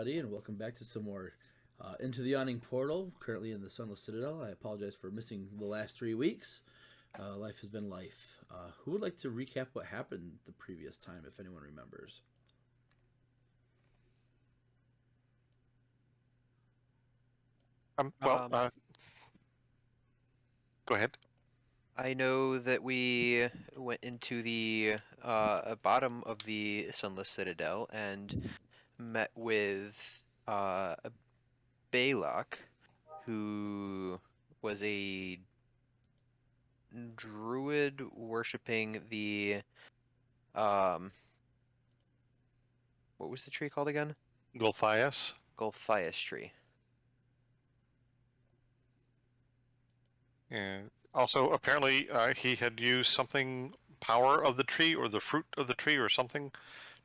everybody, and welcome back to some more Into the Yawning Portal, currently in the Sunless Citadel. I apologize for missing the last 3 weeks. Life has been life. Who would like to recap what happened the previous time, if anyone remembers? Um, well, Um, uh, Go ahead. I know that we went into the bottom of the Sunless Citadel and met with a Balak, who was a druid worshipping the um, what was the tree called again? Gulfias. Golthias tree. And also, apparently, he had used something, power of the tree or the fruit of the tree or something,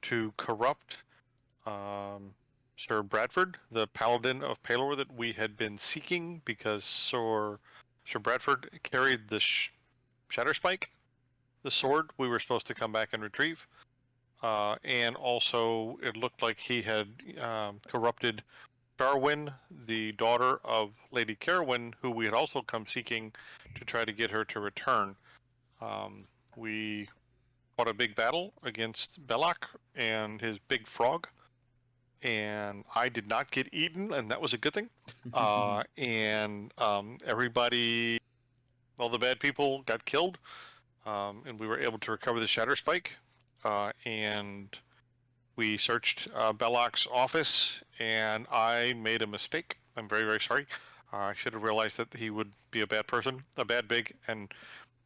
to corrupt Sir Bradford, the paladin of Palor that we had been seeking because Sir Bradford carried the Shatterspike, the sword we were supposed to come back and retrieve. And also, it looked like he had corrupted Darwin, the daughter of Lady Carowin, who we had also come seeking to try to get her to return. We fought a big battle against Belloc and his big frog, and I did not get eaten, and that was a good thing. Everybody, all the bad people got killed, and we were able to recover the Shatterspike, and we searched Belloc's office, and I made a mistake. I'm very, very sorry. I should have realized that he would be a bad person, a bad big, and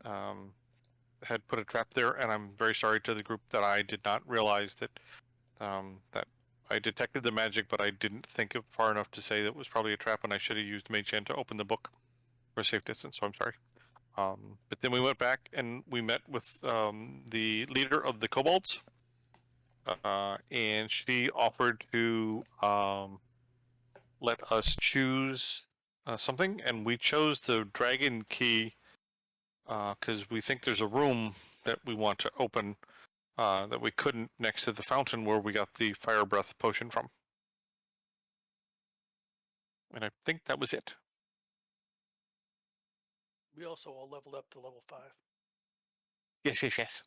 had put a trap there. And I'm very sorry to the group that I did not realize that that I detected the magic, but I didn't think of far enough to say that it was probably a trap, and I should have used Mage Hand to open the book for a safe distance. So I'm sorry. But then we went back and we met with the leader of the kobolds. And she offered to let us choose something, and we chose the dragon key because we think there's a room that we want to open that we couldn't next to the fountain where we got the fire breath potion from. And I think that was it. We also all leveled up to level 5. Yes.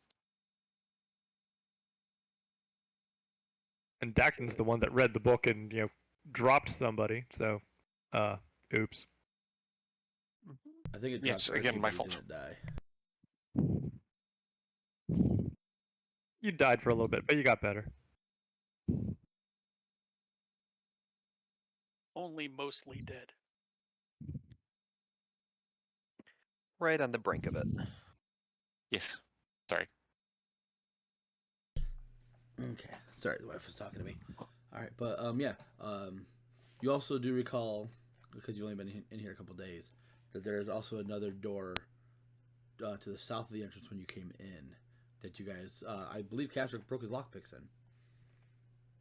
And Dacton's the one that read the book and, dropped somebody, so, oops. I think it Yes, dropped again, Archie, my but he fault. didn't die. You died for a little bit, but you got better. Only mostly dead. Right on the brink of it. Yes. Sorry. Okay, sorry, the wife was talking to me. All right, but you also do recall, because you've only been in here a couple days, that there is also another door to the south of the entrance when you came in. That you guys, I believe, Castrick broke his lockpicks in.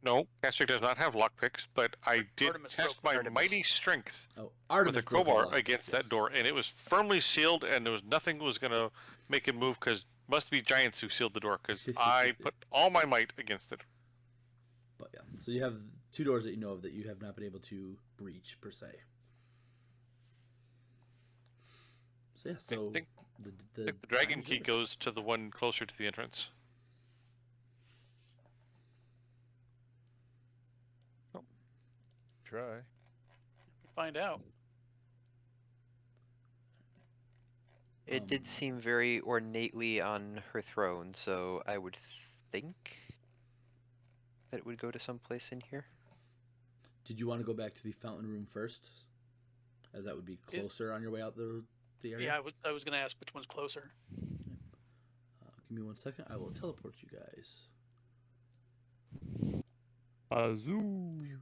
No, Castrick does not have lockpicks, but I did Artemis test broke my Artemis. mighty strength Oh, Artemis with a broke his crowbar lockpicks, against yes. that door, and it was firmly sealed, and there was nothing was going to make it move because must be giants who sealed the door because I put all my might against it. But yeah, so you have 2 doors that you know of that you have not been able to breach per se. So yeah, so I think the dragon time is key yours. goes to the one closer to the entrance. Try. Find out. It did seem very ornately on her throne, so I would think that it would go to some place in here. Did you want to go back to the fountain room first, as that would be closer on your way out the area? Yeah, I was going to ask which one's closer. Give me 1 second. I will teleport you guys. Azoo.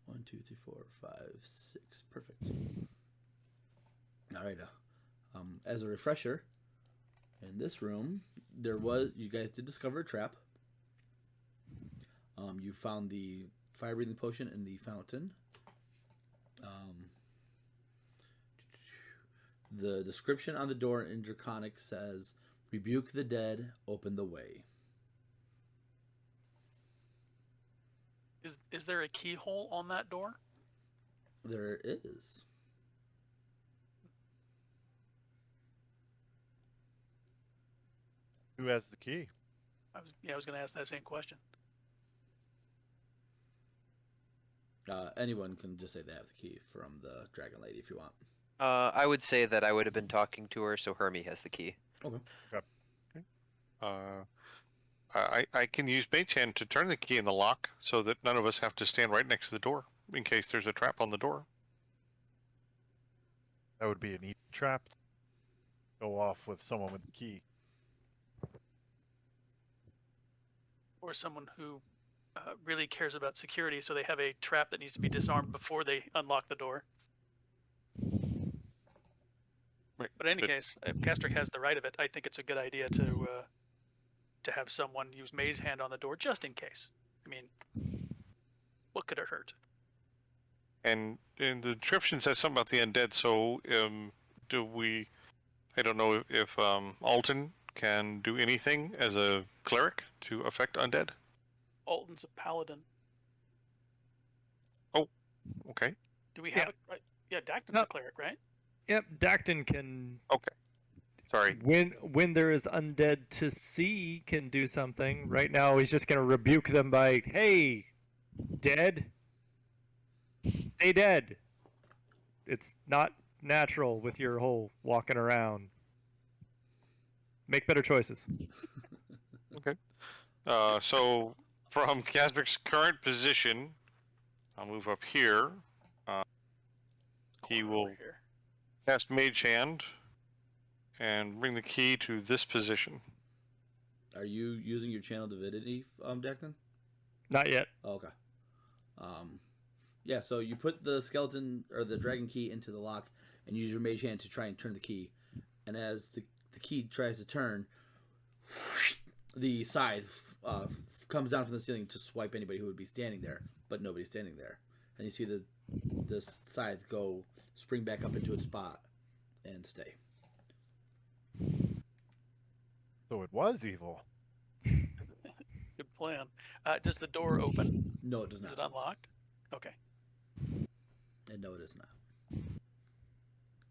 One, two, three, four, five, six. Perfect. All right. As a refresher, in this room, you guys did discover a trap. You found the fire breathing potion in the fountain. Um, the description on the door in Draconic says, "Rebuke the dead, open the way." Is there a keyhole on that door? There is. Who has the key? I was going to ask that same question. Anyone can just say they have the key from the Dragon Lady if you want. I would say that I would have been talking to her, so Hermie has the key. Okay. I can use Mage Hand to turn the key in the lock so that none of us have to stand right next to the door in case there's a trap on the door. That would be an easy trap. Go off with someone with the key. Or someone who really cares about security, so they have a trap that needs to be disarmed before they unlock the door. Right. But in any case, if Castrick has the right of it, I think it's a good idea to have someone use Mage Hand on the door just in case. I mean, what could it hurt? And the description says something about the undead, so do we... I don't know if Alton can do anything as a cleric to affect undead? Alton's a paladin. Oh, okay. Do we have a... Yeah, Dacton's a cleric, right? Yep, Dacton can. Okay. Sorry. When there is undead to see, can do something. Right now, he's just gonna rebuke them by, "Hey, dead, stay dead." It's not natural with your whole walking around. Make better choices. Okay. So from Casbrick's current position, I'll move up here. He will cast Mage Hand and bring the key to this position. Are you using your channel divinity, Dacton? Not yet. Oh, okay. Yeah, so you put the skeleton or the dragon key into the lock and use your mage hand to try and turn the key. And as the key tries to turn, the scythe comes down from the ceiling to swipe anybody who would be standing there, but nobody's standing there. And you see the scythe go spring back up into its spot and stay. So it was evil. Good plan. Does the door open? No, it does not. Is it unlocked? Okay. And no, it is not.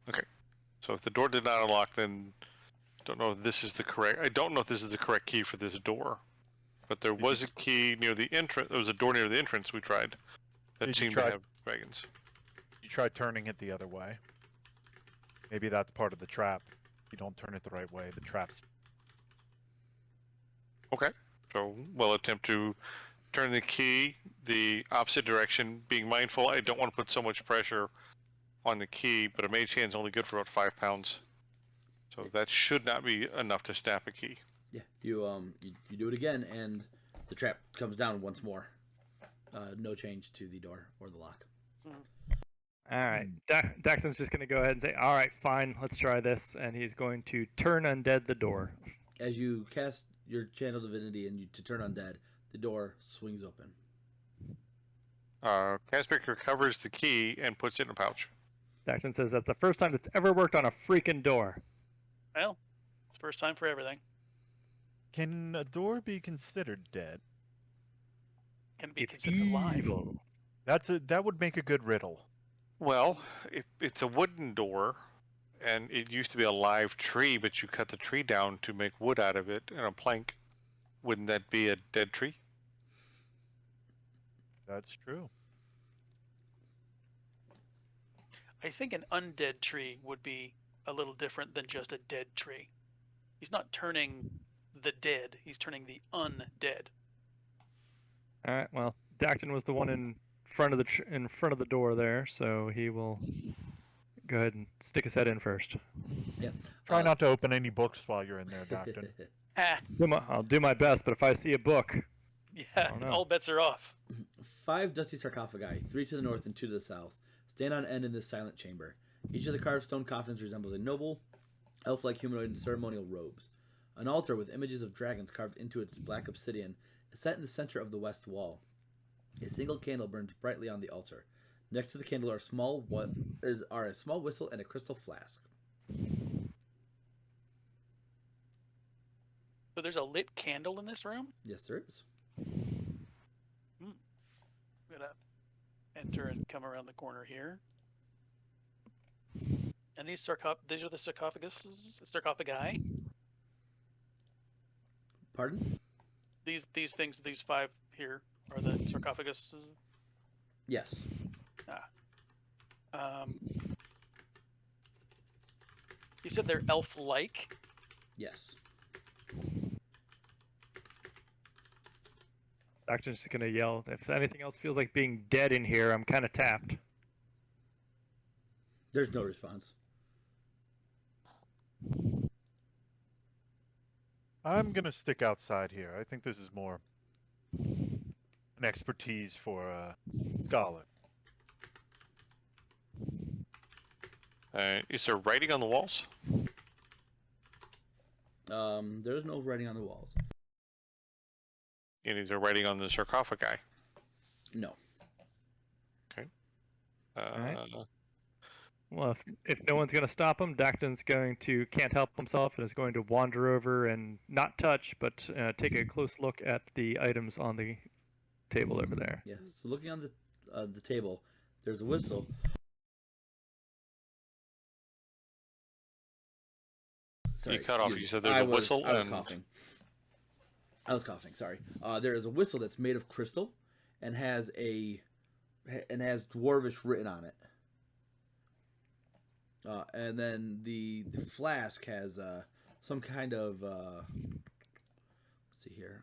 Okay. So if the door did not unlock, then I don't know if this is the correct key for this door. But there was a key near the entrance. There was a door near the entrance we tried that seemed to have dragons. You try turning it the other way. Maybe that's part of the trap. If you don't turn it the right way, the trap's... Okay. So we'll attempt to turn the key the opposite direction, being mindful I don't want to put so much pressure on the key, but a mage hand's only good for about 5 pounds. So that should not be enough to snap a key. Yeah, you do it again, and the trap comes down once more. No change to the door or the lock. All right, Dacton's just gonna go ahead and say, "All right, fine, let's try this," and he's going to turn undead the door. As you cast your channel divinity and to turn undead, the door swings open. Casbrick recovers the key and puts it in a pouch. Dacton says that's the first time it's ever worked on a freaking door. Well, first time for everything. Can a door be considered dead? Can be It's considered alive. evil. That would make a good riddle. Well, if it's a wooden door, and it used to be a live tree, but you cut the tree down to make wood out of it and a plank, wouldn't that be a dead tree? That's true. I think an undead tree would be a little different than just a dead tree. He's not turning the dead, he's turning the undead. All right, well, Dacton was the one in front of the door there, so he will go ahead and stick his head in first. Yeah. Try not to open any books while you're in there, Doctor. Ha! I'll do my best, but if I see a book, Yeah, Oh, no. all bets are off. 5 dusty sarcophagi, 3 to the north and 2 to the south, stand on end in this silent chamber. Each of the carved stone coffins resembles a noble, elf-like humanoid in ceremonial robes. An altar with images of dragons carved into its black obsidian is set in the center of the west wall. A single candle burns brightly on the altar. Next to the candle are a small whistle and a crystal flask. So there's a lit candle in this room? Yes, there is. I'm gonna enter and come around the corner here. And these are the sarcophagi. Pardon? These things, these 5 here are the sarcophagus. Yes. You said they're elf-like. Yes. Doctor's just gonna yell, if anything else feels like being dead in here, I'm kind of tapped. There's no response. I'm gonna stick outside here. I think this is more an expertise for a scholar. Is there writing on the walls? There's no writing on the walls. And is there writing on the sarcophagi? No. Okay. Alright. Well, if no one's going to stop him, Dacton's can't help himself and is going to wander over and not touch, but take a close look at the items on the table over there. Yeah. So looking on the table, there's a whistle. Sorry, You cut off. excuse You me. said there's a whistle I was and coughing. I was coughing. Sorry. There is a whistle that's made of crystal, and has dwarvish written on it. And then the flask has some kind of let's see here.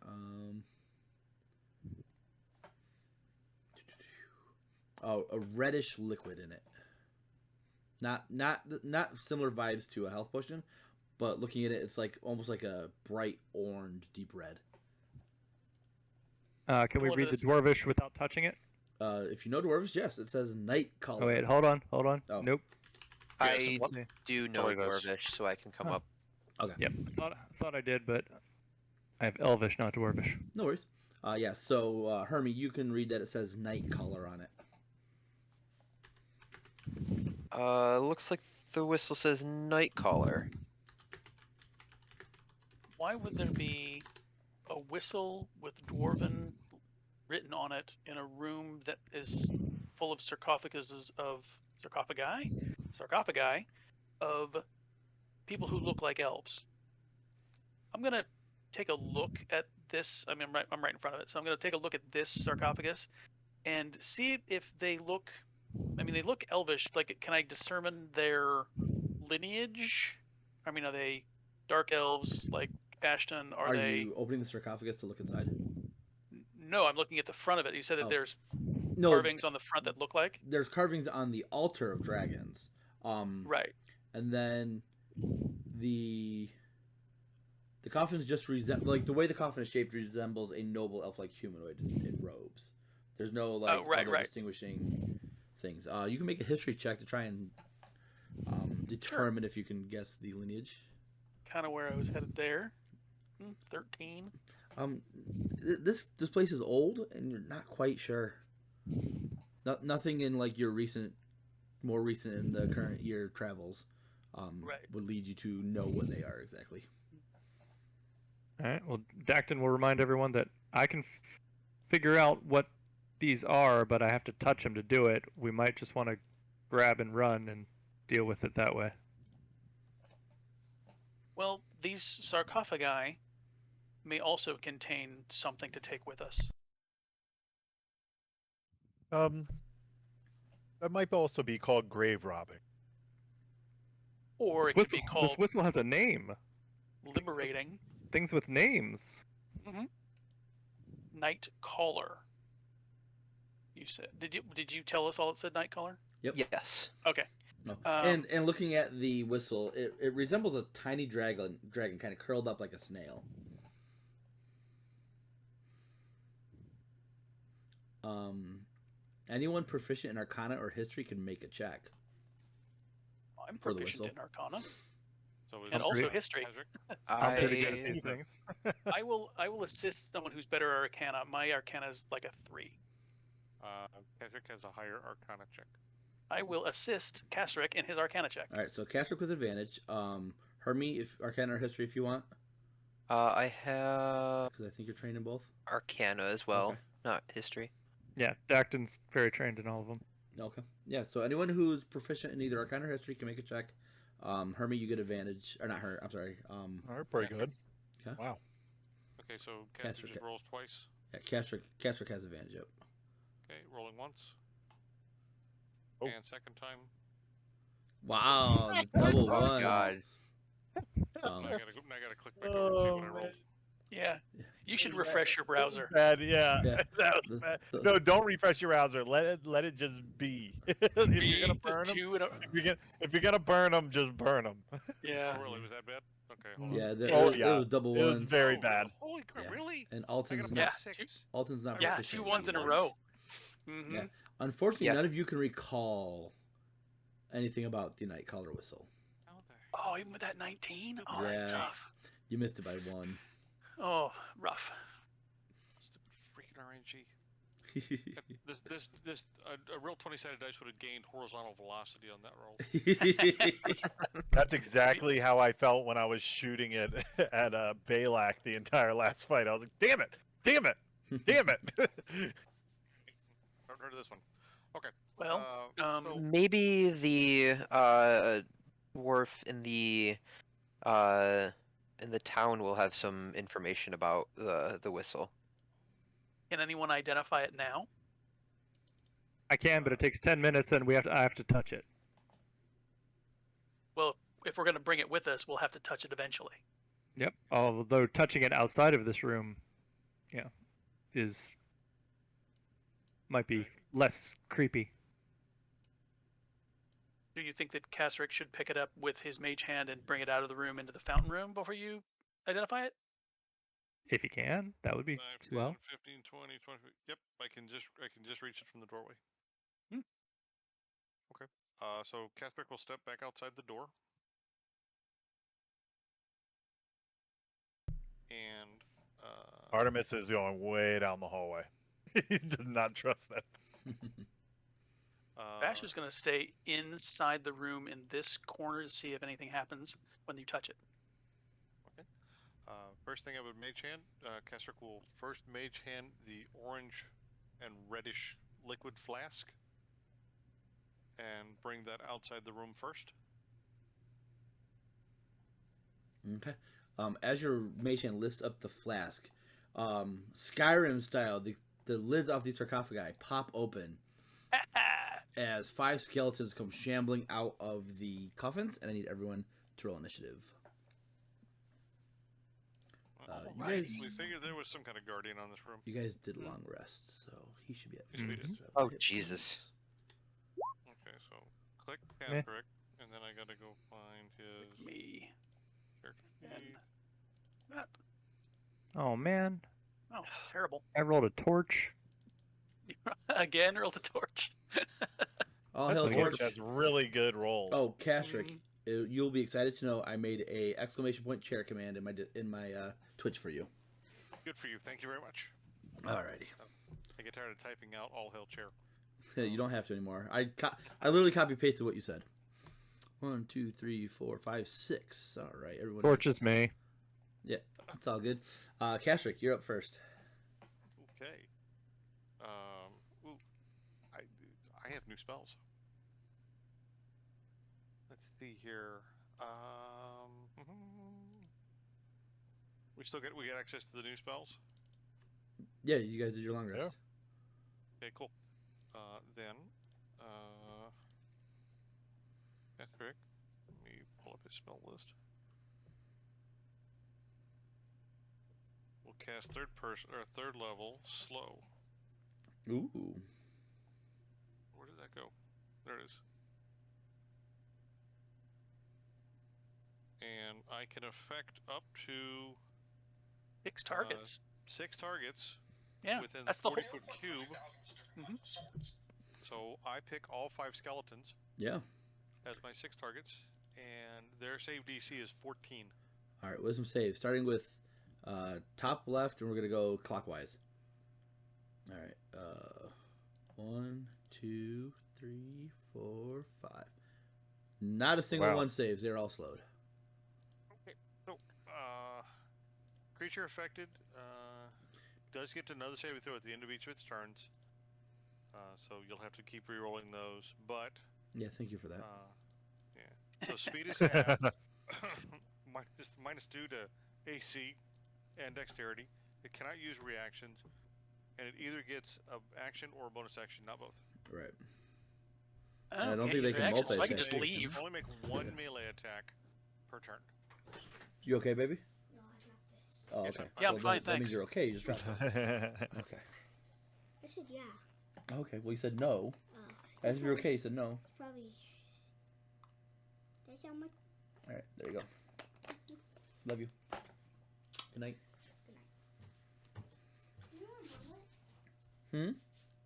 A reddish liquid in it. Not similar vibes to a health potion, but looking at it, it's like almost like a bright orange, deep red. Can we Well, read the it's- dwarvish without touching it? If you know dwarvish, yes, it says night color. Oh wait, hold on. Oh. Nope. I what? do know Totally does. Dwarvish, so I can come Huh. up. Okay. Yep. I thought I did, but I have Elvish, not dwarvish. No worries. Yeah. So Hermie, you can read that it says night color on it. Looks like the whistle says night caller. Why would there be a whistle with dwarven written on it in a room that is full of sarcophagi of people who look like elves? I'm gonna take a look at this. I mean, I'm right in front of it, so I'm gonna take a look at this sarcophagus and see if they look. I mean, they look elvish. Like, can I determine their lineage? I mean, are they dark elves like Ashton? Are they? You opening the sarcophagus to look inside? No, I'm looking at the front of it. You said that Oh. there's No. carvings on the front that look like. There's carvings on the altar of dragons. Right. And then the coffin's just like the way the coffin is shaped resembles a noble elf-like humanoid in robes. There's no like other distinguishing things. You can make a history check to try and determine if you can guess the lineage. Kind of where I was headed there. 13. This place is old, and you're not quite sure. Nothing in like your more recent in the current year travels would lead you to know what they are exactly. All right. Well, Dacton will remind everyone that I can figure out what these are, but I have to touch them to do it. We might just want to grab and run and deal with it that way. Well, these sarcophagi may also contain something to take with us. That might also be called grave robbing. Or This it could be this called whistle has a name. liberating Things with names. night caller. You said. Did you tell us all it said night caller? Yep. Yes. Okay. No. And looking at the whistle, it resembles a tiny dragon kind of curled up like a snail. Anyone proficient in Arcana or History can make a check. I'm for the proficient whistle. in Arcana So is and it also pretty- history. I'm pretty good I at these things. I will assist someone who's better at Arcana. My Arcana is like a 3. Patrick has a higher Arcana check. I will assist Kasric in his Arcana check. All right, so Kasric with advantage. Hermie, if Arcana or History, if you want, I have because I think you're trained in both. Arcana as well, Okay. not history. Yeah, Dacton's very trained in all of them. Okay. Yeah. So anyone who's proficient in either Arcana or History can make a check. Hermie, you get advantage, or not her. I'm sorry. All right, pretty good. Okay. Wow. Okay, so Castor Kasric. just rolls twice. Yeah, Kasric has advantage. Yep. Okay, rolling once. Oh. And second time. Wow, the double Oh, ones. God. Um, Now I gotta click back over and see what I Oh, rolled. Yeah. You should refresh your browser. Bad, yeah. Yeah. That was bad. No, don't refresh your browser. Let it just be. If you're gonna burn Just them, two in a- if you're gonna burn them, just burn them. Yeah. Oh, really? Was that bad? Okay, hold on. yeah, Oh, it yeah. was double It ones. was very Oh, bad. Holy crap! Yeah. Really? And I Alton's got a not. Yeah. +6. Alton's not Yeah, proficient. 2 ones in a What? row. Mm-hmm. Yeah. Unfortunately, Yeah. none of you can recall anything about the Night Caller Whistle. How the heck? Oh, even with that 19? Oh, that's Yeah. tough. You missed it by one. Oh, rough. Stupid freaking RNG. A real 20-sided dice would have gained horizontal velocity on that roll. That's exactly how I felt when I was shooting it at Balak the entire last fight. I was like, damn it, damn it, damn it. Heard of this one. Okay. Well, so Maybe the dwarf in the town will have some information about the whistle. can anyone identify it now? I can, but it takes 10 minutes, and I have to touch it. Well, if we're going to bring it with us, we'll have to touch it eventually. Yep. Although touching it outside of this room, might be less creepy. Do you think that Kasric should pick it up with his mage hand and bring it out of the room into the fountain room before you identify it? If you can, that would be 5, 10, swell. 15, 20, 20. Yep, I can just reach it from the doorway. Hmm. Okay. So Catherick will step back outside the door. And Artemis is going way down the hallway. He does not trust that. Bash is going to stay inside the room in this corner to see if anything happens when you touch it. First thing I would mage hand, Catherick will first mage hand the orange and reddish liquid flask and bring that outside the room first. Okay. As your mage hand lifts up the flask, Skyrim style, the lids off the sarcophagi pop open as 5 skeletons come shambling out of the coffins, and I need everyone to roll initiative. You guys, We figured there was some kind of guardian on this room. you guys did a long rest, so he should be at Yes, we did. 57 Oh, hit Jesus. points. Okay, so click Meh. Catherick, and then I gotta go find his Me. character And sheet. that. Oh man, Oh, terrible. I rolled a torch. Again, roll the torch. All hell The torch. torch has really good rolls. Oh, Kasric, you'll be excited to know I made a exclamation point chair command in my Twitch for you. Good for you. Thank you very much. Alrighty. I get tired of typing out all hail chair. You don't have to anymore. I literally copy pasted what you said. 1, 2, 3, 4, 5, 6. All right, everyone. Torch is me. Yeah, it's all good. Kasric, you're up first. Okay. Ooh, I have new spells. Let's see here. We get access to the new spells. Yeah, you guys did your long rest. Okay, cool. Then, Catherick, let me pull up his spell list. We'll cast third level slow. Ooh. Where did that go? There it is. And I can affect up to 6 targets. 6 targets Yeah, within that's the 40-foot cube. So I pick all 5 skeletons Yeah. as my 6 targets, and their save DC is 14. All right, wisdom save. Starting with top left, and we're gonna go clockwise. All right. 1, 2, 3, 4, 5. Not a single Wow. one saves. They're all slowed. Okay, so creature affected does get another saving throw at the end of each of its turns. So you'll have to keep re-rolling those, but Yeah, thank you for that. yeah. So speed is halved, minus 2 to AC and dexterity. It cannot use reactions, and it either gets an action or a bonus action, not both. Right. I don't can't think they use can reactions, so I can multi-attack. just They leave. only make one melee attack per turn. You okay, baby? No, I got this. Oh, Yes, okay. I'm fine. Yeah, I'm Well, fine, that means thanks. you're okay. You just dropped it. Okay. I said yeah. Okay. Well, you said no. As if you're okay, you said no. It's probably. That sound like. All right. There you go. Love you. Good night. You know where Mom went? Hmm?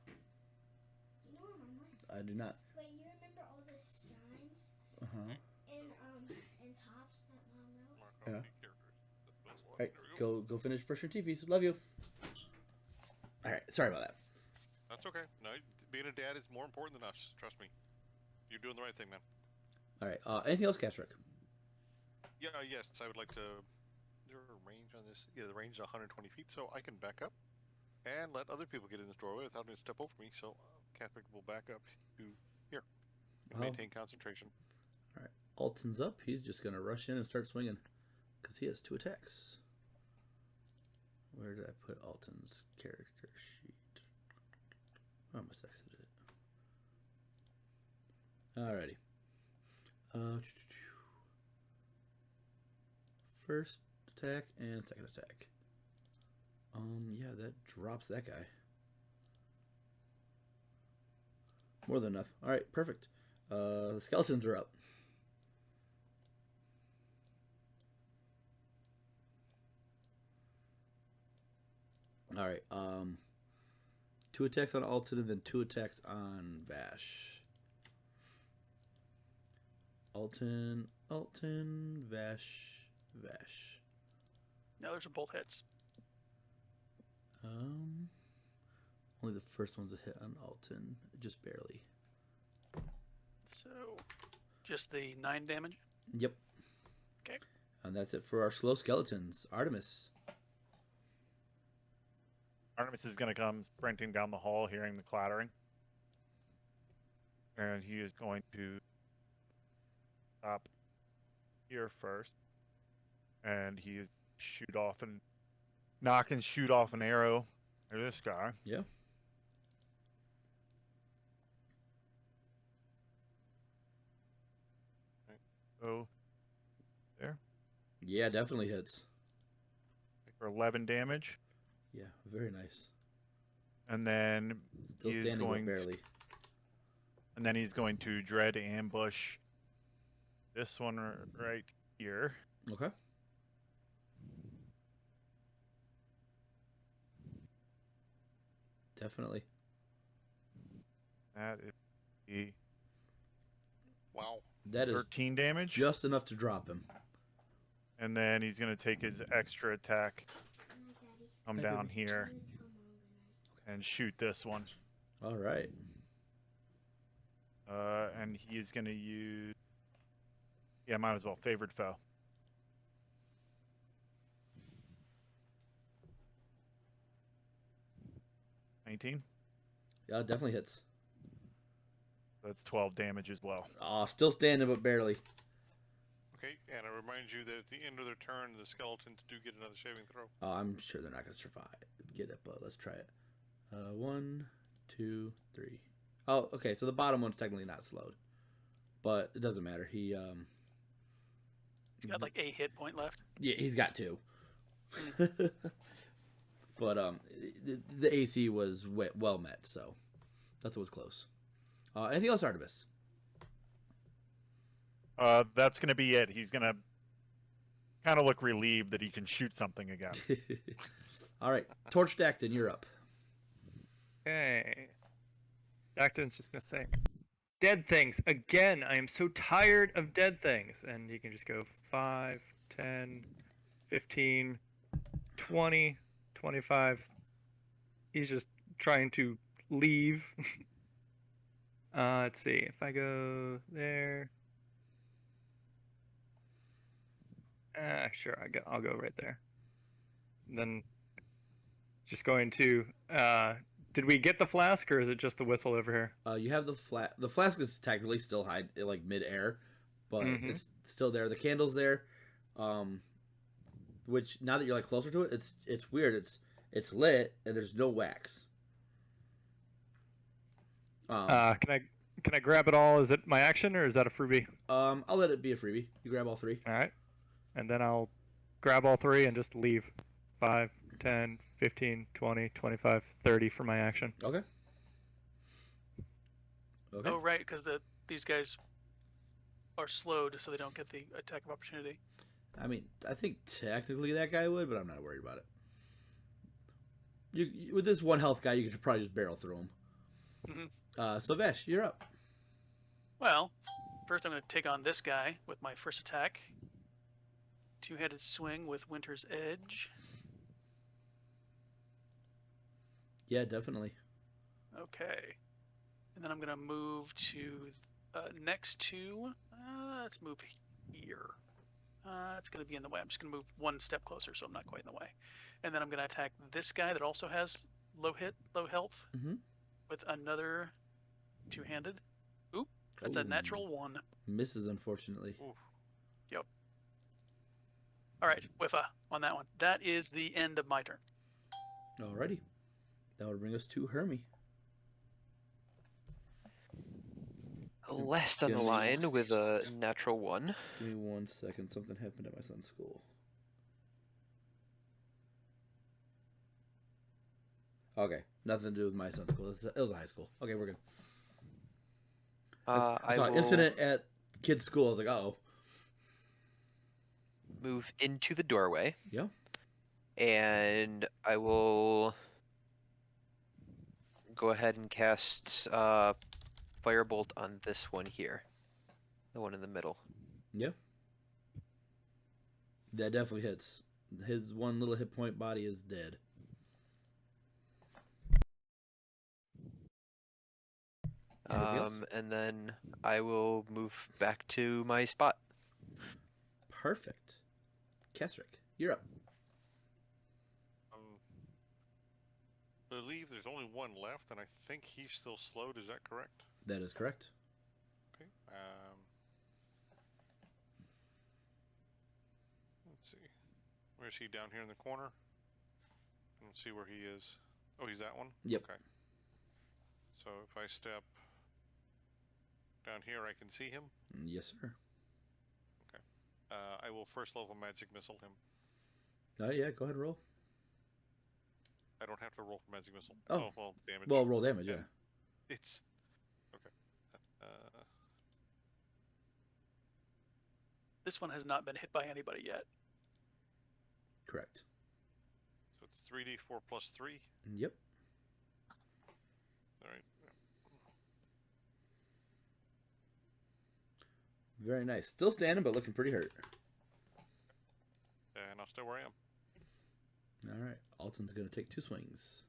You know where Mom went? I do not. Wait, you remember all the signs Uh huh. and tops that Mom wrote? Yeah. All right. Go finish brushing your teeth. Love you. All right. Sorry about that. That's okay. No, being a dad is more important than us. Trust me. You're doing the right thing, man. All right. Anything else, Castrick? Yeah, yes, I would like to. Is there a range on this? Yeah, the range is 120 feet, so I can back up and let other people get in this doorway without having to step over me. So Catholic will back up to here and Oh. maintain concentration. Alton's up. He's just gonna rush in and start swinging because he has 2 attacks. Where did I put Alton's character sheet? Oh, I must have exited it. Alrighty. First attack and second attack. Yeah, that drops that guy. More than enough. All right, perfect. The skeletons are up. All right. 2 attacks on Alton and then 2 attacks on Vash. Alton, Vash. No, those are both hits. Only the first one's a hit on Alton, just barely. So, just the 9 damage. Yep. Okay. And that's it for our slow skeletons. Artemis. Artemis is going to come sprinting down the hall, hearing the clattering. And he is going to stop here first. And he is shoot off and knock and shoot off an arrow at this guy. Yeah. So Yeah, definitely hits. for 11 damage. Yeah, very nice. And then Still he is standing, but going barely. and then he's going to dread ambush this one right here. Okay. Definitely. That is the Wow. That is 13 damage. just enough to drop him. And then he's going to take his extra attack, Good night, Daddy. come Hi, down baby. here, You tell Mom good night. and shoot this one. All right. And he's going to use. Yeah, might as well. Favored foe. $19. Yeah, it definitely hits. That's 12 damage as well. Still standing, but barely. Okay, and I remind you that at the end of their turn, the skeletons do get another saving throw. I'm sure they're not going to survive. Get it, but let's try it. 1, 2, 3. Oh, okay. So the bottom one's technically not slowed, but it doesn't matter. He's got like a hit point left. Yeah, he's got 2. But the AC was well met, so that was close. Anything else, Artemis? That's going to be it. He's going to kind of look relieved that he can shoot something again. All right, Torch Dacton, you're up. Okay. Dacton's just gonna say, "Dead things again. I am so tired of dead things." And you can just go 5, 10, 15, 20, 25. He's just trying to leave. Let's see if I go there. Sure, I'll go right there. And then just going to. Did we get the flask, or is it just the whistle over here? You have the The flask is technically still high, like mid-air, but it's still there. The candle's there. Which now that you're like closer to it, it's weird. It's lit and there's no wax. Can I grab it all? Is it my action or is that a freebie? I'll let it be a freebie. You grab all three. All right. And then I'll grab all three and just leave 5, 10, 15, 20, 25, 30 for my action. Okay. Okay. Oh, right, because these guys are slowed, so they don't get the attack of opportunity. I mean, I think technically that guy would, but I'm not worried about it. You with this one health guy, you could probably just barrel through him. Mm-hmm. So Vesh, you're up. Well, first I'm going to take on this guy with my first attack. Two-handed swing with Winter's Edge. Yeah, definitely. Okay. And then I'm going to move to next to... let's move here. It's going to be in the way. I'm just going to move one step closer so I'm not quite in the way. And then I'm going to attack this guy that also has low health with another two-handed. Oop, that's a natural 1. Misses, unfortunately. Ooh. Yep. All right, whiffa on that one. That is the end of my turn. Alrighty. That would bring us to Hermie. Last on the line with a natural 1. Give me 1 second. Something happened at my son's school. Okay, nothing to do with my son's school. It was a high school. Okay, we're good. I saw an incident at kid's school. I was like, uh-oh. Move into the doorway. Yeah. And I will go ahead and cast Firebolt on this one here. The one in the middle. Yeah. That definitely hits. His one little hit point body is dead. And then I will move back to my spot. Perfect. Kesrick, you're up. I believe there's only one left, and I think he's still slowed. Is that correct? That is correct. Okay. Let's see. Where's he? Down here in the corner? I don't see where he is. Oh, he's that one? Yep. Okay. So if I step down here, I can see him? Yes, sir. Okay. I will first level magic missile him. Yeah, go ahead and roll. I don't have to roll for magic missile. Oh. Well, damage. Well, roll damage, yeah. It's... Okay. This one has not been hit by anybody yet. Correct. So it's 3d4 plus 3? Yep. Alright. Very nice. Still standing, but looking pretty hurt. And I'll stay where I am. All right. Alton's going to take 2 swings.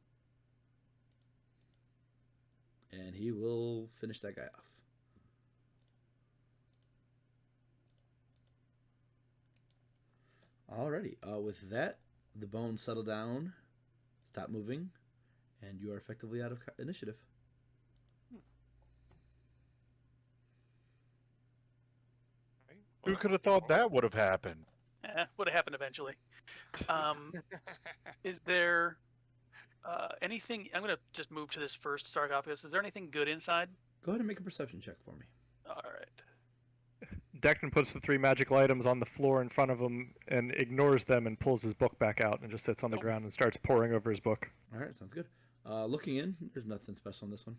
And he will finish that guy off. Alrighty. With that, the bones settle down, stop moving, and you are effectively out of initiative. Who could have thought that would have happened? Would have happened eventually. Is there anything... I'm going to just move to this first sarcophagus. Is there anything good inside? Go ahead and make a perception check for me. All right. Declan puts the 3 magical items on the floor in front of him and ignores them and pulls his book back out and just sits on the ground and starts poring over his book. All right, sounds good. Looking in, there's nothing special on this one.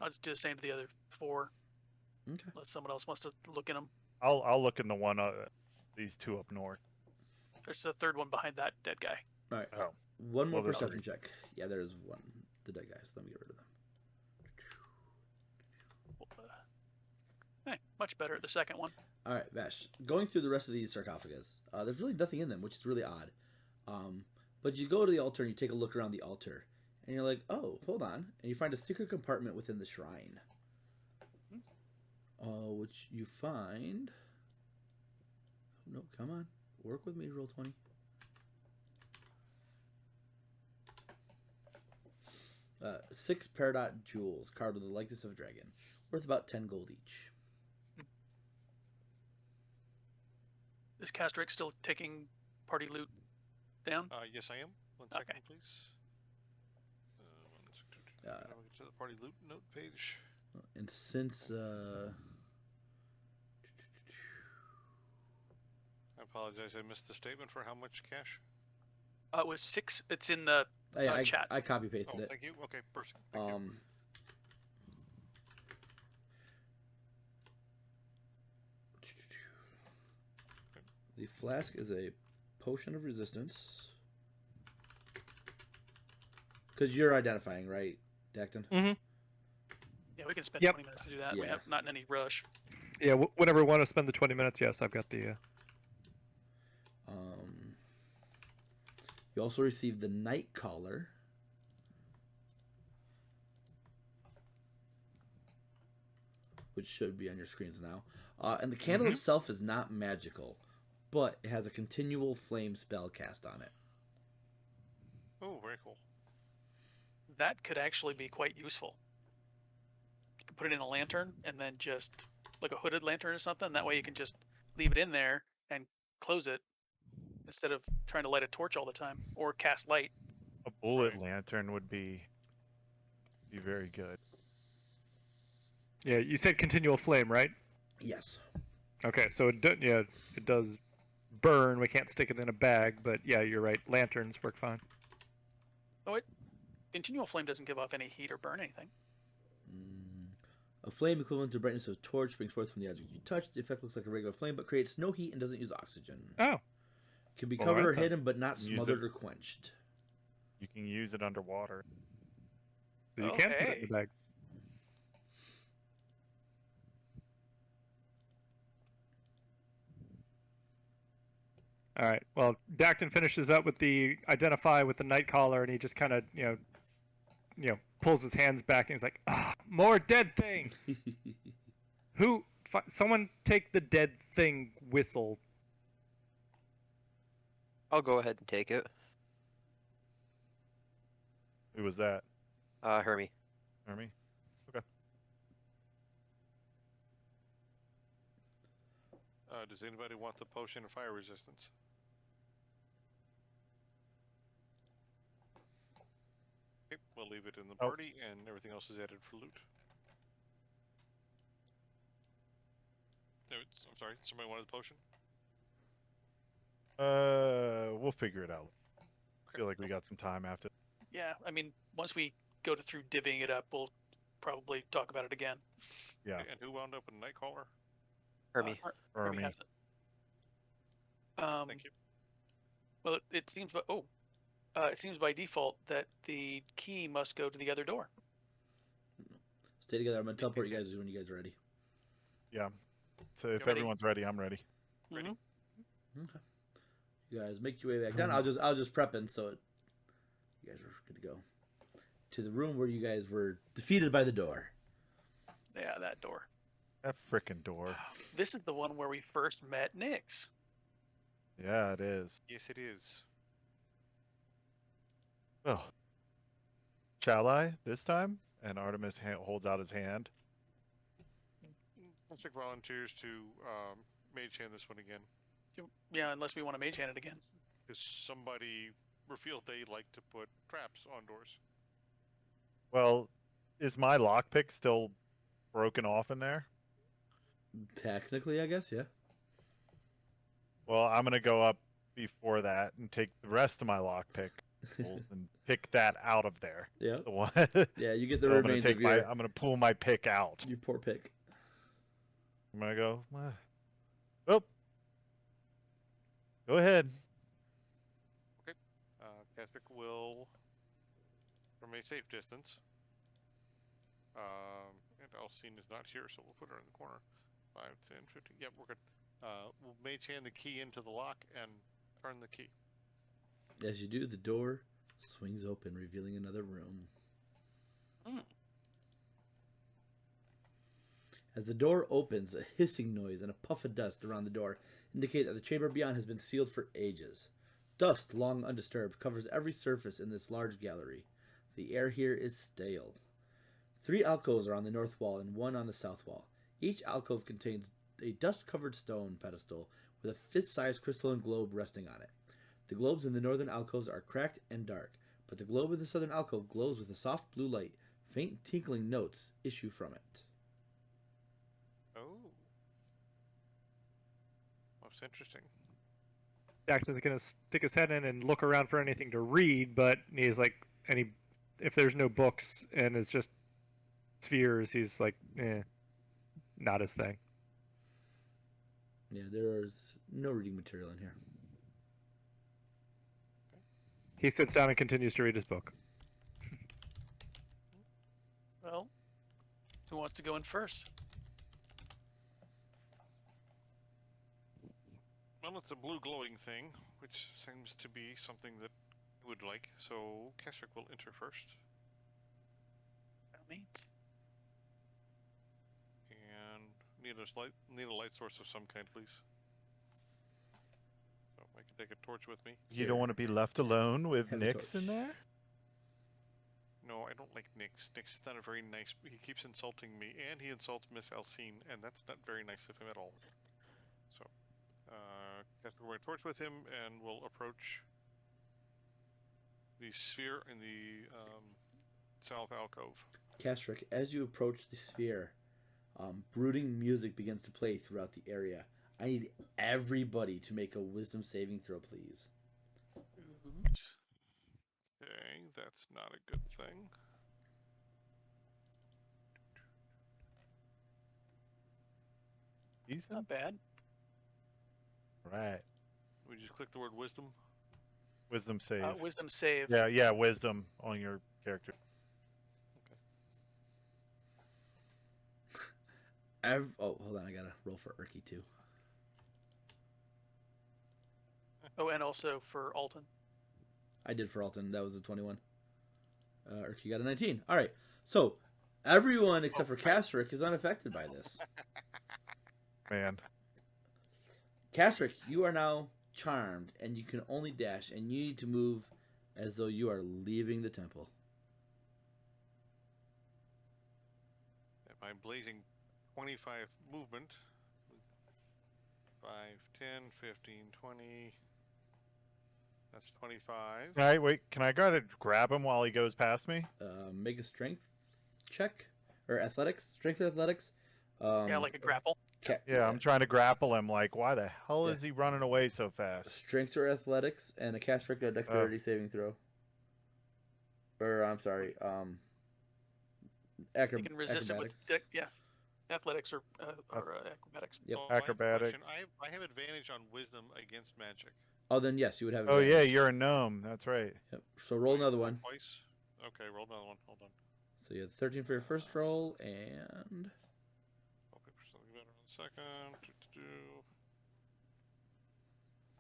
I'll just do the same to the other 4. Okay. Unless someone else wants to look in them. I'll look in the one, these 2 up north. There's the third one behind that dead guy. All right. Oh. One more Well, there's perception check. Yeah, there's one. The dead guys. Let me get rid of them. Much better at the second one. All right, Vash. Going through the rest of these sarcophagus, there's really nothing in them, which is really odd. But you go to the altar and you take a look around the altar, And you're like, oh, hold on. And you find a secret compartment within the shrine. Which you find... No, come on. Work with me, roll 20. Six peridot jewels carved with the likeness of a dragon, worth about 10 gold each. Is Castrick still taking party loot down? Yes, I am. One second, Okay. please. Now we get to the party loot note page. And since I apologize, I missed the statement for how much cash. It was 6. It's in the chat. I copy pasted Oh, it. thank you. Okay, perfect. Thank you. The flask is a potion of resistance. Because you're identifying, right, Dacton? Mm-hmm. Yeah, we can spend Yep. 20 minutes to do that. We Yeah. have not in any rush. Yeah, whenever we want to spend the 20 minutes, yes, I've got the... You also received the Night Collar. Which should be on your screens now. And the candle itself is not magical, but it has a continual flame spell cast on it. Oh, very cool. That could actually be quite useful. You can put it in a lantern and then just like a hooded lantern or something. That way you can just leave it in there and close it instead of trying to light a torch all the time or cast light. A bullet Right. lantern would be very good. Yeah, you said continual flame, right? Yes. Okay, so it does burn. We can't stick it in a bag, but yeah, you're right. Lanterns work fine. Continual flame doesn't give off any heat or burn anything. A flame equivalent to the brightness of a torch springs forth from the object you touch. The effect looks like a regular flame, but creates no heat and doesn't use oxygen. Oh. Can be All covered right, or then. hidden, but not Use smothered it. or quenched. You can use it underwater. So you can put it in Okay. the bag. All right. Well, Dacton finishes up with the identify with the night collar, and he just kind of, pulls his hands back, and he's like, more dead things. Someone take the dead thing whistle. I'll go ahead and take it. Who was that? Hermie. Hermie? Okay. Does anybody want the potion of fire resistance? Okay, we'll leave it in the Oh. party, and everything else is added for loot. No, I'm sorry, somebody wanted the potion? We'll figure it out. I feel like we got some time after. Yeah, I mean, once we go through divvying it up, we'll probably talk about it again. Yeah. Okay, and who wound up with Nightcaller? Hermie. Hermie Hermie. has it. Thank you. Well, it seems, it seems by default that the key must go to the other door. Stay together. I'm going to teleport you guys when you guys are ready. Yeah. So if Ready? everyone's ready, I'm ready. Ready? Mhm. Okay. You guys make your way back down. I was just prepping, so you guys are good to go. To the room where you guys were defeated by the door. Yeah, that door. That frickin' door. This is the one where we first met Nyx. Yeah, it is. Yes, it is. Oh. Shall I this time? And Artemis holds out his hand. Let's take volunteers to mage hand this one again. Yeah, unless we want to mage hand it again. Because somebody revealed they like to put traps on doors. Well, is my lockpick still broken off in there? Technically, I guess, yeah. Well, I'm gonna go up before that and take the rest of my lockpick and pick that out of there. Yeah. The one. Yeah, you get the So I'm gonna remains take of your, I'm gonna pull my pick out. your poor pick. I'm gonna go. Oh. Go ahead. Castrick will, from a safe distance, and Alcine is not here, so we'll put her in the corner. 5, 10, 15. Yep, we're good. We'll mage hand the key into the lock and turn the key. As you do, the door swings open, revealing another room. Hmm. As the door opens, a hissing noise and a puff of dust around the door indicate that the chamber beyond has been sealed for ages. Dust, long undisturbed, covers every surface in this large gallery. The air here is stale. 3 alcoves are on the north wall and 1 on the south wall. Each alcove contains a dust-covered stone pedestal with a fist-sized crystalline globe resting on it. The globes in the northern alcoves are cracked and dark, but the globe in the southern alcove glows with a soft blue light. Faint tinkling notes issue from it. Oh. Most interesting. Jackson's gonna stick his head in and look around for anything to read, but he's like, if there's no books and it's just spheres, he's like, not his thing. Yeah, there's no reading material in here. He sits down and continues to read his book. Well, who wants to go in first? Well, it's a blue glowing thing, which seems to be something that you would like. So Keswick will enter first, By all means. and need a light source of some kind, please. So I can take a torch with me. You don't want to be left alone with Have a Nyx torch. in there? No, I don't like Nyx. Nyx is not a very nice. He keeps insulting me, and he insults Miss Alcine, and that's not very nice of him at all. So, Keswick will wear a torch with him, and we'll approach the sphere in the south alcove. Kastrik, as you approach the sphere, brooding music begins to play throughout the area. I need everybody to make a wisdom saving throw, please. Okay, that's not a good thing. Decent? Not bad. Right. We just click the word wisdom. Wisdom save. Wisdom save. Yeah, wisdom on your character. Hold on, I gotta roll for Urki too. Oh, and also for Alton. I did for Alton. That was a 21. Urki got a 19. All right. So everyone except for Kastrik is unaffected by this. Man. Kastrik, you are now charmed, and you can only dash, and you need to move as though you are leaving the temple. My blazing 25 movement. 5, 10, 15, 20. That's 25. Right, wait, can I go to grab him while he goes past me? Make a strength check or athletics, strength or athletics. Yeah, like a grapple. Yeah, I'm trying to grapple him. Like, why the hell Yeah. is he running away so fast? Strength or athletics, and a Kastrik a dexterity saving throw. Or I'm sorry, You can resist it with athletics or acrobatics. Yep. Oh, I have a Acrobatics. question. I have advantage on wisdom against magic. Oh, then yes, you would have. Oh yeah, advantage. you're a gnome. That's right. Yep. So roll another one. Twice. Okay, roll another one. Hold on. So you have 13 for your first roll, and Okay, for something better in a second.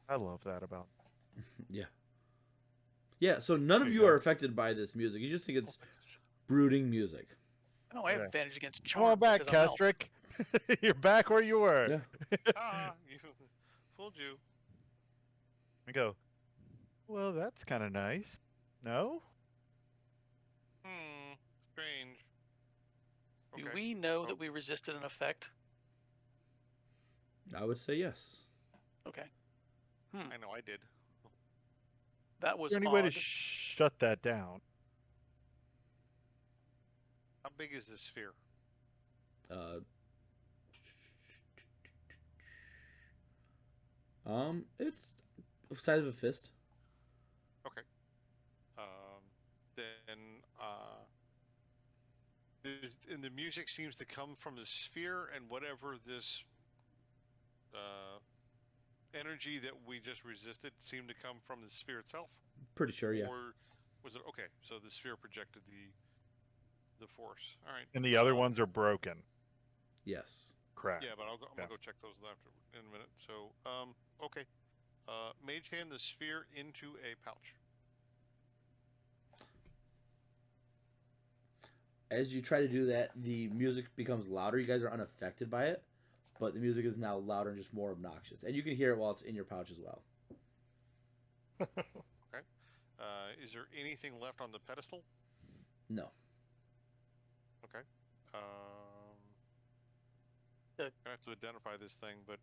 I love that about. yeah. So none of There you you are go. affected by this music. You just think it's brooding music. Oh, I have Yeah. advantage against Come charm. on back, because I'm elf. Kastrik. You're back where you were. Yeah. You fooled you. I go. Well, that's kind of nice. No? Strange. Do Okay. we know Oh. that we resisted an effect? I would say yes. Okay. I know I did. That Is was there any way to odd. shut that down? How big is this sphere? It's the size of a fist. Okay. Then and the music seems to come from the sphere, and whatever this energy that we just resisted seemed to come from the sphere itself. Pretty sure, yeah. Or was it okay? So the sphere projected the force. All right. And the other ones are broken. Yes. Crap. Yeah, but I'm Yeah. gonna go check those after in a minute. So okay. Mage hand the sphere into a pouch. As you try to do that, the music becomes louder. You guys are unaffected by it, but the music is now louder and just more obnoxious. And you can hear it while it's in your pouch as well. Okay. Is there anything left on the pedestal? No. Okay. Good. I have to identify this thing, but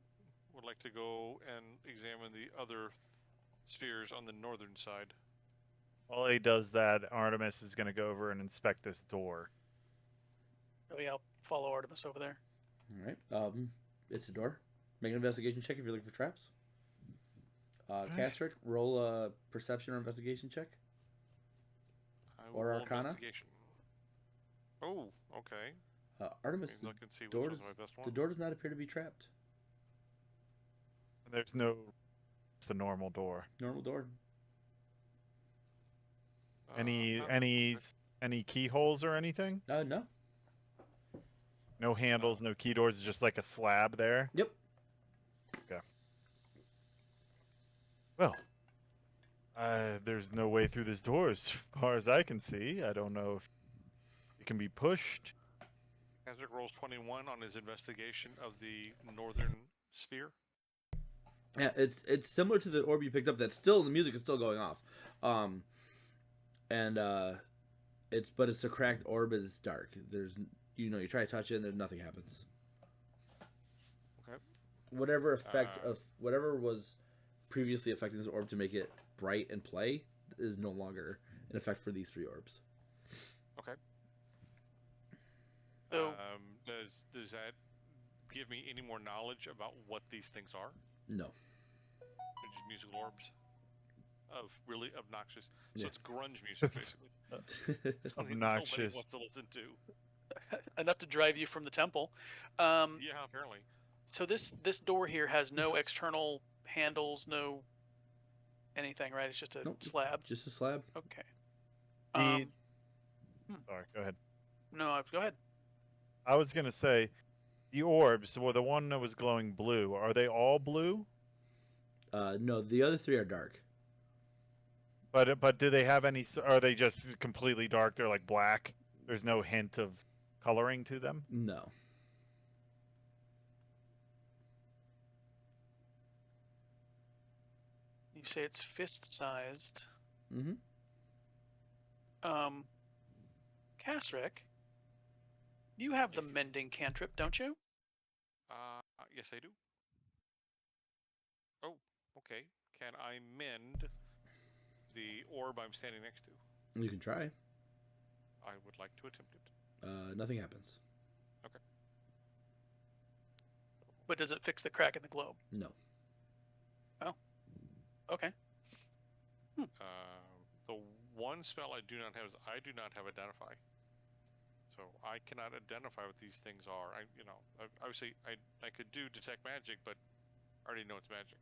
would like to go and examine the other spheres on the northern side. While he does that, Artemis is going to go over and inspect this door. Oh yeah, I'll follow Artemis over there. All right. It's a door. Make an investigation check if you're looking for traps. Castrick, roll a perception or investigation check. I Or will roll Arcana? Investigation. Oh, okay. Artemis, Let me look and see door which one's does- my best the one. door does not appear to be trapped. There's no... It's a normal door. Normal door. Any not- any keyholes or anything? No. No handles, no key doors, just like a slab there? Yep. Well, there's no way through this door as far as I can see. I don't know if it can be pushed. Castrick rolls 21 on his investigation of the northern sphere. Yeah, it's similar to the orb you picked up. That's still the music is still going off, it's a cracked orb. It's dark. There's you try to touch it and there's nothing happens. Okay. Whatever effect of whatever was previously affecting this orb to make it bright and play is no longer in effect for these 3 orbs. Okay. So- Does that give me any more knowledge about what these things are? No. They're just musical orbs of really obnoxious. So Yeah. it's grunge music, basically. Something nobody Obnoxious. wants to listen to. Enough to drive you from the temple. Yeah, apparently. So this door here has no external handles, no anything, right? It's just a Nope. slab. Just a slab. Okay. The- Sorry, go ahead. No, go ahead. I was gonna say, the orbs, well, the one that was glowing blue, are they all blue? No, the other 3 are dark. But do they have any? Are they just completely dark? They're like black. There's no hint of coloring to them. No. You say it's fist-sized. Mm-hmm. Castrick, you have the Yes. mending cantrip, don't you? Yes, I do. Oh, okay. Can I mend the orb I'm standing next to? You can try. I would like to attempt it. Nothing happens. But does it fix the crack in the globe? No. Okay. The one spell I do not have is I do not have Identify. So I cannot identify what these things are. Obviously I could do Detect Magic, but I already know it's magic.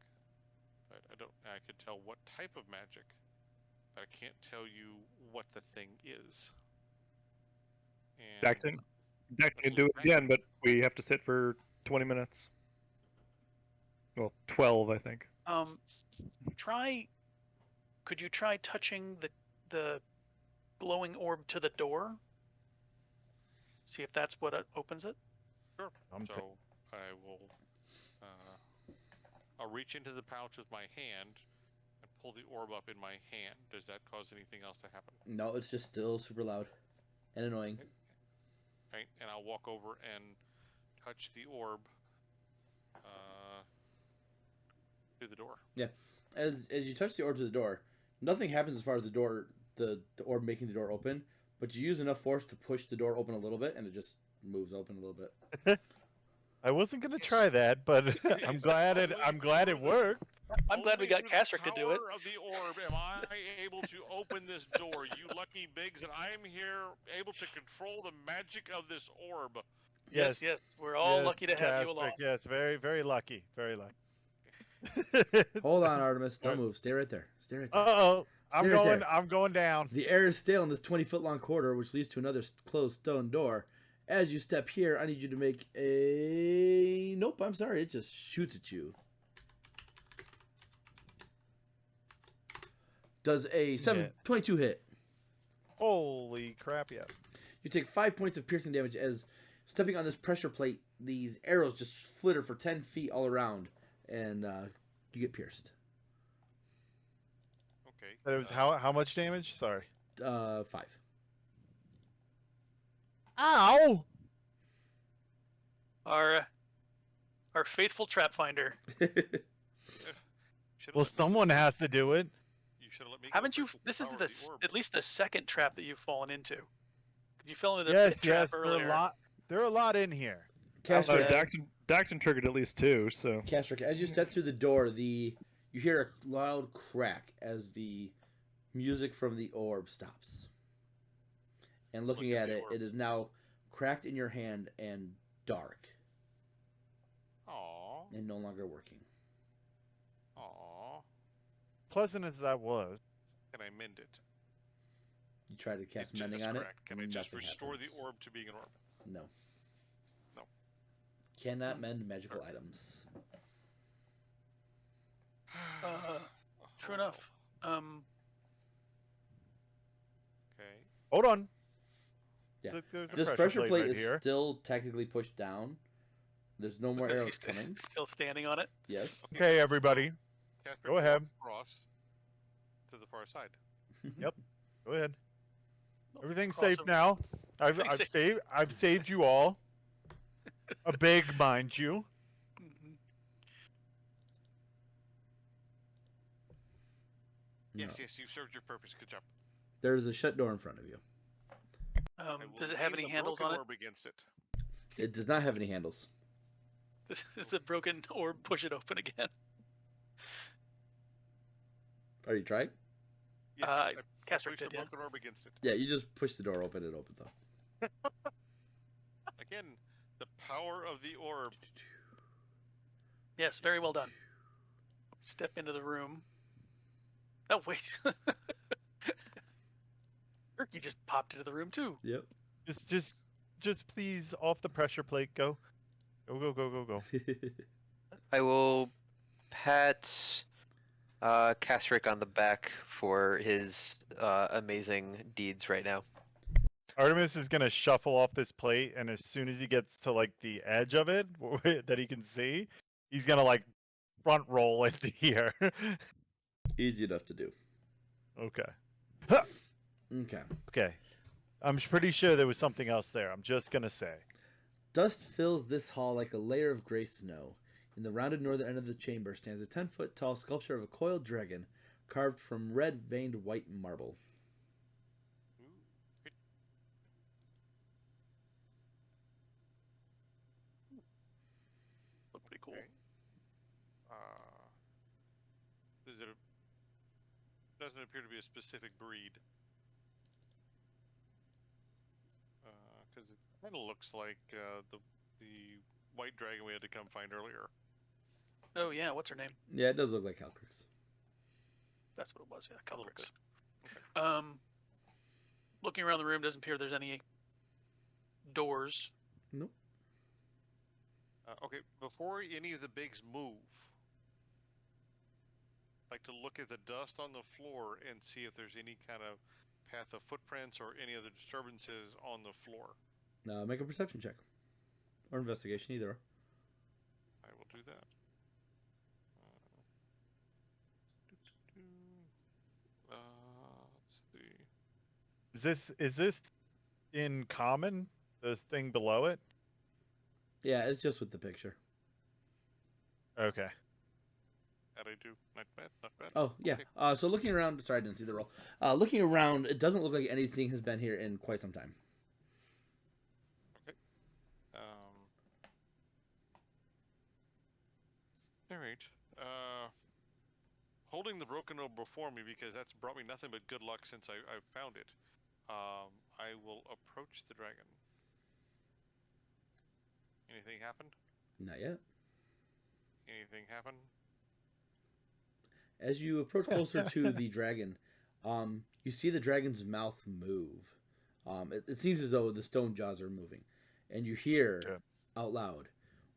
But I could tell what type of magic, but I can't tell you what the thing is. And Jackson can do it again, but we have to sit for 20 minutes. Well, 12, I think. Could you try touching the glowing orb to the door? See if that's what opens it. Sure. I'm So I will. I'll reach into the pouch with my hand and pull the orb up in my hand. Does that cause anything else to happen? No, it's just still super loud and annoying. Right, and I'll walk over and touch the orb to the door. Yeah. As you touch the orb to the door, nothing happens as far as the orb making the door open, but you use enough force to push the door open a little bit and it just moves open a little bit. I wasn't gonna try that, but I'm glad it worked. I'm glad we got Only through Castrick to do it. the power of the orb am I able to open this door, you lucky Biggs, and I am here able to control the magic of this orb. Yes, we're all Yes, lucky to have you Castrick, along. Yes, very, very lucky. Very lucky. Hold on, Artemis. Don't Right. move. Stay right there. Stay right there. Uh-oh. Stay right there. I'm going down. The air is stale in this 20-foot long corridor, which leads to another closed stone door. As you step here, I need you to make a... Nope, I'm sorry. It just shoots at you. Does a 22 hit. Holy crap, yes. You take 5 points of piercing damage as stepping on this pressure plate, these arrows just flitter for 10 feet all around, and you get pierced. Okay. That was how much damage? Sorry. 5. Ow! Our faithful trap finder. Should've Well, let me go someone first. has to do it. You should have let me go Haven't you? first with This the is power the, of the orb. at least the second trap that you've fallen into. You fell into the Yes, pit trap yes. There earlier. are a lot in here. So Castrick, Daxton triggered at least 2, so... Castrick, as you step through the door, you hear a loud crack as the music from the orb stops. And looking Look at at the it, orb. it is now cracked in your hand and dark Aww. and no longer working. Aww. Pleasant as that was. Can I mend it? You try to cast It mending just on it. cracked. Can I just nothing restore happens. the orb to being an orb? No. No. Cannot mend magical items. True enough. Okay. Hold on. Yeah. There's a This pressure plate right is here. still technically pushed down. There's no more Because arrows he's coming. still standing on it. Yes. Okay, everybody. Casper, Go ahead. Cross to the far side. Go ahead. Everything's Cross safe over. now. Everything's safe. I've saved you all. A big, mind you. Mhm. No. Yes, yes, you served your purpose. Good job. There's a shut door in front of you. I will Does it have lean any the handles broken on it? orb against it. It does not have any handles. The broken orb, push it open again. Are you trying? Yes, I I Castor pushed did, the yeah. broken orb against it. Yeah, you just push the door open, it opens up. Again, the power of the orb. Yes, very well done. Step into the room. Oh wait. Erky just popped into the room too. Yep. Just please off the pressure plate. Go. Go. I will pat Kasric on the back for his amazing deeds right now. Artemis is gonna shuffle off this plate, and as soon as he gets to like the edge of it that he can see, he's gonna like front roll into here. Easy enough to do. Okay. Okay. Okay. I'm pretty sure there was something else there. I'm just gonna say. Dust fills this hall like a layer of gray snow. In the rounded northern end of the chamber stands a 10-foot tall sculpture of a coiled dragon carved from red veined white marble. Ooh. Look pretty cool. Okay. Doesn't appear to be a specific breed. Because it kind of looks like the white dragon we had to come find earlier. Oh yeah, what's her name? Yeah, it does look like Halcrix. That's what it was. Yeah, A little Calcrix. bit. Looking around the room, doesn't appear there's any doors. Nope. Okay, before any of the bigs move, I'd like to look at the dust on the floor and see if there's any kind of path of footprints or any other disturbances on the floor. Make a perception check. Or investigation, either. I will do that. Let's see. Is this in common? The thing below it? Yeah, it's just with the picture. Okay. How'd I do? Not bad, not bad. Oh, yeah. Okay. So looking around... Sorry, I didn't see the roll. Looking around, it doesn't look like anything has been here in quite some time. Alright. Holding the broken orb before me, because that's brought me nothing but good luck since I found it. I will approach the dragon. Anything happen? Not yet. Anything happen? As you approach closer to the dragon, you see the dragon's mouth move. It seems as though the stone jaws are moving. And you hear out loud,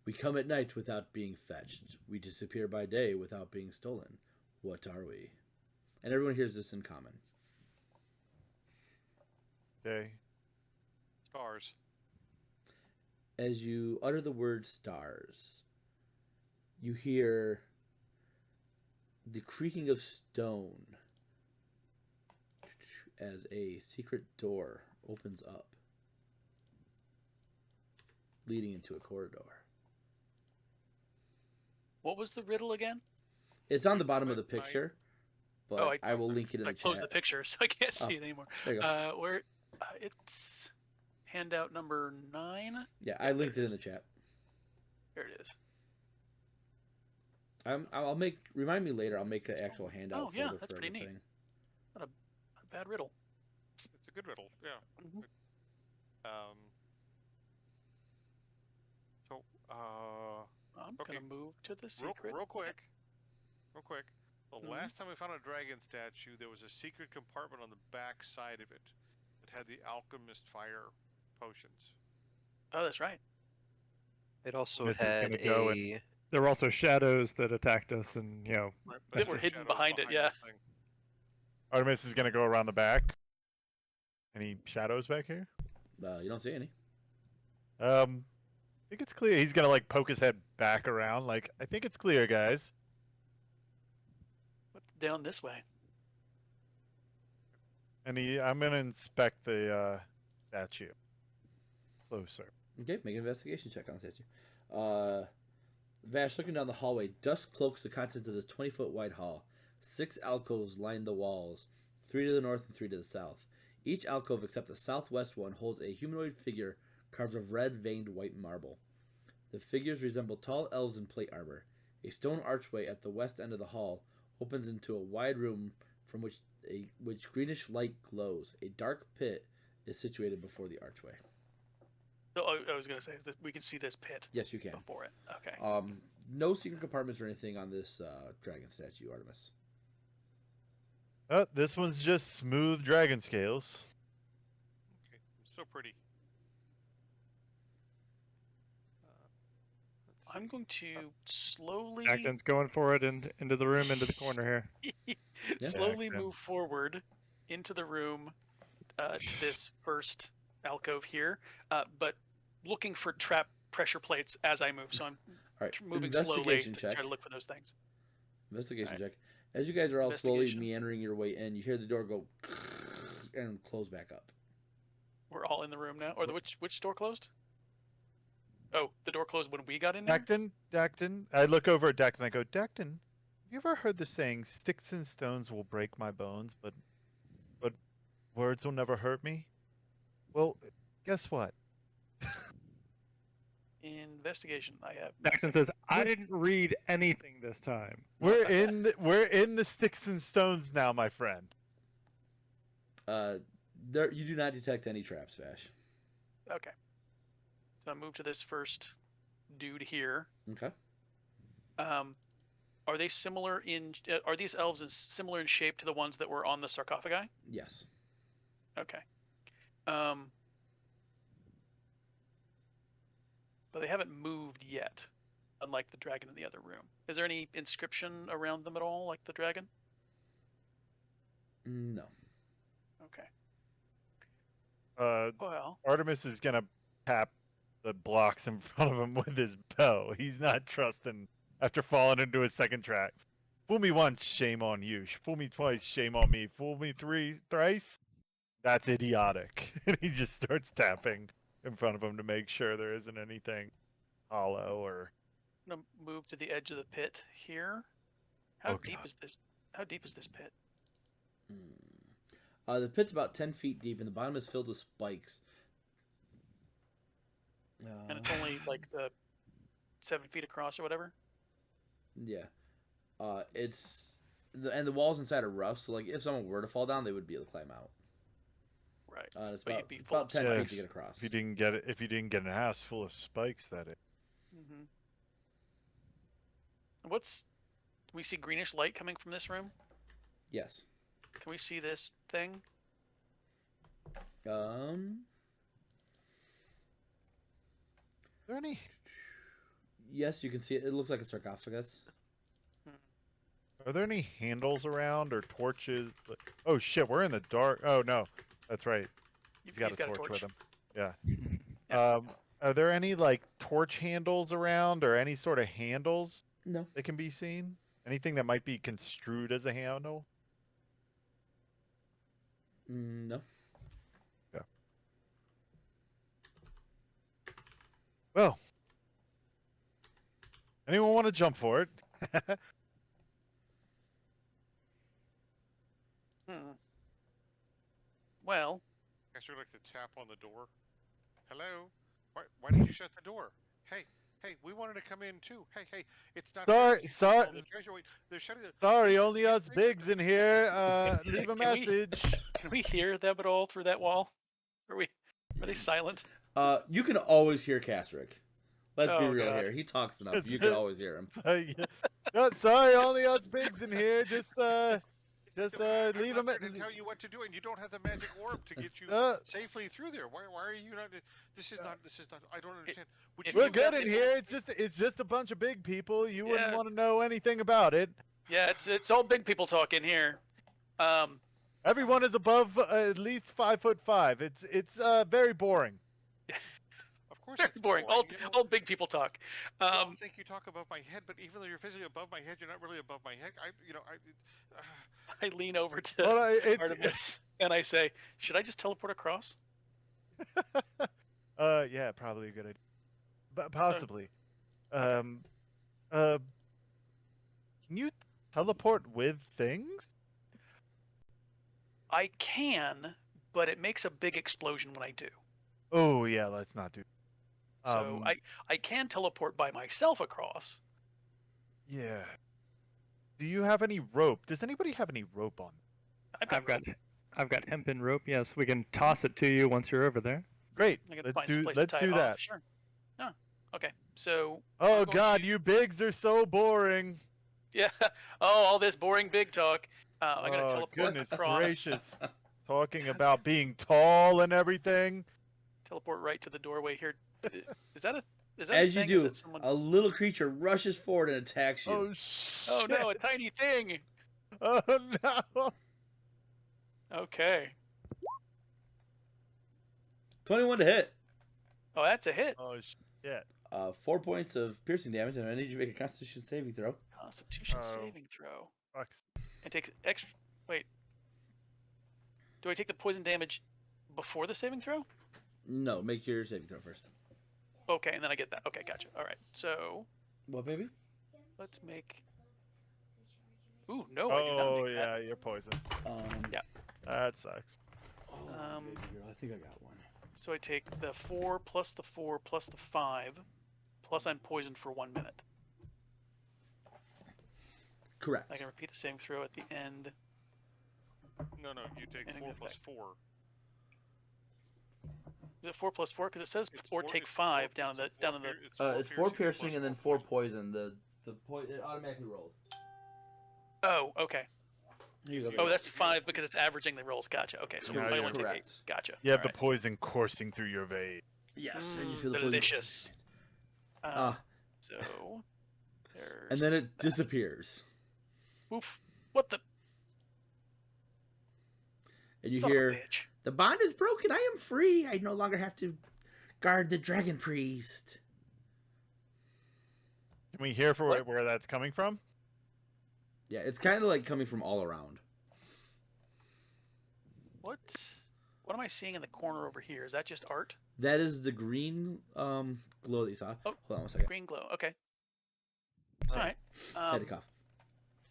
"We come at night without being fetched. We disappear by day without being stolen. What are we?" And everyone hears this in common. Okay. Stars. As you utter the word stars, you hear the creaking of stone as a secret door opens up, leading into a corridor. What was the riddle again? It's on the bottom of the picture, but Oh, I will link it in I the closed chat. the picture, so I can't see Oh, it anymore. There you go. It's handout number 9. Yeah, I linked it in the chat. There it is. I'll make. Remind me later. I'll make an actual handout. Oh, yeah, folder that's for pretty neat. everything. Not a bad riddle. It's a good riddle. Yeah. Mhm. So, I'm okay. gonna move to the secret. real quick. The Mhm. last time we found a dragon statue, there was a secret compartment on the back side of it that had the alchemist fire potions. Oh, that's right. It also This is had gonna go a. There were also shadows that attacked us, and Right, That were hidden behind it, yeah. this thing. Artemis is gonna go around the back. Any shadows back here? You don't see any. I think it's clear. He's gonna like poke his head back around. Like, I think it's clear, guys. What's down this way? And I'm gonna inspect the statue closer. Okay, make an investigation check on the statue. Vash, looking down the hallway, dust cloaks the contents of this 20-foot wide hall. 6 alcoves line the walls, 3 to the north and 3 to the south. Each alcove except the southwest one holds a humanoid figure carved of red veined white marble. The figures resemble tall elves in plate armor. A stone archway at the west end of the hall opens into a wide room from which greenish light glows. A dark pit is situated before the archway. Oh, I was gonna say that we can see this pit Yes, you can. before it. Okay. No secret compartments or anything on this dragon statue, Artemis. This one's just smooth dragon scales. Okay, still pretty. I'm going to slowly Acton's going for it into the room, into the corner here. slowly Acton. move forward into the room to this first alcove here, but looking for trap pressure plates as I move. So I'm All right, moving slowly investigation to check. try to look for those things. Investigation Alright. check. As you guys are all slowly Investigation. meandering your way in, you hear the door go and close back up. We're all in the room now. Or which door closed? Oh, the door closed when we got in there? Dacton. I look over at Dacton. I go, Dacton, have you ever heard the saying, "Sticks and stones will break my bones, but words will never hurt me"? Well, guess what? Investigation. I have. Acton says, "I didn't read anything this time." We're in the sticks and stones now, my friend. There you do not detect any traps, Vash. Okay. So I move to this first dude here. Okay. Are they similar in? Are these elves similar in shape to the ones that were on the sarcophagi? Yes. Okay. But they haven't moved yet, unlike the dragon in the other room. Is there any inscription around them at all, like the dragon? No. Okay. Well, Artemis is gonna tap the blocks in front of him with his bow. He's not trusting after falling into a second trap. Fool me once, shame on you. Fool me twice, shame on me. Fool me thrice, that's idiotic. And he just starts tapping in front of him to make sure there isn't anything hollow or. I'm gonna move to the edge of the pit here. How deep God. is this? How deep is this pit? The pit's about 10 feet deep, and the bottom is filled with spikes. And it's only like the 7 feet across or whatever. Yeah. And the walls inside are rough, so like if someone were to fall down, they would be able to climb out. Right. It's But about, you'd be full about of 10 feet spikes. to get across. If you didn't get an ass full of spikes, that is. Mm-hmm. Can we see greenish light coming from this room? Yes. Can we see this thing? Are there any? Yes, you can see it. It looks like a sarcophagus. Are there any handles around or torches? Oh shit, we're in the dark. Oh no, that's right. He's got a torch with him. Are there any like torch handles around or any sort of handles No. that can be seen? Anything that might be construed as a handle? No. Well, anyone want to jump for it? Well, I sort of like to tap on the door. Hello? Why did you shut the door? Hey, we wanted to come in too. Hey, it's not fair. Sorry, The treasure. They're shutting the. sorry, only us bigs in here. Leave a Can we- message. can we hear them at all through that wall? Are they silent? You can always hear Kasric. Let's be Oh, real God. here. He talks enough. You can always hear him. No, sorry, only us bigs in here. Just I'm leave not a here to tell you what to do, and you don't have the magic orb to get you safely through there. Why are you not? This is not. I don't understand. Would if you We're you give good me in a- here. It's just a bunch of big people. You wouldn't Yeah. want to know anything about it. Yeah, it's all big people talk in here. Everyone is above at least 5'5". It's very boring. Of course, Very it's boring. you know. All big people talk. I don't think you talk above my head, but even though you're physically above my head, you're not really above my head. I lean over to Well, it's Artemis and I say, "Should I just teleport across?" yeah, probably a good idea. But possibly. Can you teleport with things? I can, but it makes a big explosion when I do. Oh yeah, let's not do. So I can teleport by myself across. Yeah. Do you have any rope? Does anybody have any rope on? I've got hempen rope. Yes, we can toss it to you once you're over there. Great. I gotta find some place Let's to tie do it that. off. Sure. Oh, okay. So. Oh I'm going God, to- you bigs are so boring. Yeah. Oh, all this boring big talk. I'm gonna Oh teleport goodness across. gracious! Talking about being tall and everything. Teleport right to the doorway here. Is that a As a you thing, or is do, it someone... a little creature rushes forward and attacks you. Oh shit! Oh no, a tiny thing. Oh no! Okay. 21 to hit. Oh, that's a hit. Oh shit! 4 points of piercing damage, and I need you to make a Constitution saving throw. Constitution Oh. saving throw. Fuck. It takes extra. Wait. Do I take the poison damage before the saving throw? No, make your saving throw first. Okay, and then I get that. Okay, gotcha. All right. So What, baby? let's make. Ooh, no, I do not Oh make yeah, that. you're poisoned. Yeah. That sucks. Oh, baby girl, I think I got one. So I take the 4 plus the 4 plus the 5, plus I'm poisoned for 1 minute. Correct. I can repeat the saving throw at the end. No, you take And 4 get plus back. 4. Is it 4 plus 4? Because it says It's or four- take it's 5 four- down it's the four down in the. pier- It's 4 piercing plus and then 4 poison. The it automatically rolled. Oh, okay. Here you go. Oh, that's 5 because it's averaging the rolls. Gotcha. Okay, so Yeah, I you're only take 8. correct. Gotcha. You have Alright. the poison coursing through your veins. Yes, and you feel the delicious. poison. So there's. And then it disappears. Oof! What the? And you Son of a hear, bitch. "The bond is broken. I am free. I no longer have to guard the dragon priest." Can we hear for What? where that's coming from? Yeah, it's kind of like coming from all around. What? What am I seeing in the corner over here? Is that just art? That is the green glow that you saw. Oh, Hold on one second. Green glow. Okay. All right. Had to cough.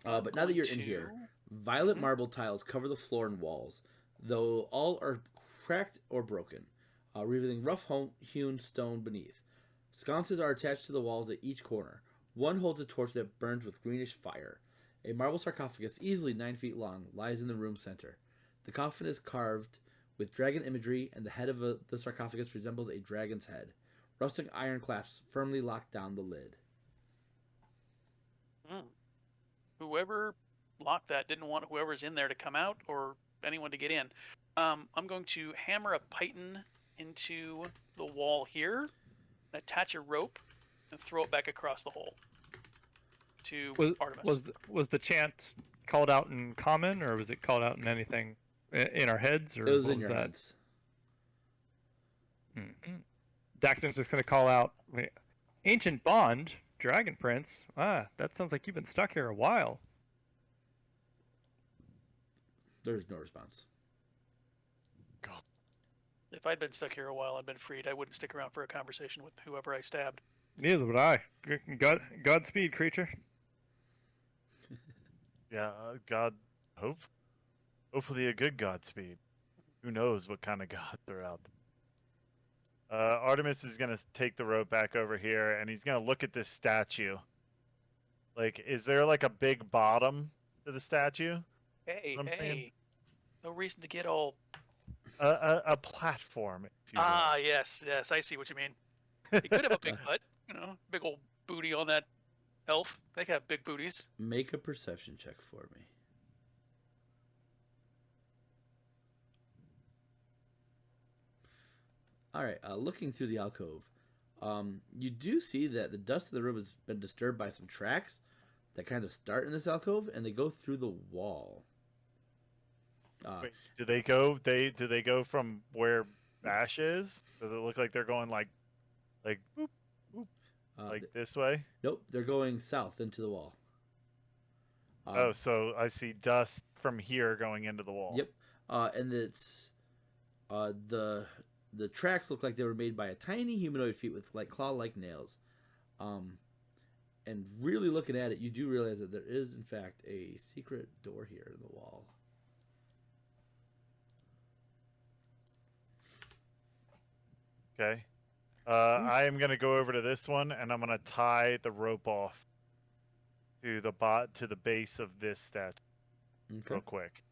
But now that you're in here, violet Mhm. marble tiles cover the floor and walls, though all are cracked or broken, revealing rough hewn stone beneath. Sconces are attached to the walls at each corner. One holds a torch that burns with greenish fire. A marble sarcophagus, easily 9 feet long, lies in the room's center. The coffin is carved with dragon imagery, and the head of the sarcophagus resembles a dragon's head. Rusting iron clasps firmly lock down the lid. Whoever locked that didn't want whoever's in there to come out or anyone to get in. I'm going to hammer a python into the wall here, attach a rope, and throw it back across the hole to Artemis. Was the chant called out in common, or was it called out in anything in our heads, or It was what in your that? heads. Dacton's just gonna call out, "Wait, Ancient Bond, Dragon Prince. Ah, that sounds like you've been stuck here a while." There's no response. If I'd been stuck here a while and been freed, I wouldn't stick around for a conversation with whoever I stabbed. Neither would I. Godspeed, creature. Yeah, hopefully a good Godspeed. Who knows what kind of gods are out there. Artemis is gonna take the rope back over here, and he's gonna look at this statue. Like, is there like a big bottom to the statue? Hey, I'm saying? hey. No reason to get all... A platform, if you will. Ah, yes, I see what you mean. He could have a big butt, big old booty on that elf. They have big booties. Make a perception check for me. All right, looking through the alcove, you do see that the dust of the room has been disturbed by some tracks that kind of start in this alcove, and they go through the wall. Wait, do they go from where Bash is? Does it look like they're going like boop, boop, like this way? Nope, they're going south into the wall. So I see dust from here going into the wall. Yep, and it's the tracks look like they were made by a tiny humanoid feet with like claw-like nails. And really looking at it, you do realize that there is in fact a secret door here in the wall. Okay. I am gonna go over to this one, and I'm gonna tie the rope off to the base of this statue real quick,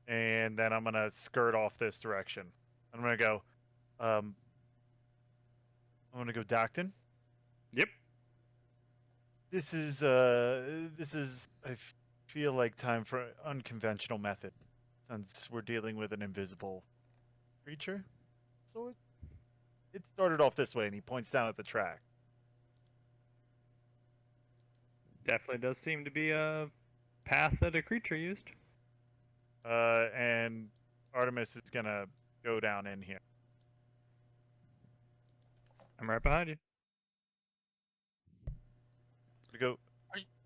and then I'm gonna skirt off this direction. I'm gonna go. I'm gonna go Dacton. Yep. This is I feel like time for unconventional method, since we're dealing with an invisible creature. So it started off this way, and he points down at the track. Definitely does seem to be a path that a creature used. And Artemis is gonna go down in here. I'm right behind you. To go.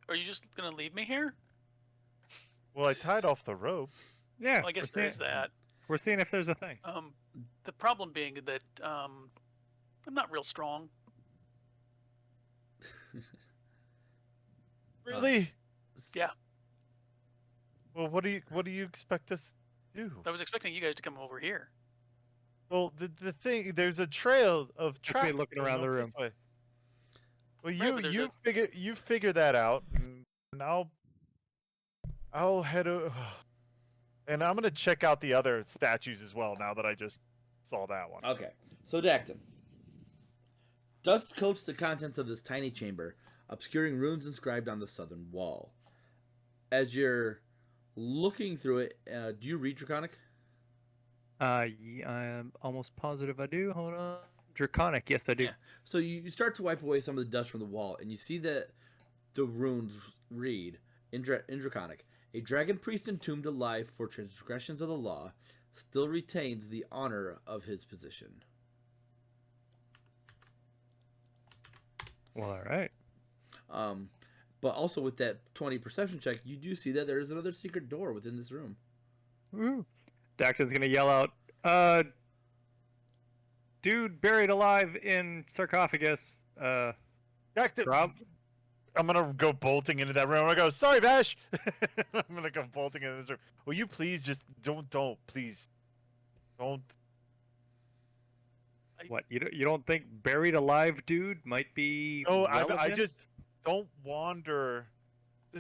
Are you just gonna leave me here? Well, I tied off the rope. Yeah. Well, I guess there is that. We're seeing if there's a thing. The problem being that I'm not real strong. Really? Yeah. Well, what do you expect us to do? I was expecting you guys to come over here. Well, the thing, there's a trail of Just me tracks looking going around the over room. this way. Well, Right, but there's you figure that out, and I'll head over, and I'm gonna check out the other statues as well. Now that I just saw that one. Okay, so Dacton. Dust coats the contents of this tiny chamber, obscuring runes inscribed on the southern wall. As you're looking through it, do you read Draconic? Yeah, I'm almost positive I do. Hold on. Draconic, yes I do. Yeah. So you start to wipe away some of the dust from the wall, and you see that the runes read, in Draconic, a dragon priest entombed alive for transgressions of the law still retains the honor of his position. Well, alright. But also with that 20 perception check, you do see that there is another secret door within this room. Woo. Dacton's gonna yell out, dude buried alive in sarcophagus. Dacton, Rob? I'm gonna go bolting into that room. I'm gonna go, sorry, Vash. I'm gonna go bolting into this room. Will you please just please don't. What, you don't think buried alive dude might be No, I relevant? just don't wander.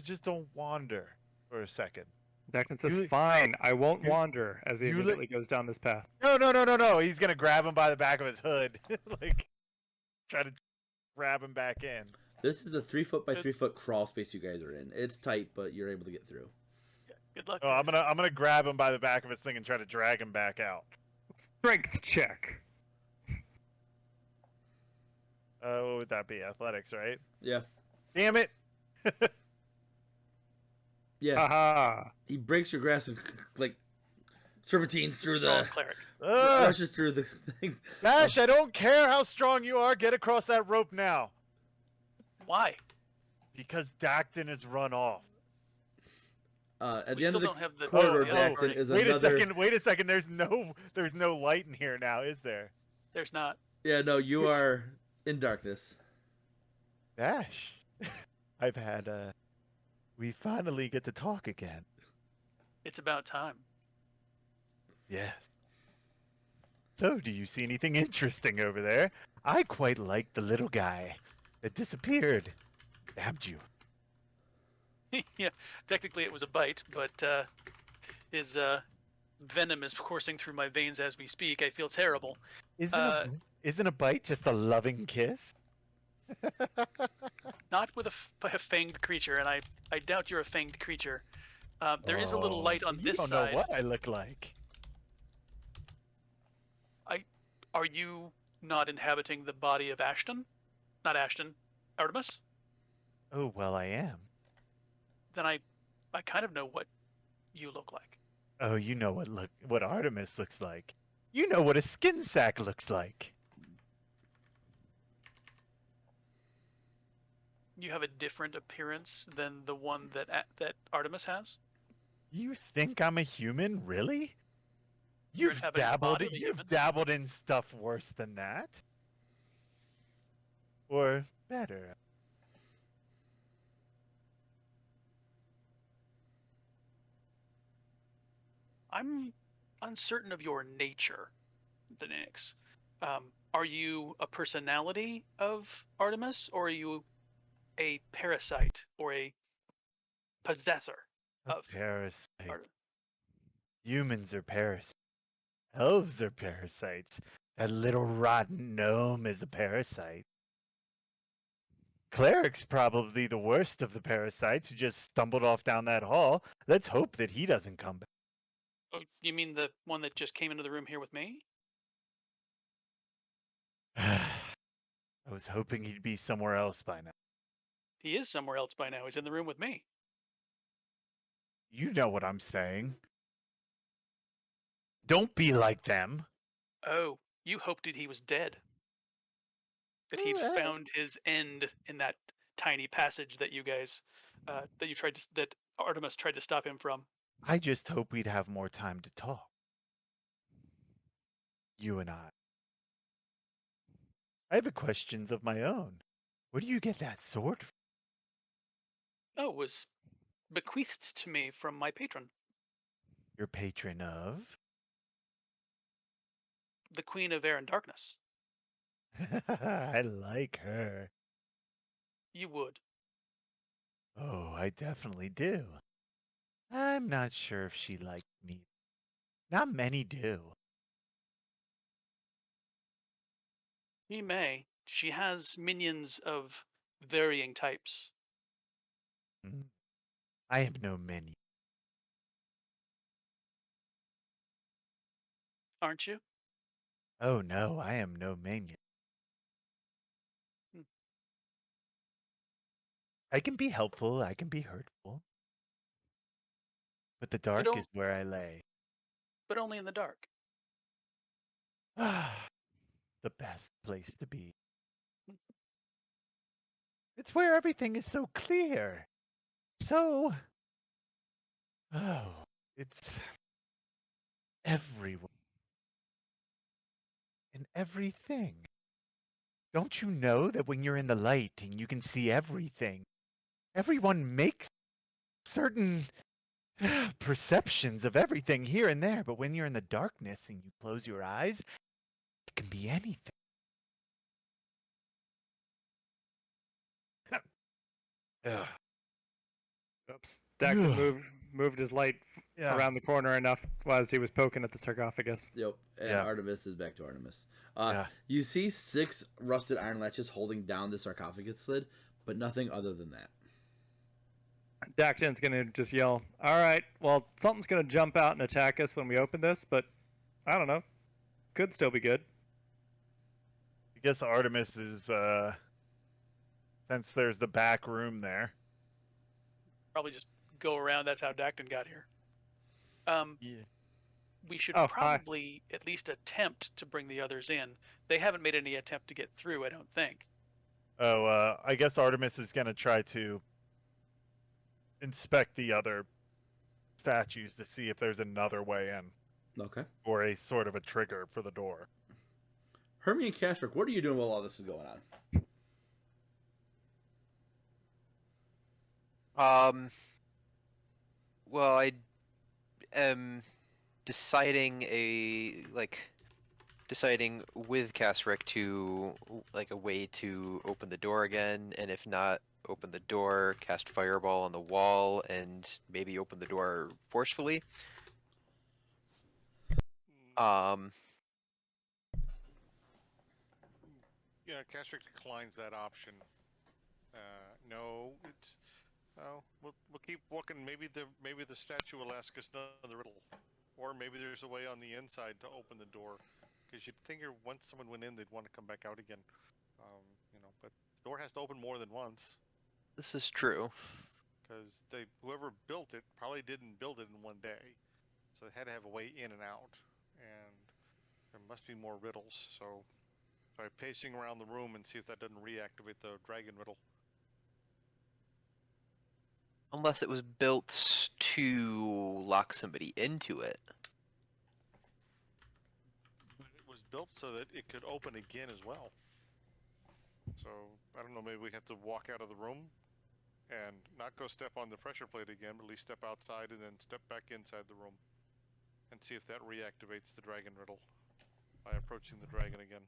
Just don't wander for a second. Dacton says, You- fine, I won't you- wander, as he you li- immediately goes down this path. No. He's gonna grab him by the back of his hood, like try to grab him back in. This is a 3 foot by 3 foot crawl space you guys are in. It's tight, but you're able to get through. Good luck. Oh, I'm guys. gonna grab him by the back of his thing and try to drag him back out. Strength check. What would that be? Athletics, right? Yeah. Damn it! Yeah. Haha. He breaks your grasp and like serpentines through Strong the cleric. rushes through the thing. Dash, I don't care how strong you are. Get across that rope now. Why? Because Dacton has run off. At We the end still of the don't have the corridor, the Dacton authority. is Wait another. Wait a second. There's no light in here now, is there? There's not. Yeah, no, you are in darkness. Dash, I've had we finally get to talk again. It's about time. Yes. So, do you see anything interesting over there? I quite like the little guy that disappeared. Stabbed you. Yeah, technically it was a bite, but his venom is coursing through my veins as we speak. I feel terrible. Isn't a bite just a loving kiss? Not with a fanged creature, and I doubt you're a fanged creature. There is a little light on this You don't side. know what I look like. Are you not inhabiting the body of Ashton? Not Ashton, Artemis? Oh, well, I am. Then I kind of know what you look like. Oh, you know what Artemis looks like. You know what a skin sack looks like. You have a different appearance than the one that Artemis has. You think I'm a human, really? You're You've inhabiting the body of a human? dabbled in stuff worse than that. Or better. I'm uncertain of your nature, the Nix. Are you a personality of Artemis, or are you a parasite or a possessor A of parasite. Artemis? Humans are parasites. Elves are parasites. That little rotten gnome is a parasite. Cleric's probably the worst of the parasites who just stumbled off down that hall. Let's hope that he doesn't come back. Oh, you mean the one that just came into the room here with me? I was hoping he'd be somewhere else by now. He is somewhere else by now. He's in the room with me. You know what I'm saying. Don't be like them. Oh, you hoped that he was dead. That he'd found his end in that tiny passage that you guys, that Artemis tried to stop him from. I just hope we'd have more time to talk. You and I. I have questions of my own. Where do you get that sword from? Oh, it was bequeathed to me from my patron, Your patron of? the Queen of Air and Darkness. I like her. You would. Oh, I definitely do. I'm not sure if she liked me. Not many do. He may. She has minions of varying types. Mm. I am no minion. Aren't you? Oh no, I am no minion. Hmm. I can be helpful, I can be hurtful. But the dark don't- is where I lay. But only in the dark. Ah, the best place to be. It's where everything is so clear. So. Oh, it's everyone. And everything. Don't you know that when you're in the light and you can see everything, everyone makes certain perceptions of everything here and there, but when you're in the darkness and you close your eyes, it can be anything. Ugh. Oops. Dacton moved his light Yeah. around the corner enough as he was poking at the sarcophagus. Yep, and Yeah. Artemis is back to Artemis. Yeah. You see 6 rusted iron latches holding down the sarcophagus lid, but nothing other than that. Dacton's gonna just yell, "All right, well, something's gonna jump out and attack us when we open this, but I don't know. Could still be good." I guess Artemis is, since there's the back room there. Probably just go around. That's how Dacton got here. Yeah. we should Oh, hi. probably at least attempt to bring the others in. They haven't made any attempt to get through, I don't think. Oh, I guess Artemis is gonna try to inspect the other statues to see if there's another way in, Okay. or a sort of a trigger for the door. Hermie and Castrick, what are you doing while all this is going on? Well, I am deciding with Kasric to like a way to open the door again, and if not open the door, cast fireball on the wall, and maybe open the door forcefully. Yeah, Castrick declines that option. No, it's. Oh, we'll keep walking. Maybe the statue will ask us another riddle, or maybe there's a way on the inside to open the door. Because you'd figure once someone went in, they'd want to come back out again. But the door has to open more than once. This is true. Because whoever built it probably didn't build it in one day, so they had to have a way in and out. And there must be more riddles. So try pacing around the room and see if that doesn't reactivate the dragon riddle. Unless it was built to lock somebody into it. But it was built so that it could open again as well. So I don't know. Maybe we have to walk out of the room and not go step on the pressure plate again, but at least step outside and then step back inside the room and see if that reactivates the dragon riddle by approaching the dragon again.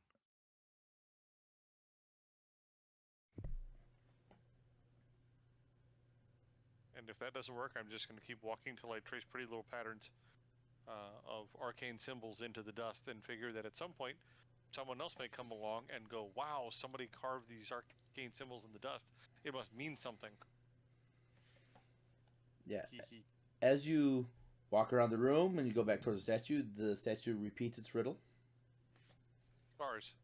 And if that doesn't work, I'm just going to keep walking till I trace pretty little patterns of arcane symbols into the dust and figure that at some point someone else may come along and go, wow, somebody carved these arcane symbols in the dust. It must mean something. Yeah. As you walk around the room and you go back towards the statue repeats its riddle. Stars.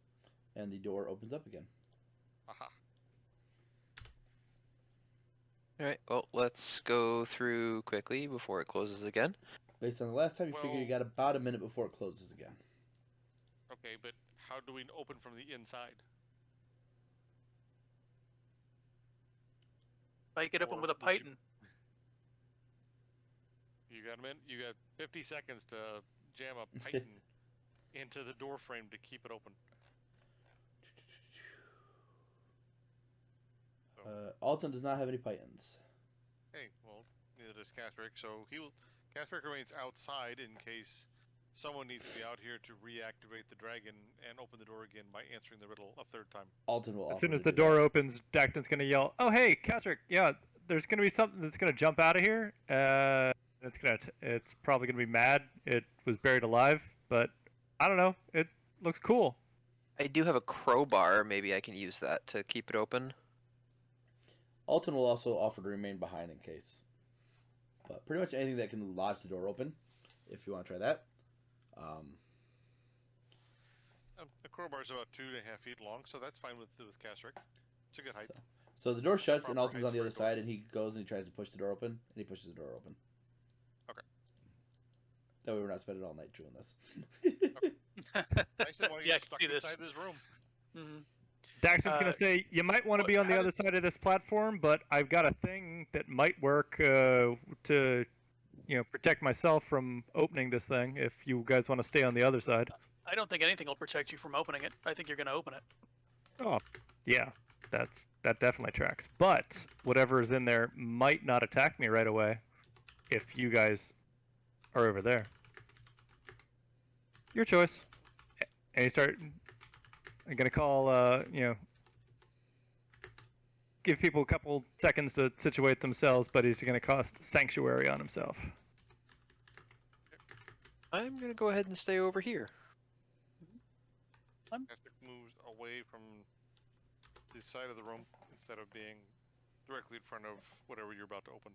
And the door opens up again. Aha. Alright, well, let's go through quickly before it closes again. Based on the last time, you figure you got about a minute before it closes again. Okay, but how do we open from the inside? Spike it open with a python. You got a minute? You got 50 seconds to jam a python into the door frame to keep it open. Alton does not have any pythons. Hey, well, neither does Castrick, so Castrick remains outside in case someone needs to be out here to reactivate the dragon and open the door again by answering the riddle a third time. Alton will. As soon as the door opens, Dacton's gonna yell, "Oh hey, Kasric, yeah, there's gonna be something that's gonna jump out of here. It's probably gonna be mad. It was buried alive, but I don't know. It looks cool." I do have a crowbar. Maybe I can use that to keep it open. Alton will also offer to remain behind in case. But pretty much anything that can lodge the door open, if you want to try that. The crowbar is about 2.5 feet long, so that's fine with Castrick. It's a good height. So the door shuts and Alton's on the other side, and he goes and he tries to push the door open, and he pushes the door open. Okay. That way we're not spending all night doing this. I just want to get stuck inside this room. Mm-hmm. Dacton's gonna say, "You might want to be on the other side of this platform, but I've got a thing that might work to, protect myself from opening this thing. If you guys want to stay on the other side." I don't think anything will protect you from opening it. I think you're going to open it. Oh, yeah, that definitely tracks. But whatever is in there might not attack me right away if you guys are over there. Your choice. And you start. I'm gonna call. Give people a couple seconds to situate themselves, but he's gonna cast Sanctuary on himself. I'm gonna go ahead and stay over here. Castrick moves away from the side of the room instead of being directly in front of whatever you're about to open.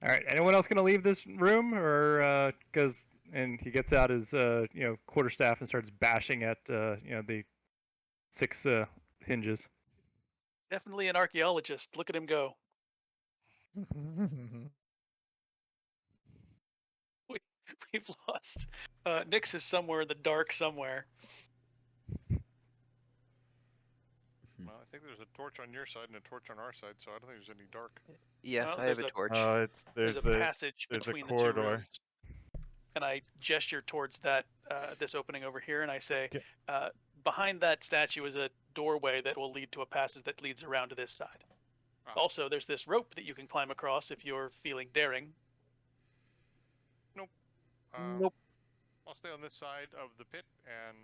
All right. Anyone else gonna leave this room, or and he gets out his quarterstaff and starts bashing at the 6 hinges. Definitely an archaeologist. Look at him go. we've lost. Nyx is somewhere in the dark somewhere. Well, I think there's a torch on your side and a torch on our side, so I don't think there's any dark. Yeah, Well, I have there's a a- torch. There's a passage there's a between the two corridor. rooms. And I gesture towards that this opening over here, and I say, Okay. behind that statue is a doorway that will lead to a passage that leads around to this side. Ah. Also, there's this rope that you can climb across if you're feeling daring. Nope. I'll stay on this side of the pit and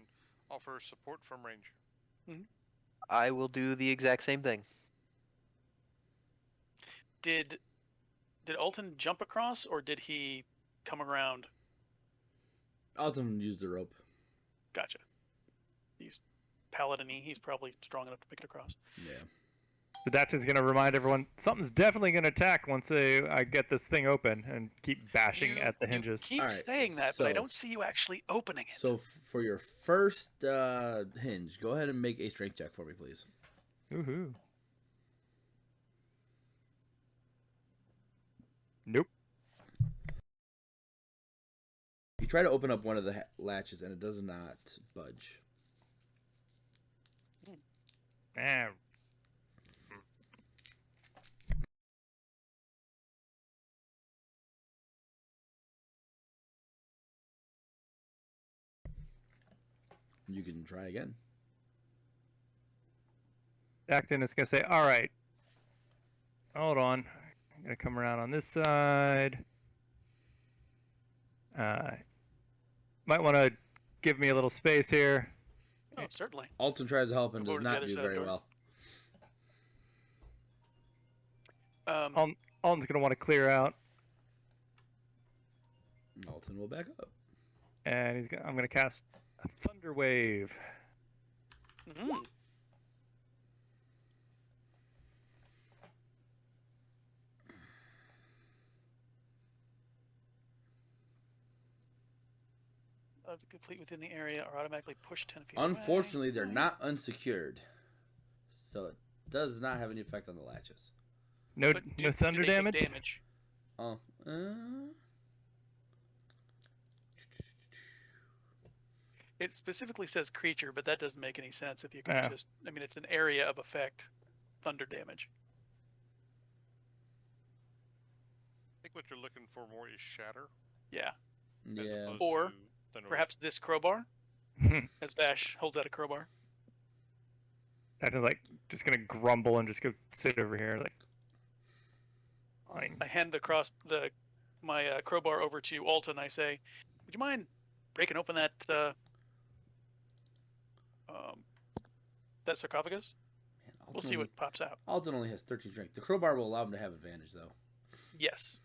offer support from range. I will do the exact same thing. Did Alton jump across, or did he come around? Alton used the rope. Gotcha. He's paladin-y. He's probably strong enough to pick it across. Yeah. The Dachshund's gonna remind everyone something's definitely gonna attack once I get this thing open and keep bashing at the hinges. You keep All right, saying that, but I so- don't see you actually opening it. So for your first hinge, go ahead and make a strength check for me, please. Woohoo. Nope. You try to open up one of the latches, and it does not budge. Ah, You can try again. Acton is gonna say, all right. Hold on. I'm gonna come around on this side. Might want to give me a little space here. Oh, certainly. Alton tries to help and Over does to the not other do side of the very door. well. Alton's gonna want to clear out, Alton will back up. and I'm gonna cast a thunder wave. Mm. Complete within the area or automatically push 10 feet away. Unfortunately, they're not unsecured, so it does not have any effect on the latches. No, But no thunder they take damage. damage? Oh, It specifically says creature, but that doesn't make any sense if you can Yeah. just... I mean, it's an area of effect. Thunder damage. I think what you're looking for more is shatter. Yeah. As yeah. opposed Or to thunder wave. Perhaps this crowbar? As Vash holds out a crowbar. Acton's like just gonna grumble and just go sit over here, like. Fine. I hand my crowbar over to Alton. I say, would you mind breaking open that that sarcophagus? Man, We'll see what pops out. Alton only has 13 strength. The crowbar will allow him to have advantage, though. Yes.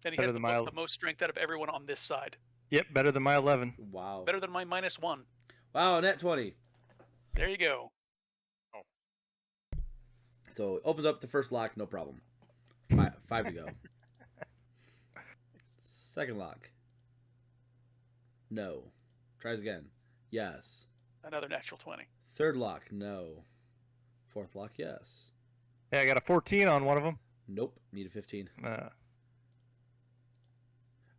And he Better has than the most strength out of everyone on this side. Yep, better than my 11. Wow. Better than my -1. Wow, net 20. There you go. So it opens up the first lock, no problem. Five to go. Second lock. No. Tries again. Yes. Another natural 20. Third lock, no. Fourth lock, yes. Yeah, I got a 14 on one of them. Nope. Need a 15. Uh,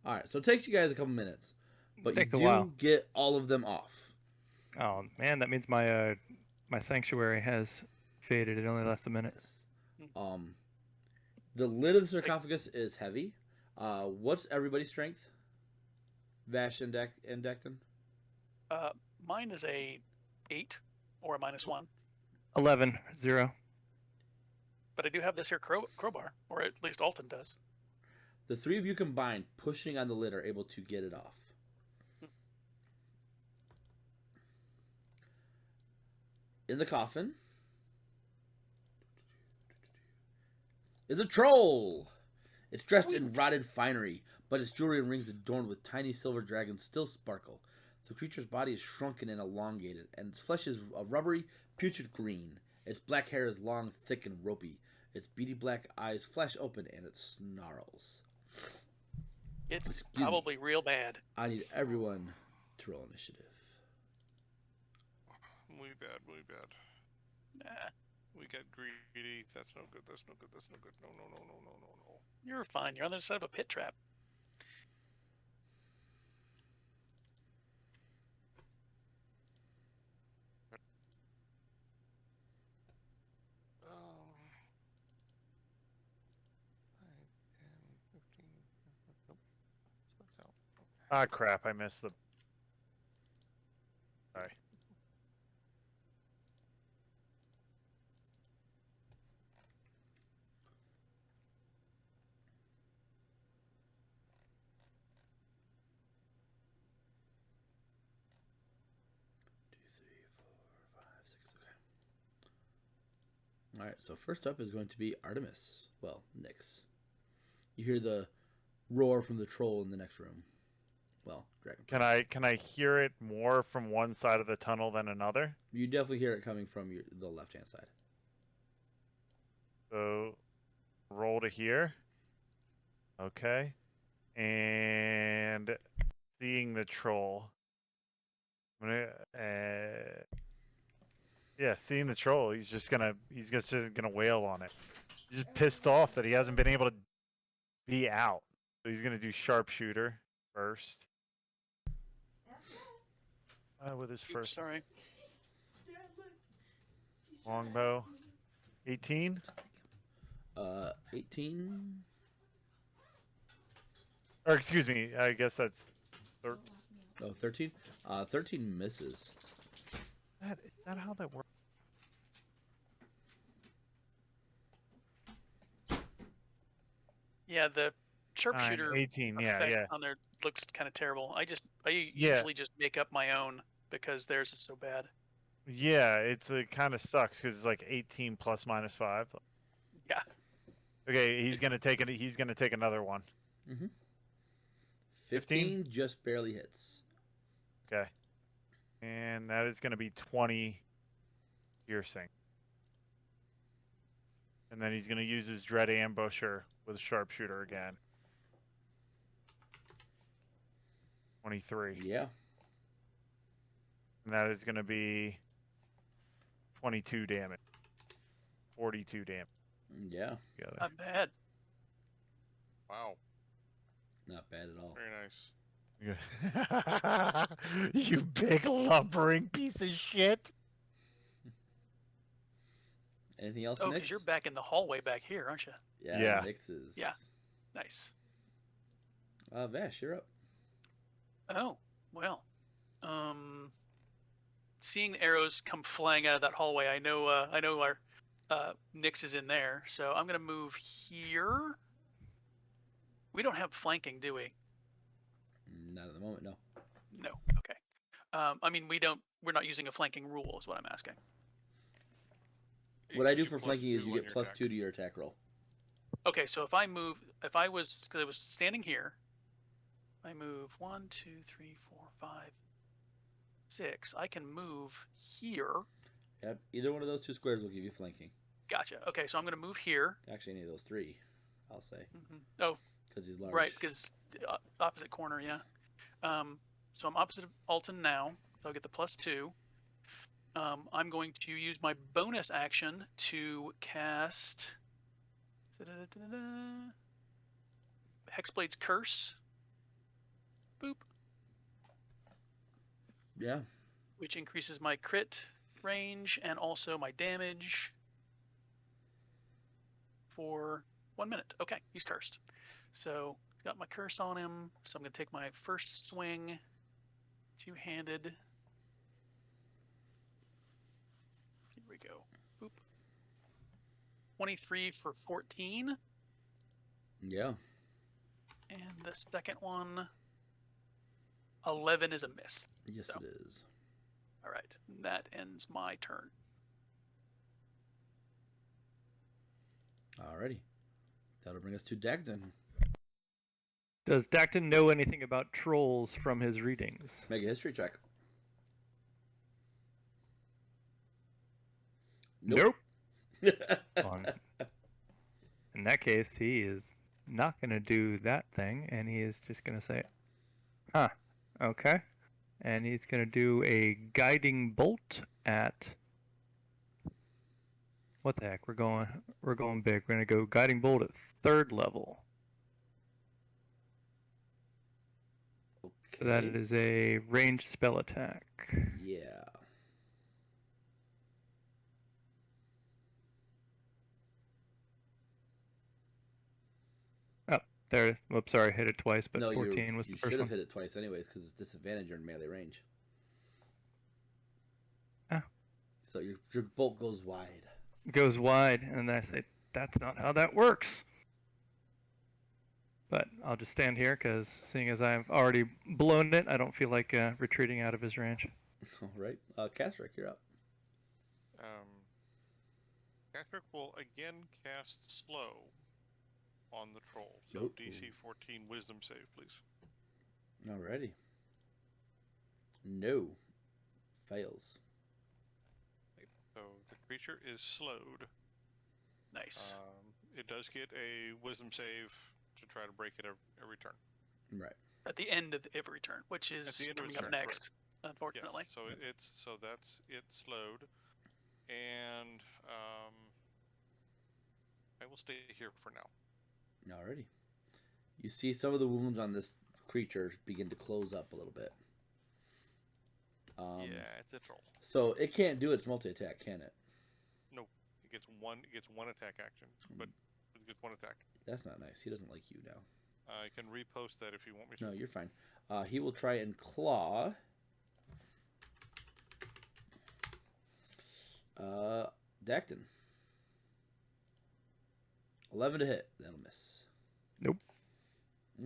Alright, so it takes you guys a couple minutes. But Takes you a do while. get all of them off. Oh man, that means my my sanctuary has faded. It only lasts a minute. The lid of the sarcophagus is heavy. What's everybody's strength? Vash and Decton? Mine is a 8 or a -1. 11, 0. But I do have this here crowbar, or at least Alton does. The three of you combined, pushing on the lid, are able to get it off. In the coffin is a troll. It's dressed in rotted finery, but its jewelry and rings adorned with tiny silver dragons still sparkle. The creature's body is shrunken and elongated, and its flesh is a rubbery, putrid green. Its black hair is long, thick, and ropey. Its beady black eyes flash open, and it snarls. It's Excuse me. probably real bad. I need everyone to roll initiative. Muy bad, muy bad. Nah, We got greedy. That's no good. That's no good. That's no good. No, no, no, no, no, no, no. you're fine. You're on the other side of a pit trap. Ah, crap! I missed the. Sorry. Two, three, four, five, six. Okay. All right. So first up is going to be Artemis. Well, Nyx. You hear the roar from the troll in the next room. Well, dragon. Can I hear it more from one side of the tunnel than another? You definitely hear it coming from the left-hand side. So, roll to here. Okay. And seeing the troll. I'm gonna, yeah, seeing the troll. He's just gonna wail on it. He's just pissed off that he hasn't been able to be out. So he's gonna do sharpshooter first. With his Oops, first sorry. longbow. 18. 18. Or excuse me, I guess that's 13. Oh, 13. 13 misses. Is that how that works? Yeah, the 9, sharpshooter 18. Yeah, effect yeah. on there looks kind of terrible. I Yeah. usually just make up my own because theirs is so bad. Yeah, it kind of sucks because it's like 18 plus minus 5. Yeah. Okay, he's gonna take it. He's gonna take another one. Mm-hmm. 15? 15 just barely hits. Okay, and that is gonna be 20 piercing. And then he's gonna use his dread ambusher with sharpshooter again. 23. Yeah. And that is gonna be 22 damage. 42 damage Yeah. together. Not bad. Wow. Not bad at all. Very nice. You big lumbering piece of shit. Anything else, Oh, Nyx? because you're back in the hallway back here, aren't you? Yeah, Yeah. Nyx is. Yeah. Nice. Vash, you're up. Oh, well. Seeing the arrows come flying out of that hallway, I know our Nyx is in there, so I'm gonna move here. We don't have flanking, do we? Not at the moment, no. No. Okay. I mean, we're not using a flanking rule, is what I'm asking. What I do Gives you for plus flanking is 2 you on get your plus attack. 2 to your attack roll. Okay, so because I was standing here, I move 1, 2, 3, 4, 5, 6. I can move here. Yep. Either one of those 2 squares will give you flanking. Gotcha. Okay, so I'm gonna move here. Actually, any of those 3, I'll say, Oh, because he's large. right, because opposite corner, yeah. So I'm opposite of Alton now, so I'll get the plus 2. I'm going to use my bonus action to cast Hexblade's Curse. Boop. Yeah. Which increases my crit range and also my damage for 1 minute. Okay, he's cursed. So got my curse on him. So I'm gonna take my first swing, two-handed. Here we go. Boop. 23 for 14. Yeah. And the second one, 11 is a miss. Yes, So. it is. All right, that ends my turn. Alrighty. That'll bring us to Dagden. Does Dacton know anything about trolls from his readings? Make a history check. Nope. On- In that case, he is not going to do that thing, and he is just going to say, huh, okay. And he's going to do a guiding bolt at... What the heck? We're going big. We're going to go guiding bolt at 3rd level. So that Okay. is a ranged spell attack. Yeah. There. Whoops, sorry, hit it twice, but no, 14 was you the first should have one. hit it twice anyways because it's disadvantage you're in melee range. Ah. So your bolt goes wide. Goes wide, and then I say, that's not how that works. But I'll just stand here because seeing as I've already blown it, I don't feel like retreating out of his range. All right, Kasric, you're up. Catherick will again cast slow on the troll. So Ooh. DC 14 Wisdom save, please. Alrighty. No. Fails. So the creature is slowed. Nice. It does get a Wisdom save to try to break it every turn. Right. At the end of every turn, which is the end of coming its up turn, next, unfortunately. Yes. So that's it slowed, and I will stay here for now. Alrighty. You see some of the wounds on this creature begin to close up a little bit. Yeah, it's a troll. So it can't do its multi-attack, can it? No, it gets one attack action, but it gets one attack. That's not nice. He doesn't like you now. I can repost that if you want me to. No, you're fine. He will try and claw. Dacton. 11 to hit. That'll miss. Nope.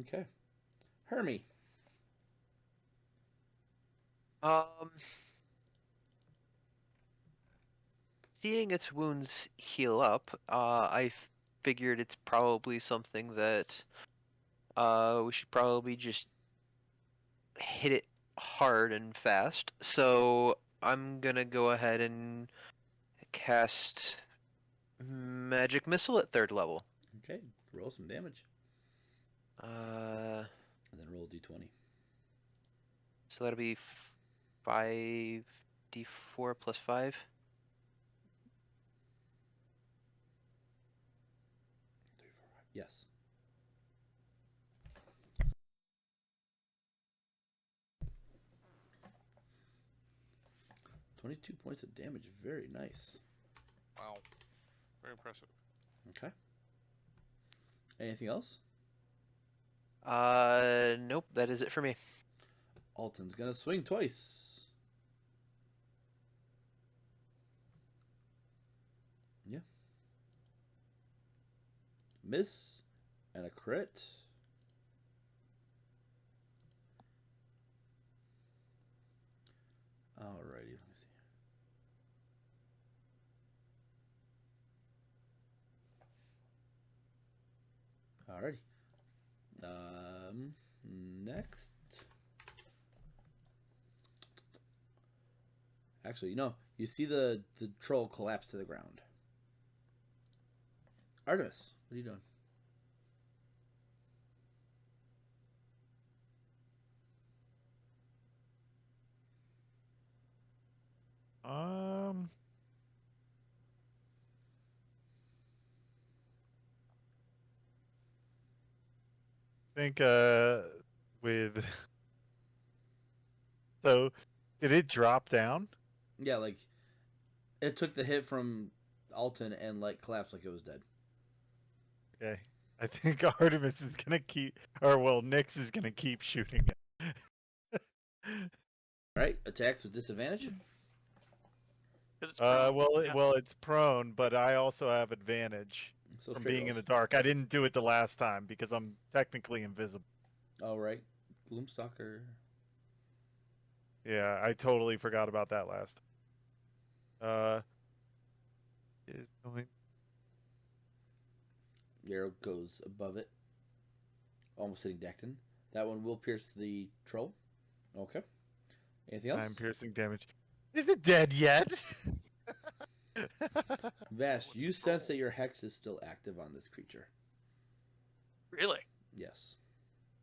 Okay. Hermie. Seeing its wounds heal up, I figured it's probably something that we should probably just hit it hard and fast. So I'm gonna go ahead and cast Magic Missile at 3rd level. Okay. Roll some damage. Uh, And then roll d20. so that'll be 5d4 plus 5. 3, 4, 5. Yes. $22 points of damage. Very nice. Wow, very impressive. Okay. Anything else? Nope, that is it for me. Alton's gonna swing twice. Yeah. Miss and a crit. Alrighty, let me see. Alrighty. Next. Actually, you see the troll collapse to the ground. Artemis, what are you doing? I think with so did it drop down? Yeah, like it took the hit from Alton and like collapsed like it was dead. Okay. I think Artemis is gonna keep, Nyx is gonna keep shooting it. Right? Attacks with disadvantage? 'Cause it's prone. Yeah. It's prone, but I also have advantage So from straight being in rolls. the dark. I didn't do it the last time because I'm technically invisible. All right. Gloomstalker. Yeah, I totally forgot about that last. Is going. The arrow goes above it. Almost hitting Dacton. That one will pierce the troll. Okay. Anything else? 9 piercing damage. Is it dead yet? Vast, you sense that your hex is still active on this creature. Really? Yes.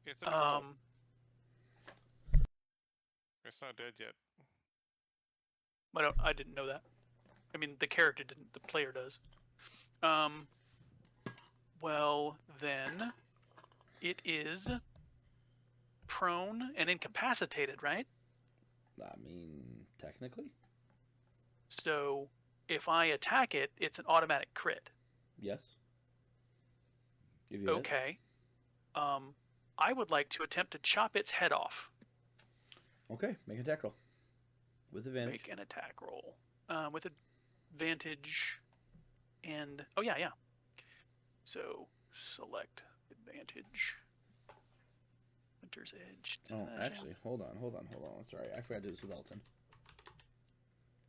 It's a troll. It's not dead yet. I didn't know that. I mean, the character didn't. The player does. Well, then, it is prone and incapacitated, right? I mean, technically, So, if I attack it, it's an automatic crit. yes. If you hit. Okay. I would like to attempt to chop its head off. Okay, make an attack roll with advantage. Make an attack roll with advantage. And oh yeah. So select advantage. Winter's Edge. Oh, actually, hold on. Sorry, I forgot to do this with Elton.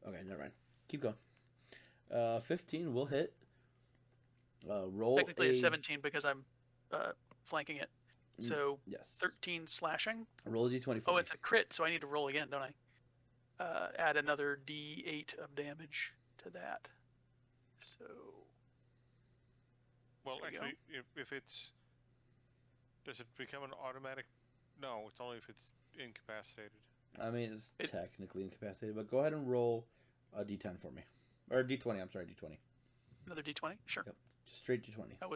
Okay, never mind. Keep going. 15 will hit. Roll Technically it's 17 because I'm flanking it. So yes. 13 slashing. Roll a d20 for Oh, me. it's a crit, so I need to roll again, don't I? Add another d8 of damage to that. So. Well, There you actually, if it's, does it become an automatic? No, it's only if it's incapacitated. I mean, it's technically incapacitated, but go ahead and roll a d10 for me. Or d20, I'm sorry, d20. Another d20? Sure. Yep, just straight d20. That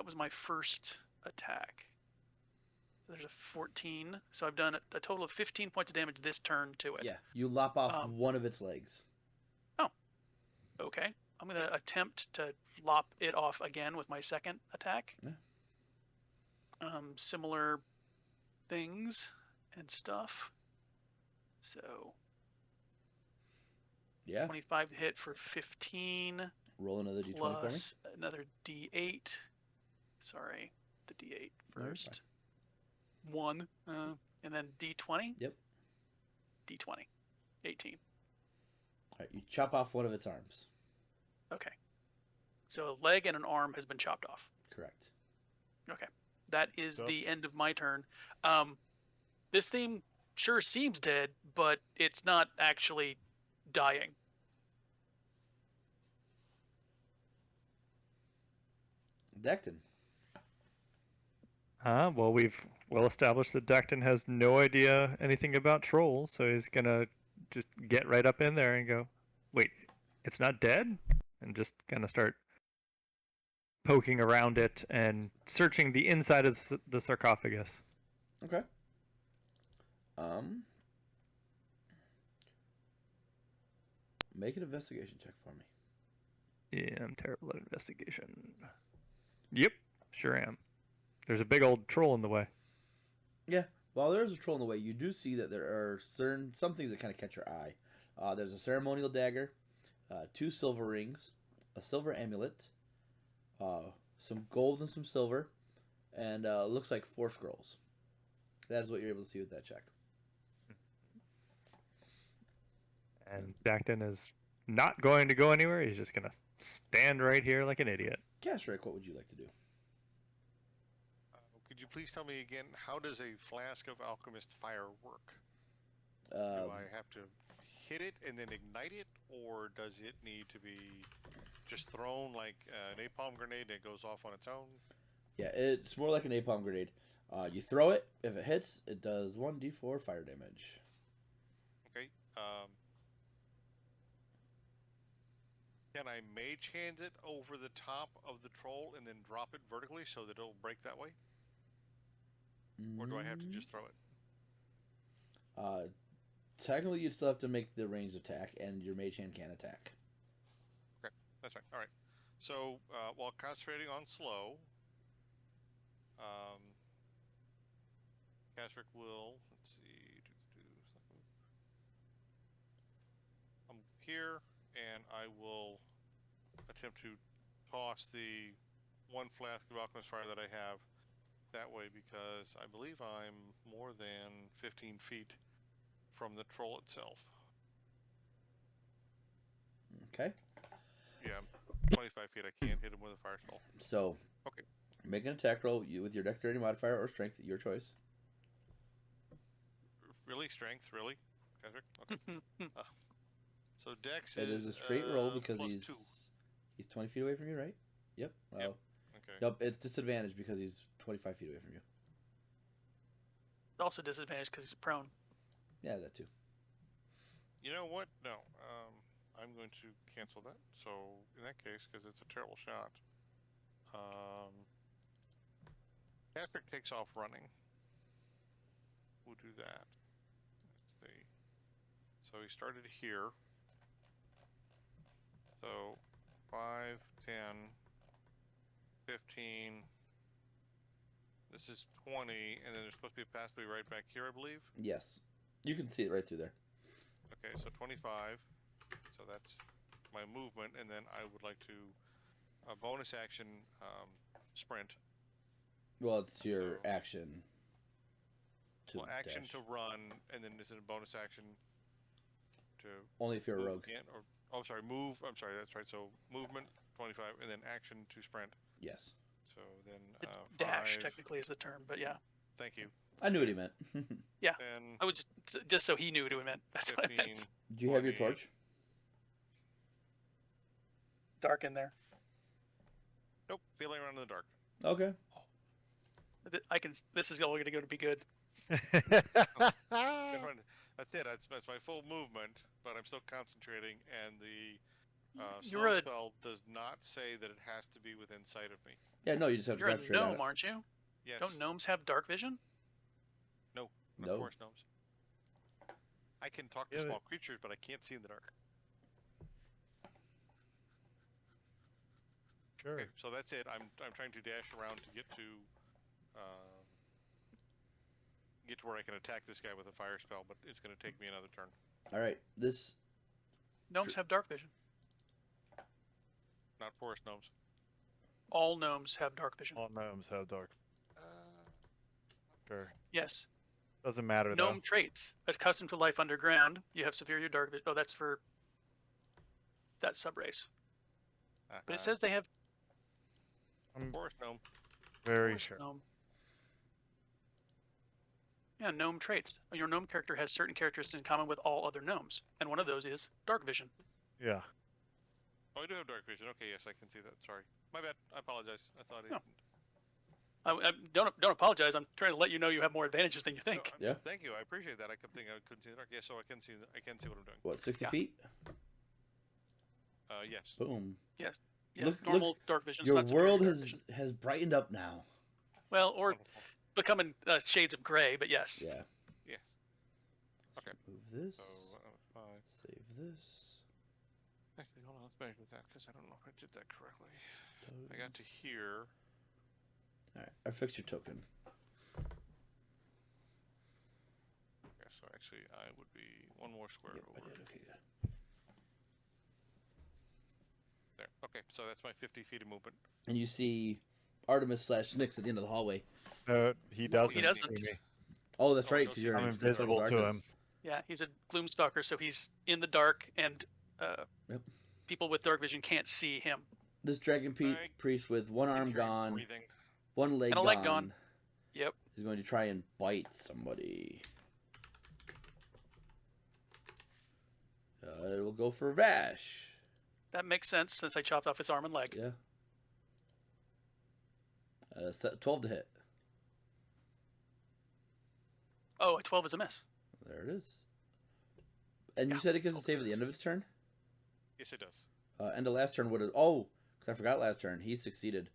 was my first attack. There's a 14, so I've done a total of 15 points of damage this turn to it. Yeah, you lop off one of its legs. Oh, okay. I'm going to attempt to lop it off again with my second attack. Yeah. Similar things and stuff. So, Yeah. 25 to hit for 15. Roll another d20 plus for me. another d8. Sorry, the d8 No, you're first. 1, and then d20. Yep. D20. 18. All right, you chop off one of its arms. Okay. So a leg and an arm has been chopped off. Correct. Okay. That is Yep. the end of my turn. This thing sure seems dead, but it's not actually dying. Decton. Well, we've well established that Dacton has no idea anything about trolls, so he's gonna just get right up in there and go, "Wait, it's not dead?" And just kind of start poking around it and searching the inside of the sarcophagus. Okay. Make an investigation check for me. Yeah, I'm terrible at investigation. Yep, sure am. There's a big old troll in the way. Yeah. While there is a troll in the way, you do see that there are some things that kind of catch your eye. There's a ceremonial dagger, 2 silver rings, a silver amulet, some gold and some silver, and it looks like 4 scrolls. That is what you're able to see with that check. And Dacton is not going to go anywhere. He's just going to stand right here like an idiot. Cashrick, what would you like to do? Could you please tell me again, how does a flask of alchemist fire work? Do I have to hit it and then ignite it, or does it need to be just thrown like a napalm grenade and it goes off on its own? Yeah, it's more like a napalm grenade. You throw it. If it hits, it does 1d4 fire damage. Okay. Can I mage hand it over the top of the troll and then drop it vertically so that it'll break that way? Or do I have to just throw it? Technically, you'd still have to make the ranged attack, and your mage hand can attack. Okay, that's right. All right. So while concentrating on slow, Kasric will, let's see, I'm here, and I will attempt to toss the 1 flask of alchemist fire that I have that way, because I believe I'm more than 15 feet from the troll itself. Okay. Yeah, 25 feet. I can't hit him with a fire spell. So, okay. Make an attack roll with your dexterity modifier or strength, your choice. Really? Strength? Really? Kasric? Okay. So Dex It is a straight roll because he's 2. He's 20 feet away from you, right? Yep. Well, Yep. Okay. Nope, it's disadvantage because he's 25 feet away from you. Also disadvantage because he's prone. Yeah, that too. You know what? No. I'm going to cancel that. So in that case, because it's a terrible shot, Patrick takes off running. We'll do that. Let's see. So he started here. So 5, 10, 15, This is 20, and then there's supposed to be a pathway right back here, I believe. Yes. You can see it right through there. Okay, so 25. So that's my movement, and then I would like to bonus action sprint. Well, it's your So- action. Well, action dash. to run, and then is it a bonus action to Only if you're a move rogue. again? Or, oh, sorry, move. I'm sorry, that's right. So movement 25, and then action to sprint. Yes. So then Dash 5. technically is the term, but yeah. Thank you. I knew what he meant. Then I would just so he knew what it meant. That's what I 15. meant. Do you have your 20. torch? Dark in there. Nope, feeling around in the dark. Okay. I can. This is all going to be good. That's it. That's my full movement, but I'm still concentrating, and the You're slow a spell does not say that it has to be within sight of me. Yeah, no, you just have to you're a concentrate on gnome, it. aren't you? Yes. Don't gnomes have dark vision? Not No. forest gnomes. I can talk to Yeah, small creatures, but I can't see in the dark. Sure. Okay, so that's it. I'm trying to dash around to get to where I can attack this guy with a fire spell, but it's going to take me another turn. All right. This. Gnomes have dark vision. Not forest gnomes. All gnomes have dark vision. All gnomes have dark. Sure. Yes. Doesn't matter Gnome traits. Accustomed to life underground, you have superior dark vision. Oh, that's for that subrace. But it says they have though. I'm forest gnome. very forest sure. gnome. Yeah, gnome traits. Your gnome character has certain characteristics in common with all other gnomes, and one of those is dark vision. Yeah. Oh, I do have dark vision. Okay, yes, I can see that. Sorry, my bad. I apologize. I thought I No. didn't. I don't apologize. I'm trying to let you know you have more advantages than you think. No, Yeah. Thank you. I appreciate that. I kept thinking I couldn't see the dark. Yeah, so I can see. I can see what I'm doing. What, 60 Yeah. feet? Yes. Boom. Yes, Look- normal dark vision. is Your not superior world dark has vision. has brightened up now. Well, or Wonderful. becoming shades of gray, but yes. Yeah. Yes. Okay. Move this. So 5. Save this. Actually, hold on. Let's measure that because I don't know if I did that correctly. I got to here. All right. I fixed your token. Okay, so actually, I would be one more square Yep, I over. did. Okay, good. There. Okay, so that's my 50 feet of movement. And you see Artemis / Nyx at the end of the hallway. He doesn't. He doesn't. see me. Oh, that's Oh, right, no, because you're I'm in total invisible to darkness. him. Yeah, he's a gloomstalker, so he's in the dark, and Yep. people with dark vision can't see him. This dragon Right. priest with one arm Can hear him gone, breathing. one leg And a leg gone. Yep. is going to try and bite somebody. It will go for Vash. That makes sense since I chopped off his arm and leg. Yeah. 12 to hit. Oh, a 12 is a miss. There it is. And you Yeah, said it gets a okay. save at the end of its turn? Yes, it does. End of last turn would have... Oh, because I forgot last turn. He succeeded.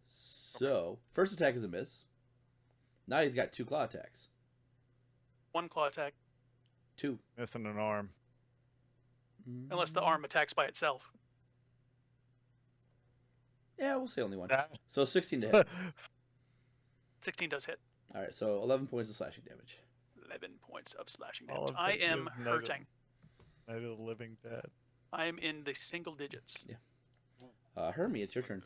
So, first attack is a miss. Now he's got 2 claw attacks. One claw attack, 2. Missing an arm. unless the arm attacks by itself. Yeah, we'll say only one. That- So 16 to hit. 16 does hit. Alright, so 11 points of slashing damage. 11 points of slashing All damage. I'm I thinking am is Night of- hurting. Night of the Living Dead. I am in the single digits. Hermie, it's your turn.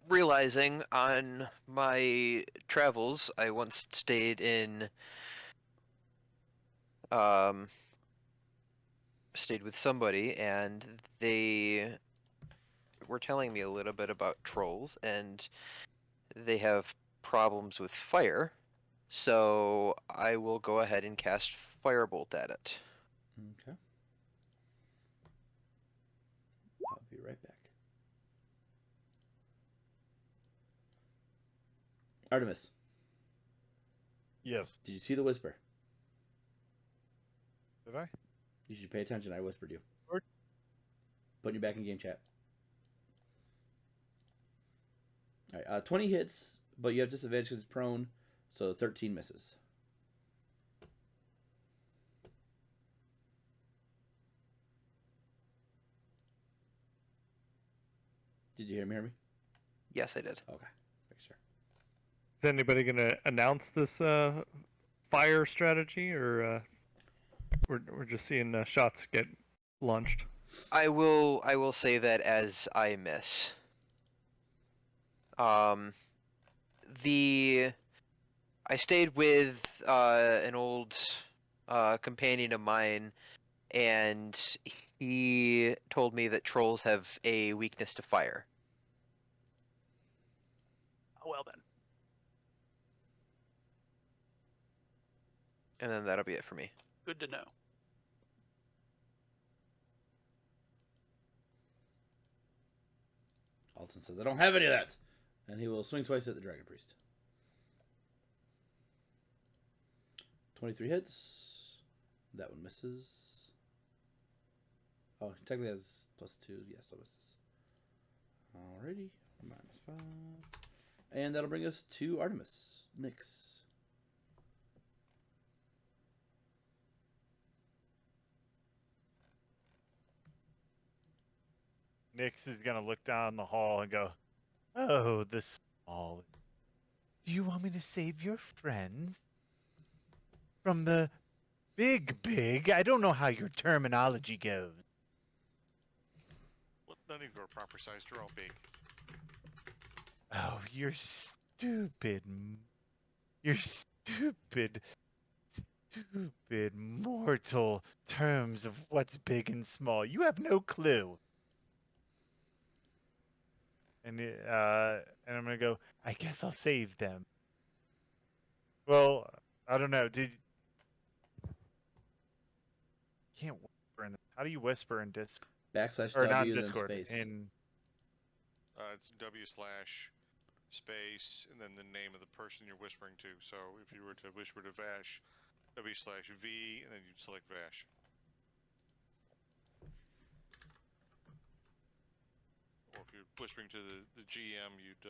Realizing on my travels, I once stayed with somebody, and they were telling me a little bit about trolls, and they have problems with fire. So I will go ahead and cast Firebolt at it. Okay. I'll be right back. Artemis, Yes. did you see the whisper? Did I? You should pay attention. I whispered you. Sure. Putting you back in game chat. Alright, 20 hits, but you have disadvantage because it's prone, so 13 misses. Did you hear me? Yes, I did. Okay, make sure. Is anybody gonna announce this fire strategy, or we're just seeing shots get launched? I will say that as I miss. I stayed with an old companion of mine, and he told me that trolls have a weakness to fire. Well then. And then that'll be it for me. Good to know. Alton says, I don't have any of that. And he will swing twice at the Dragon Priest. 23 hits. That one misses. Oh, he technically has +2. Yes, that misses. Alrighty. -5. And that'll bring us to Artemis. Nyx. Nyx is gonna look down the hall and go, "Oh, the small. Do you want me to save your friends from the big? I don't know how your terminology goes." Well, none of you are proper sized. You're all big. Oh, you're stupid. You're stupid. Stupid mortal terms of what's big and small. You have no clue. And I'm gonna go, I guess I'll save them. Well, I don't know. Can't whisper in. How do you whisper in Discord? Or not /W then Discord. space. In It's w/space and then the name of the person you're whispering to. So if you were to whisper to Vash, w/V, and then you'd select Vash. Or if you're whispering to the GM, you'd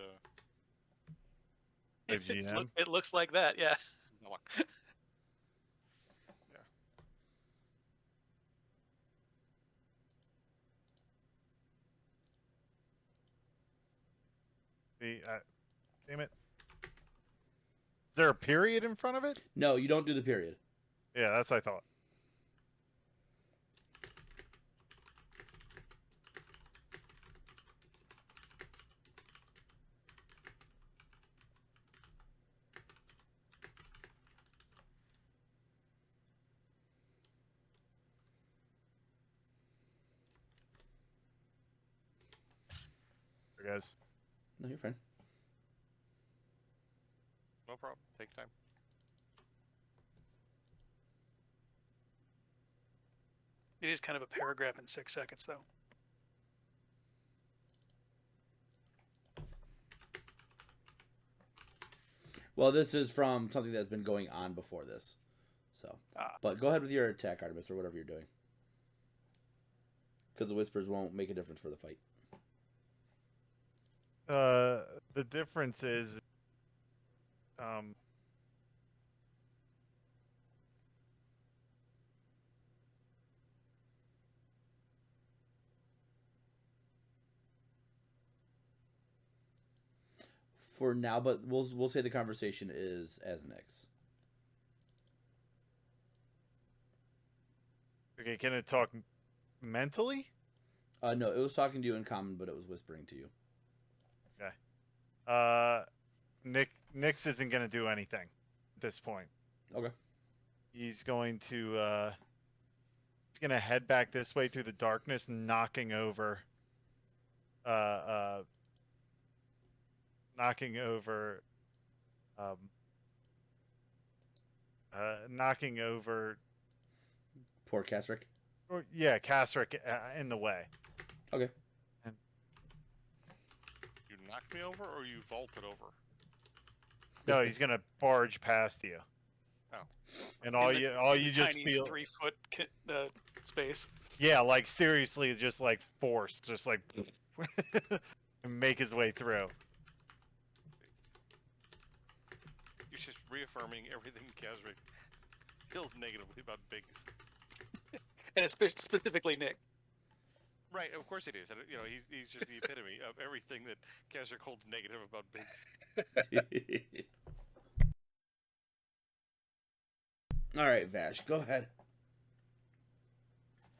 the GM. It looks like that, yeah. Yeah. Damn it. Is there a period in front of it? No, you don't do the period. Yeah, that's what I thought. There, guys. No, you're fine. No problem. Take time. It is kind of a paragraph in 6 seconds, though. Well, this is from something that's been going on before this. So, but go ahead with your attack, Artemis, or whatever you're doing. Because the whispers won't make a difference for the fight. The difference is, For now, but we'll say the conversation is as Nyx. okay, can it talk mentally? No, it was talking to you in common, but it was whispering to you. Nyx isn't gonna do anything at this point. Okay. He's going to he's gonna head back this way through the darkness, knocking over knocking over Poor Kasric. or, yeah, Kasric in the way. Okay. You knocked me over, or you vaulted over? No, he's gonna barge past you. Oh. And In all the you just tiny feel, 3-foot space. yeah, like seriously, just like force, just like and make his way through. You're just reaffirming everything Kazric feels negatively about bigs. And it's specifically Nick. Right, of course it is. And, you know, he's just the epitome of everything that Keswick holds negative about Biggs. All right, Vash, go ahead.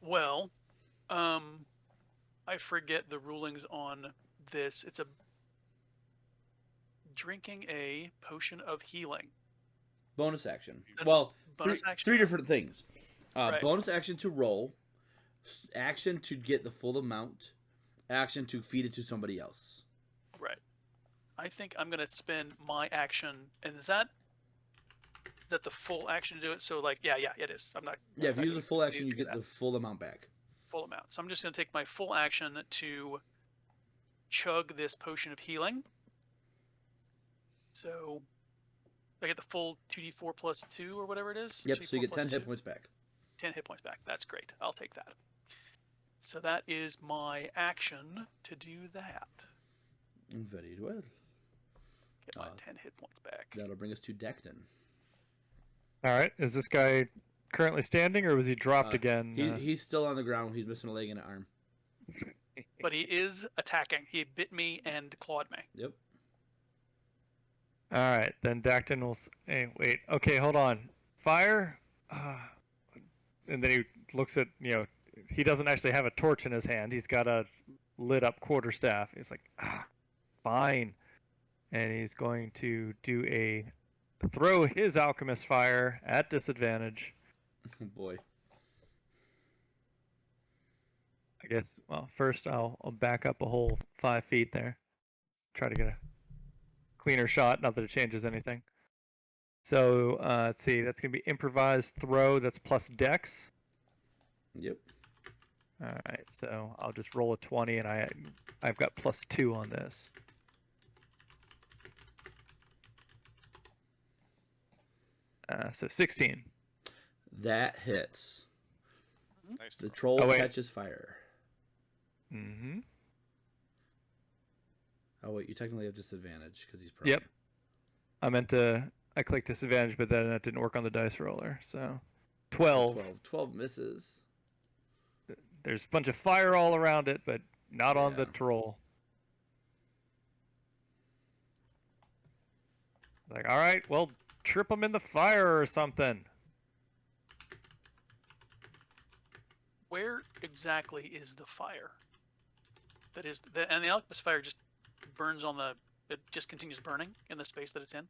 Well, I forget the rulings on this. It's a drinking a potion of healing. Bonus action. Then Well, bonus action. three different things. Right. Bonus action to roll, action to get the full amount, action to feed it to somebody else. Right. I think I'm gonna spend my action, and is that the full action to do it? So like, yeah, it is. I'm not. Yeah, if you use the full action, you do get that. the full amount back. Full amount. So I'm just gonna take my full action to chug this potion of healing. So I get the full 2d4 plus 2 or whatever it is. Yep, so you 2d4 get plus 10 2. hit points back. 10 hit points back. That's great. I'll take that. So that is my action to do that. Very well. Get my 10 hit points back. That'll bring us to Decton. All right. Is this guy currently standing, or was he dropped again? He's still on the ground. He's missing a leg and an arm. But he is attacking. He bit me and clawed me. Yep. All right, then Dacton will. Hey, wait. Okay, hold on. Fire. And then he looks at, he doesn't actually have a torch in his hand. He's got a lit up quarterstaff. He's like, fine. And he's going to throw his alchemist fire at disadvantage. Oh boy. I guess. Well, first I'll back up a whole 5 feet there. Try to get a cleaner shot. Not that it changes anything. So let's see. That's gonna be improvised throw. That's plus dex. Yep. All right. So I'll just roll a 20, and I've got plus 2 on this. So 16. That hits. Nice. The troll catches fire. Mm-hmm. Oh wait, you technically have disadvantage because he's prone. Yep. I clicked disadvantage, but then that didn't work on the dice roller. So 12. 12 misses. There's a bunch of fire all around it, but not on the Yeah. troll. Like, all right, well, trip them in the fire or something. Where exactly is the fire? And the alchemist fire just burns it just continues burning in the space that it's in?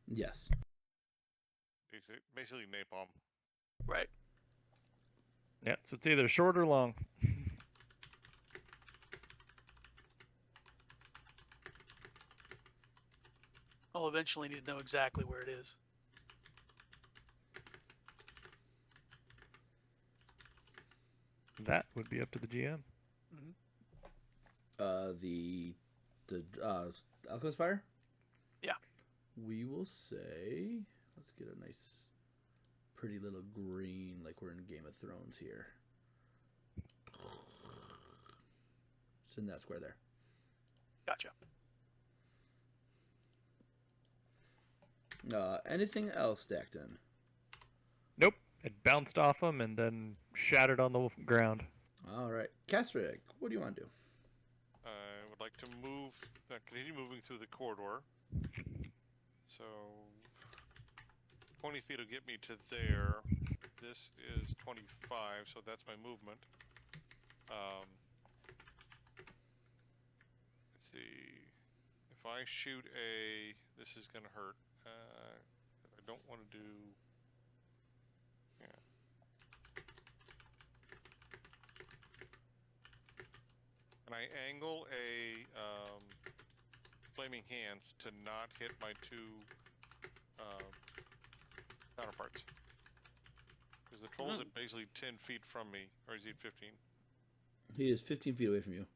Yes. Basically napalm. Right. Yeah, so it's either short or long. I'll eventually need to know exactly where it is. That would be up to the GM. The alchemist fire? Yeah. We will say, let's get a nice pretty little green like we're in Game of Thrones here. It's in that square there. Gotcha. Anything else stacked in? Nope. It bounced off him and then shattered on the ground. All right. Kasric, what do you want to do? I would like to continue moving through the corridor. So 20 feet will get me to there. This is 25, so that's my movement. Let's see. If I shoot this is gonna hurt. I don't want to do. Yeah. And I angle a flaming hands to not hit my two counterparts. Because the troll's at basically 10 feet from me, or is he at 15? He is 15 feet away from you.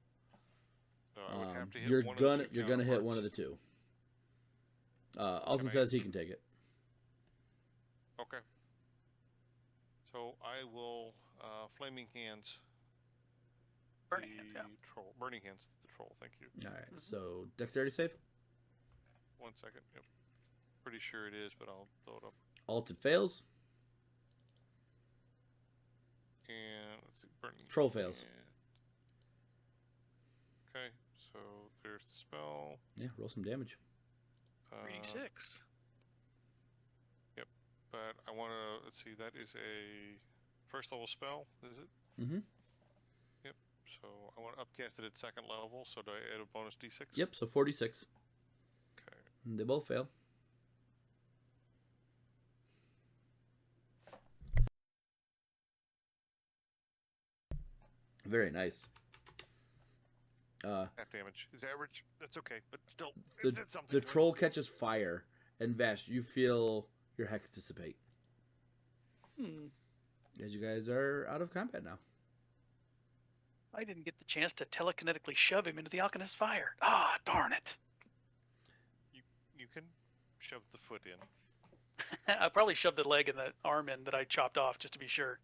So I would have to hit You're one gonna of the two you're gonna hit one counterparts. of the two. Alton says he can take it. Okay. So I will flaming hands. Burning hands, yeah. Troll. Burning hands. The troll. Thank you. All right. So dexterity save. 1 second. Yep. Pretty sure it is, but I'll throw it up. Alton fails. And let's see. Burning. Troll fails. hand. clears the spell. Yeah, roll some damage. 3d6. But I want to, let's see, that is a first level spell, is it? Mm-hmm. Yep. So I want to upcast it at second level, so do I add a bonus d6? Yep, so 46. Okay. They both fail. Very nice. Half damage is average. That's okay, but still, The, it did something. the to it. troll catches fire, and Vash, you feel your hex dissipate. As you guys are out of combat now. I didn't get the chance to telekinetically shove him into the alchemist's fire. Ah, darn it. You can shove the foot in. I probably shoved the leg and the arm in that I chopped off just to be sure.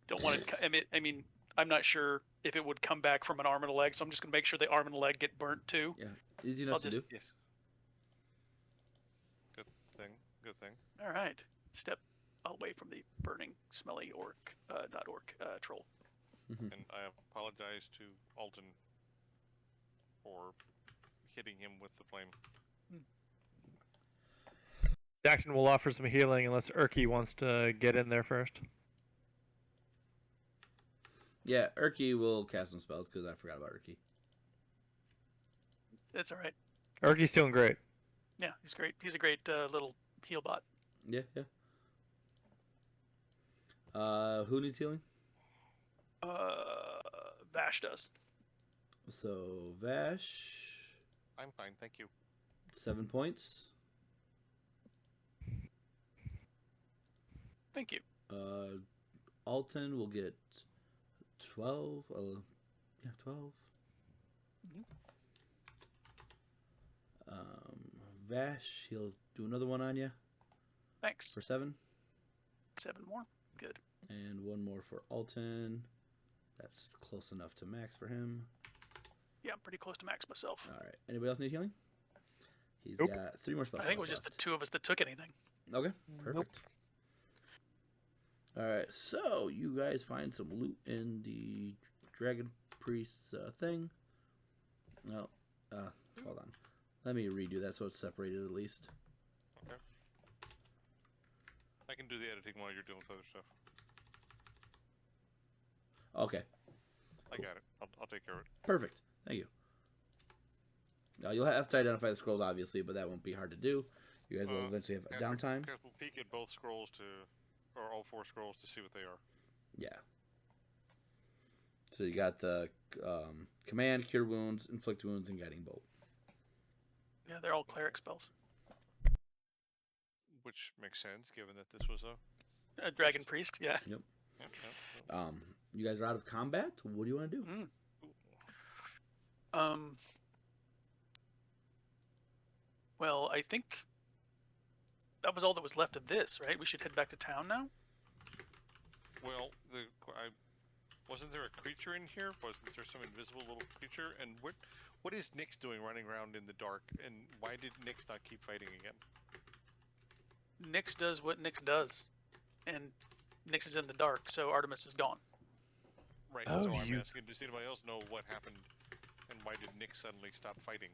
Don't want it. I mean, I'm not sure if it would come back from an arm and a leg, so I'm just gonna make sure the arm and the leg get burnt too. Yeah, easy enough to do. Yes. Good thing. Good thing. All right, step away from the burning, smelly troll. And I apologize to Alton for hitting him with the flame. Jackson will offer some healing unless Urki wants to get in there first. Yeah, Urki will cast some spells because I forgot about Urki. That's all right. Urki's doing great. Yeah, he's great. He's a great little heal bot. Yeah. Who needs healing? Vash does. So Vash, I'm fine, thank you. 7 points. Thank you. Alton will get 12. 12. Vash, he'll do another one on you Thanks. for 7. 7 more. Good. And one more for Alton. That's close enough to max for him. Yeah, I'm pretty close to max myself. All right. Anybody else need healing? He's Nope. got 3 more spells. I think it was just the left. 2 of us that took anything. Okay, perfect. All right, so you guys find some loot in the Dragon Priest's thing. No, hold on. Let me redo that so it's separated at least. Okay. I can do the editing while you're dealing with other stuff. Okay, I got it. I'll take care of it. perfect. Thank you. You'll have to identify the scrolls, obviously, but that won't be hard to do. You guys will eventually have a downtime. Because we'll peek at both scrolls or all 4 scrolls to see what they are. Yeah. So you got the command, cure wounds, inflict wounds, and guiding bolt. Yeah, they're all cleric spells. Which makes sense, given that this was a... Dragon priest, yeah. Yep. Yep. You guys are out of combat. What do you want to do? Well, I think that was all that was left of this, right? We should head back to town now? Well, wasn't there a creature in here? Wasn't there some invisible little creature? And what is Nyx doing running around in the dark? And why did Nyx not keep fighting again? Nyx does what Nyx does. And Nyx is in the dark, so Artemis is gone. Right, Oh, so I'm you- asking, does anybody else know what happened? And why did Nyx suddenly stop fighting?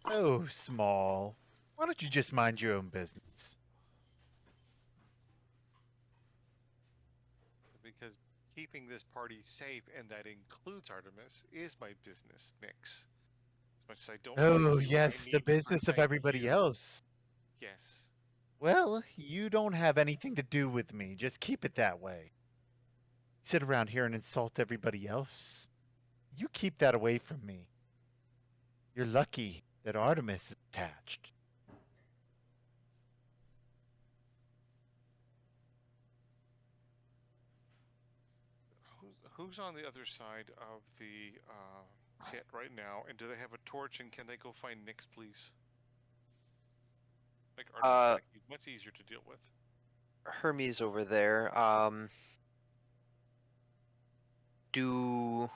Oh, Small. Why don't you just mind your own business? Because keeping this party safe, and that includes Artemis, is my business, Nyx. As much as I don't Oh, like you, I yes, need the to business of protect everybody you. else. Yes. Well, you don't have anything to do with me. Just keep it that way. Sit around here and insult everybody else. You keep that away from me. You're lucky that Artemis is attached. Who's on the other side of the pit right now? And do they have a torch? And can they go find Nyx, please? Like Artemis, he's much easier to deal with. Hermes over there. Do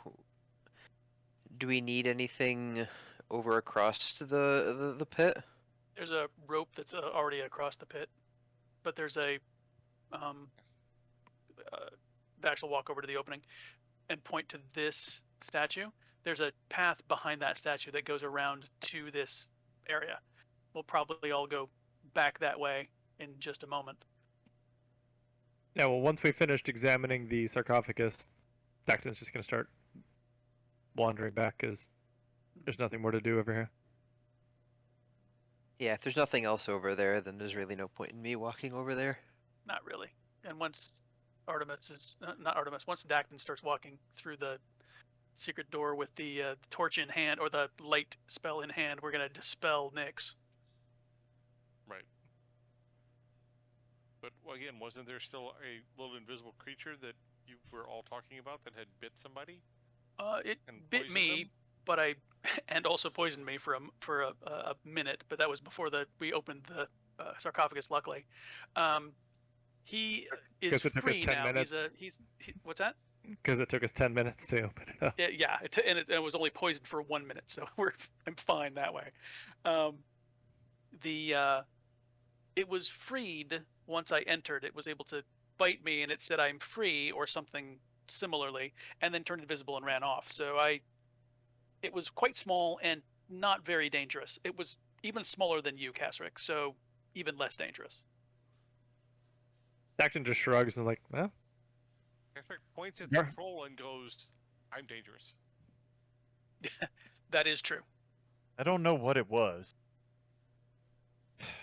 we need anything over across to the pit? There's a rope that's already across the pit, but there's a Vash will walk over to the opening and point to this statue. there's a path behind that statue that goes around to this area. We'll probably all go back that way in just a moment. Yeah, well, once we finished examining the sarcophagus, Dacton's just going to start wandering back because there's nothing more to do over here. Yeah, if there's nothing else over there, then there's really no point in me walking over there. Not really. And once once Dacton starts walking through the secret door with the torch in hand, or the light spell in hand, we're going to dispel Nyx. Right. But again, wasn't there still a little invisible creature that you were all talking about that had bit somebody? It And bit poisoned me, them? but and also poisoned me for a minute. But that was before we opened the sarcophagus. Luckily, he is Guess it took us free 10 now. minutes. What's that? Because it took us 10 minutes to open it up. Yeah. It was only poisoned for 1 minute, so I'm fine that way. It was freed once I entered. It was able to bite me, and it said I'm free or something similarly, and then turned invisible and ran off. So it was quite small and not very dangerous. It was even smaller than you, Kasric, so even less dangerous. Dacton just shrugs and is like, well, Kasric points at Yeah. the troll and goes, "I'm dangerous." That is true. I don't know what it was.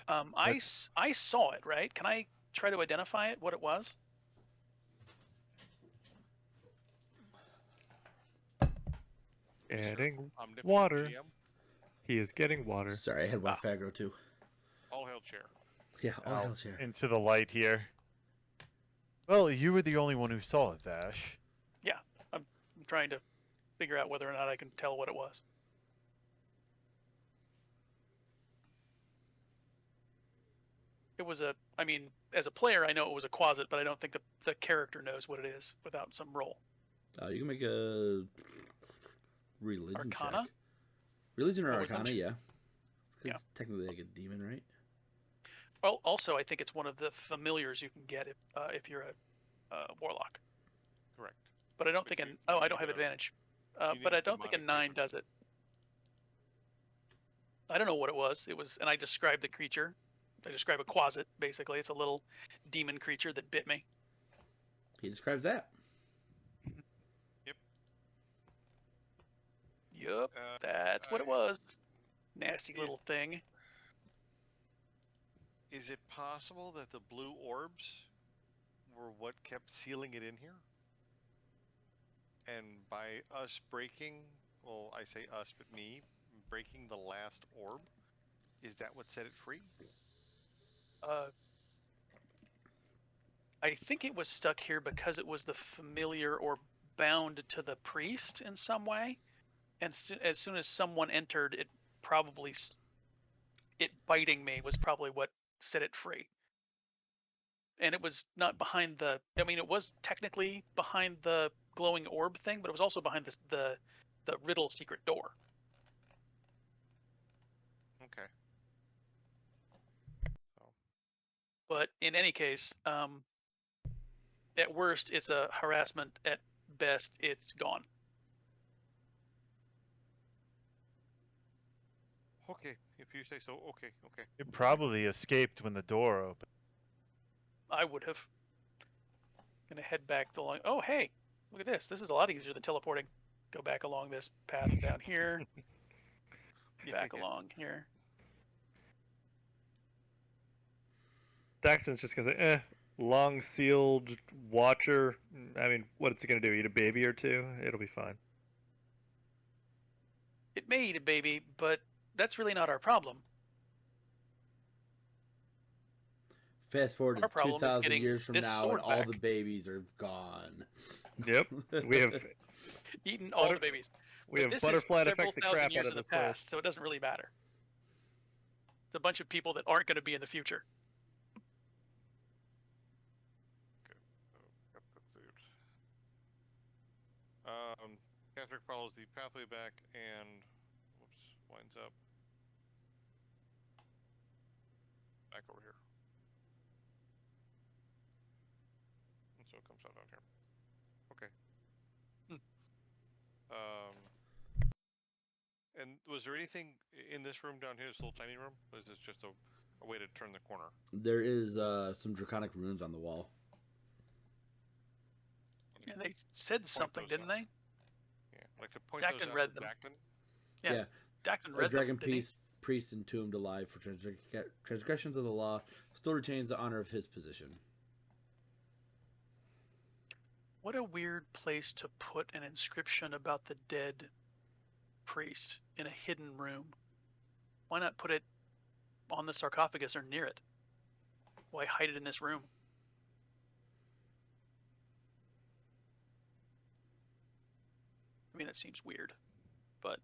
I saw it, right? Can I try to identify it, what it was? getting Omnipotent water. GM, He is getting water. Sorry, I had one Fagro too. all hail chair. Yeah, all Out hell share. into the light here. Well, you were the only one who saw it, Vash. I'm trying to figure out whether or not I can tell what it was. It was as a player, I know it was a quasit, but I don't think the character knows what it is without some roll. You can make a religion Arcana? check. Religion or Oh, wisdom Arcana, check? yeah. 'Cause Yeah. it's technically like a demon, right? Well, also, I think it's one of the familiars you can get if you're a warlock. Correct. But I don't But think you I need don't have a- advantage. you need But a I don't think a demonic 9 nature. does it. I don't know what it was. And I described the creature. I describe a quasit, basically. It's a little demon creature that bit me. He describes that. Yup, that's what it was. Nasty little thing. Is it possible that the blue orbs were what kept sealing it in here? And by us breaking, well, I say us, but me, breaking the last orb, is that what set it free? I think it was stuck here because it was the familiar or bound to the priest in some way. And as soon as someone entered, it biting me was probably what set it free. And it was not behind it was technically behind the glowing orb thing, but it was also behind the riddle secret door. Okay. But in any case, at worst, it's a harassment. At best, it's gone. Okay, if you say so, okay. It probably escaped when the door opened. I would have. Gonna head back along. Oh, hey, look at this. This is a lot easier than teleporting. Go back along this path down here. Back along here. Dacton's just gonna say, long sealed watcher. I mean, what's it gonna do? Eat a baby or two? It'll be fine. It may eat a baby, but that's really not our problem. Fast forward Our to problem is 2,000 getting years from this now, sword and all back. the babies are gone. Yep, we have Eaten all the babies. But this butterfly is several affect the thousand crap years out in of the this place. past, so it doesn't really matter. It's a bunch of people that aren't going to be in the future. Got that saved. Kasric follows the pathway back and winds up back over here. And so it comes out down here. Okay. And was there anything in this room down here, this little tiny room? Or is this just a way to turn the corner? There is some draconic runes on the wall. Yeah, they said something, those didn't out. they? Yeah, like to point Dacton those out read to them. Dacton. Yeah. Dacton A read dragon them, didn't he? priest entombed alive for transgressions of the law still retains the honor of his position. What a weird place to put an inscription about the dead priest in a hidden room. Why not put it on the sarcophagus or near it? Why hide it in this room? I mean, it seems weird, but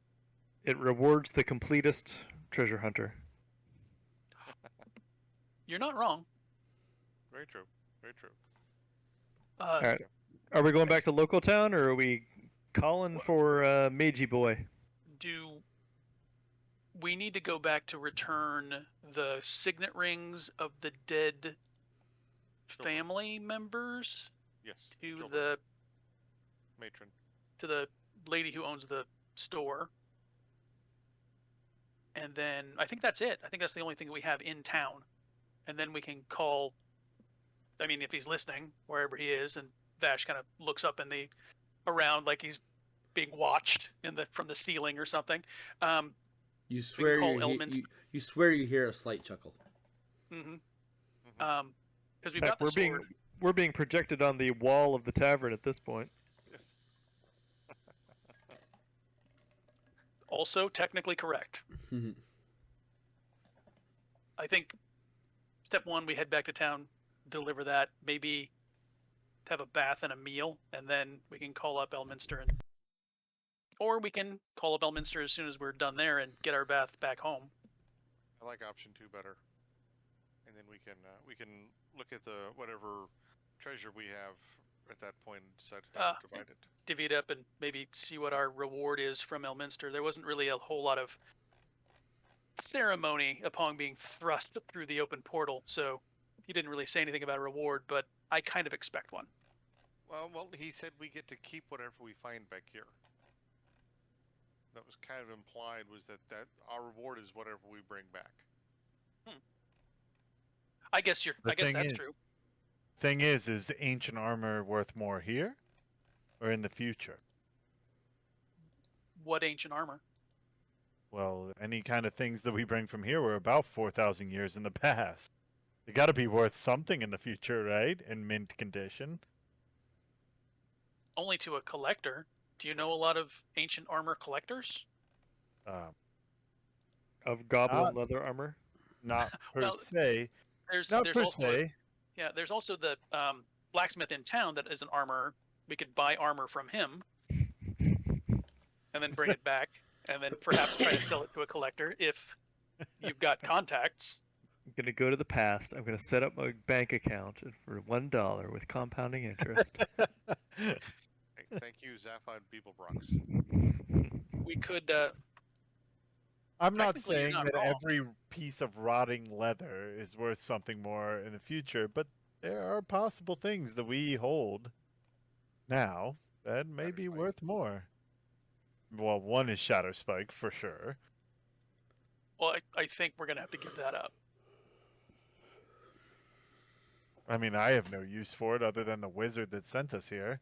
It rewards the completest treasure hunter. you're not wrong. Very true. Very true. All right. Are we going back to local town, or are we calling for Magey Boy? Do we need to go back to return the signet rings of the dead family members Yes. to children. the Matron. to the lady who owns the store? And then I think that's it. I think that's the only thing we have in town. And then we can call, I mean, if he's listening, wherever he is, and Vash kind of looks up in the around like he's being watched from the ceiling or something. You swear call you, Elminster. you swear you hear a slight chuckle. Mm-hmm. Mhm. Because we've Heck, got the sword. we're being projected on the wall of the tavern at this point. Also technically correct. I think step one, we head back to town, deliver that, maybe have a bath and a meal, and then we can call up Elminster, or we can call up Elminster as soon as we're done there and get our bath back home. I like option 2 better. And then we can look at the whatever treasure we have at that point and decide how to divide it. Divvy it up and maybe see what our reward is from Elminster. There wasn't really a whole lot of ceremony upon being thrust through the open portal, so he didn't really say anything about a reward, but I kind of expect one. Well, he said we get to keep whatever we find back here. That was kind of implied, was that our reward is whatever we bring back. I guess that's true. Thing is ancient armor worth more here, or in the future? What ancient armor? Well, any kind of things that we bring from here were about 4,000 years in the past. They got to be worth something in the future, right? In mint condition. Only to a collector. Do you know a lot of ancient armor collectors? Of goblin leather armor? Not per Well, se. There's Not per also se. there's also the blacksmith in town that is an armorer. We could buy armor from him, and then bring it back, and then perhaps try to sell it to a collector if you've got contacts. I'm gonna go to the past. I'm gonna set up my bank account for $1 with compounding interest. Thank you, Zaphod Beeblebrox. We could. I'm not Technically, you're saying not that wrong. every piece of rotting leather is worth something more in the future, but there are possible things that we hold now that may be Shatterspike. worth more. Well, one is Shadowspike for sure. Well, I think we're gonna have to give that up. I mean, I have no use for it other than the wizard that sent us here.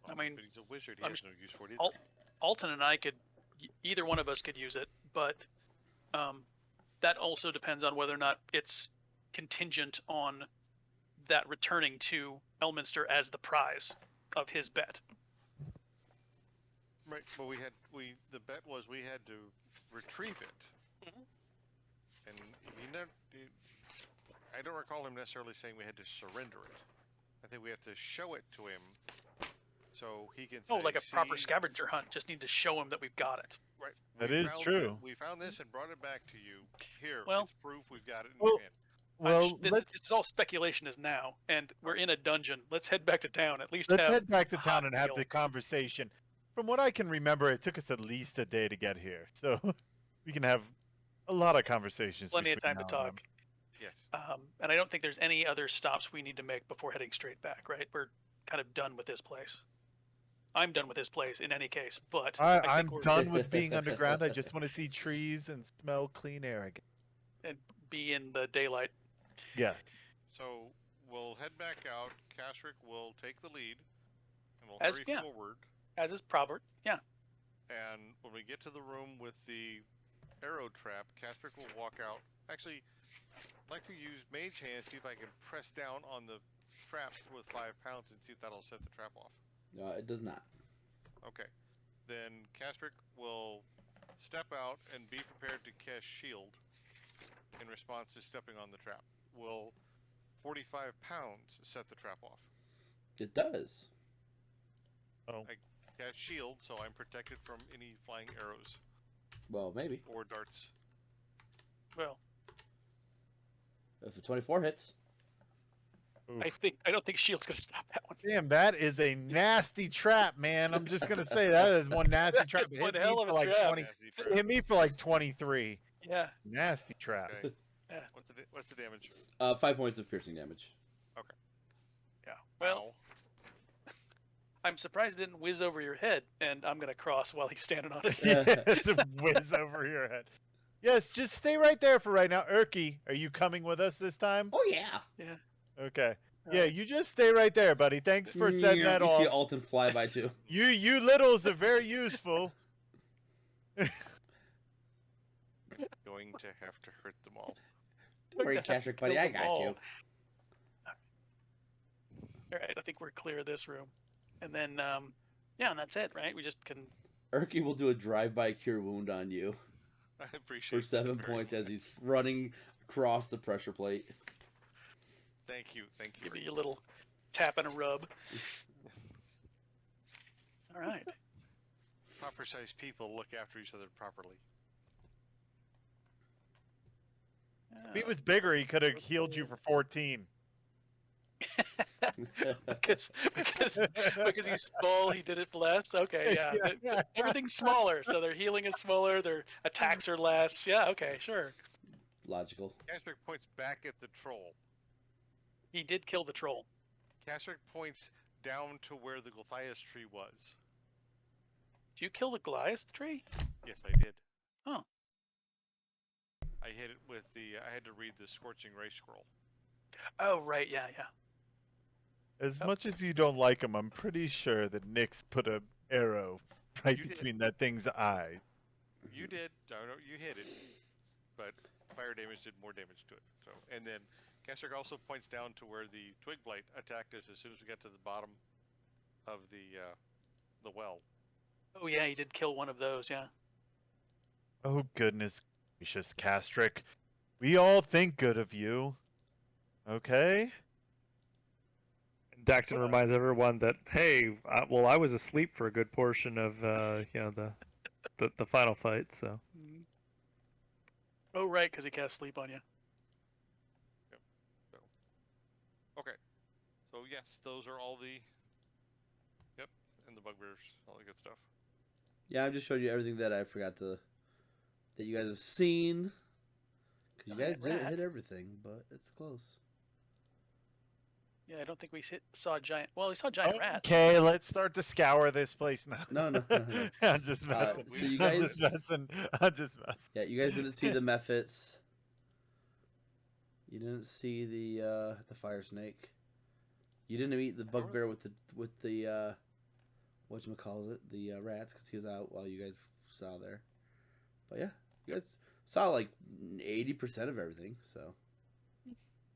I mean, but he's a wizard. He I'm has no use for it either. Alton and I could, either one of us could use it, but that also depends on whether or not it's contingent on that returning to Elminster as the prize of his bet. Right, but the bet was we had to retrieve it, and I don't recall him necessarily saying we had to surrender it. I think we have to show it to him, so he can say, Like a proper "See, scavenger hunt. Just need to show him that we've got it. Right, That we is found true. We found this and brought it back to you. Here, Well- it's proof we've got it in Well- your hand." Well, This is all speculation as now, and we're in a dungeon. Let's head back to town. At least let's have head back to a town hot and have meal. the conversation. From what I can remember, it took us at least a day to get here, so we can have a lot of conversations. Plenty of between time to now and talk. Yes. And I don't think there's any other stops we need to make before heading straight back, right? We're kind of done with this place. I'm done with this place in any case. But I I'm think we're done with being underground. I just want to see trees and smell clean air again. and be in the daylight. Yeah. So we'll head back out. Kasric will take the lead, and we'll As- hurry yeah. forward. As is proper. Yeah. And when we get to the room with the arrow trap, Kasric will walk out. Actually, I'd like to use mage hand, see if I can press down on the trap with 5 pounds and see if that'll set the trap off. It does not. Okay. Then Kasric will step out and be prepared to cast shield in response to stepping on the trap. Will 45 pounds set the trap off? It does. Oh. Cast shield, so I'm protected from any flying arrows Well, maybe. or darts. Well, If the 24 hits. Oof. I don't think shield's gonna stop that one. Damn, that is a nasty trap, man. I'm just gonna say that is one nasty trap. It One hit hell me of for a like trap. 20. Nasty It hit me for like 23. Yeah. Nasty trap. Okay. Yeah. What's the damage? 5 points of piercing damage. Yeah. Well, Ow. I'm surprised it didn't whiz over your head, and I'm gonna cross while he's standing on it. Yeah, it's a whiz over your head. Yes, just stay right there for right now. Urky, are you coming with us this time? Oh, yeah. Yeah. Okay. Yeah, you just stay right there, buddy. Thanks for setting that You see off. Alton fly by too. You littles are very useful. Going to have to hurt them all. Don't worry, Kasric, buddy. I got you. All right. I think we're clear of this room, and then yeah, and that's it, right? We just can. Urky will do a drive-by cure wound on you I appreciate for 7 that very points much. as he's running across the pressure plate. Thank you. Give you a little tap and a rub. All right. Proper sized people look after each other properly. If he was bigger, he could have healed you for 14. because he's small, he did it less. Okay, yeah. Everything's smaller, so their healing is smaller, their attacks are less. Yeah, okay, sure. Logical. Kasric points back at the troll. He did kill the troll. Kasric points down to where the Gulthias tree was. Did you kill the Goliath tree? Yes, I did. Oh. I hit it with the. I had to read the Scorching Ray scroll. Oh, right, yeah. As much as you don't like him, I'm pretty sure that Nyx put an arrow right You did. between that thing's eyes. You did. No, you hit it, but fire damage did more damage to it. So, and then Kasric also points down to where the twig blight attacked us as soon as we got to the bottom of the well. Oh, yeah, he did kill one of those, yeah. Oh, goodness gracious, Kastric. We all think good of you. Okay? Dacton reminds everyone that, hey, I was asleep for a good portion of the final fight, so. Mhm. Oh, right, because he cast sleep on you. Okay. So yes, those are all the. Yep, and the bugbears, all the good stuff. Yeah, I just showed you everything that I forgot to. That you guys have seen. Because you guys Giant didn't rat. hit everything, but it's close. Yeah, I don't think we saw a giant. Well, we saw a giant rat. Okay, let's start to scour this place now. No. I'm just messing. So you I'm guys- just messing. I'm just messing. Yeah, you guys didn't see the mephits. You didn't see the fire snake. You didn't eat the bugbear with the whatchamacallit, the rats, because he was out while you guys saw there. But yeah, you guys saw like 80% of everything. So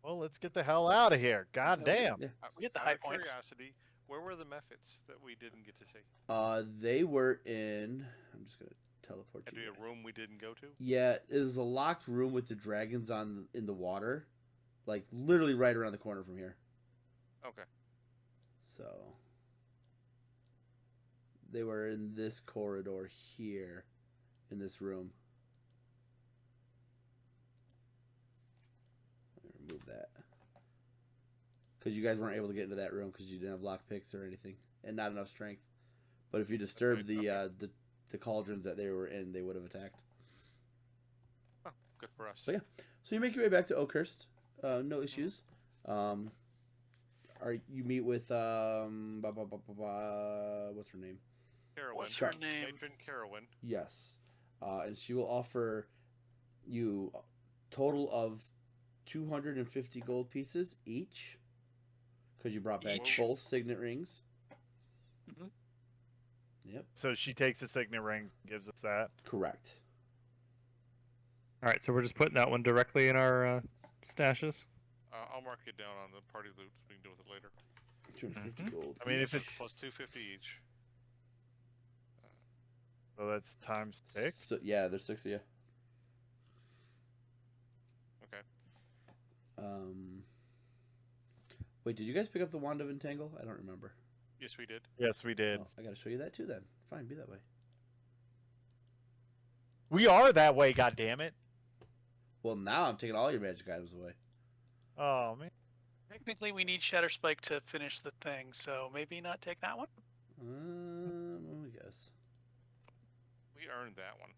Well, let's get the hell out of here. God damn. yeah, We get the Out high of points. Curiosity, where were the mephits that we didn't get to see? they were in. I'm just gonna teleport Had you. we guys. a room we didn't go to? Yeah, it was a locked room with the dragons in the water, like literally right around the corner from here. Okay. So they were in this corridor here, in this room. Let me remove that because you guys weren't able to get into that room because you didn't have lockpicks or anything, and not enough strength. But if you disturbed right, the cauldrons that they were in, they would have attacked. Oh, good for us. So yeah, so you make your way back to Oakhurst. No issues. you meet with what's her name? Carowin. What's her name? Matron Carowin. Yes, and she will offer you a total of 250 gold pieces each, because you brought back Each? both signet rings. Mhm. Yep, So she takes the signet rings and gives us that. correct. All right, so we're just putting that one directly in our stashes. I'll mark it down on the party loot. So we can deal with it later. 250 gold. I mean, if each. it's Plus 250 each. so that's times 6. So, yeah, there's 6 of you. Okay. Wait, did you guys pick up the wand of entangle? I don't remember. Yes, we did. Yes, we did. Oh, I gotta show you that too. Then fine, be that way. We are that way. God damn it! Well, now I'm taking all your magic items away. Oh man. Technically, we need Shatterspike to finish the thing, so maybe not take that one. I guess. We earned that one.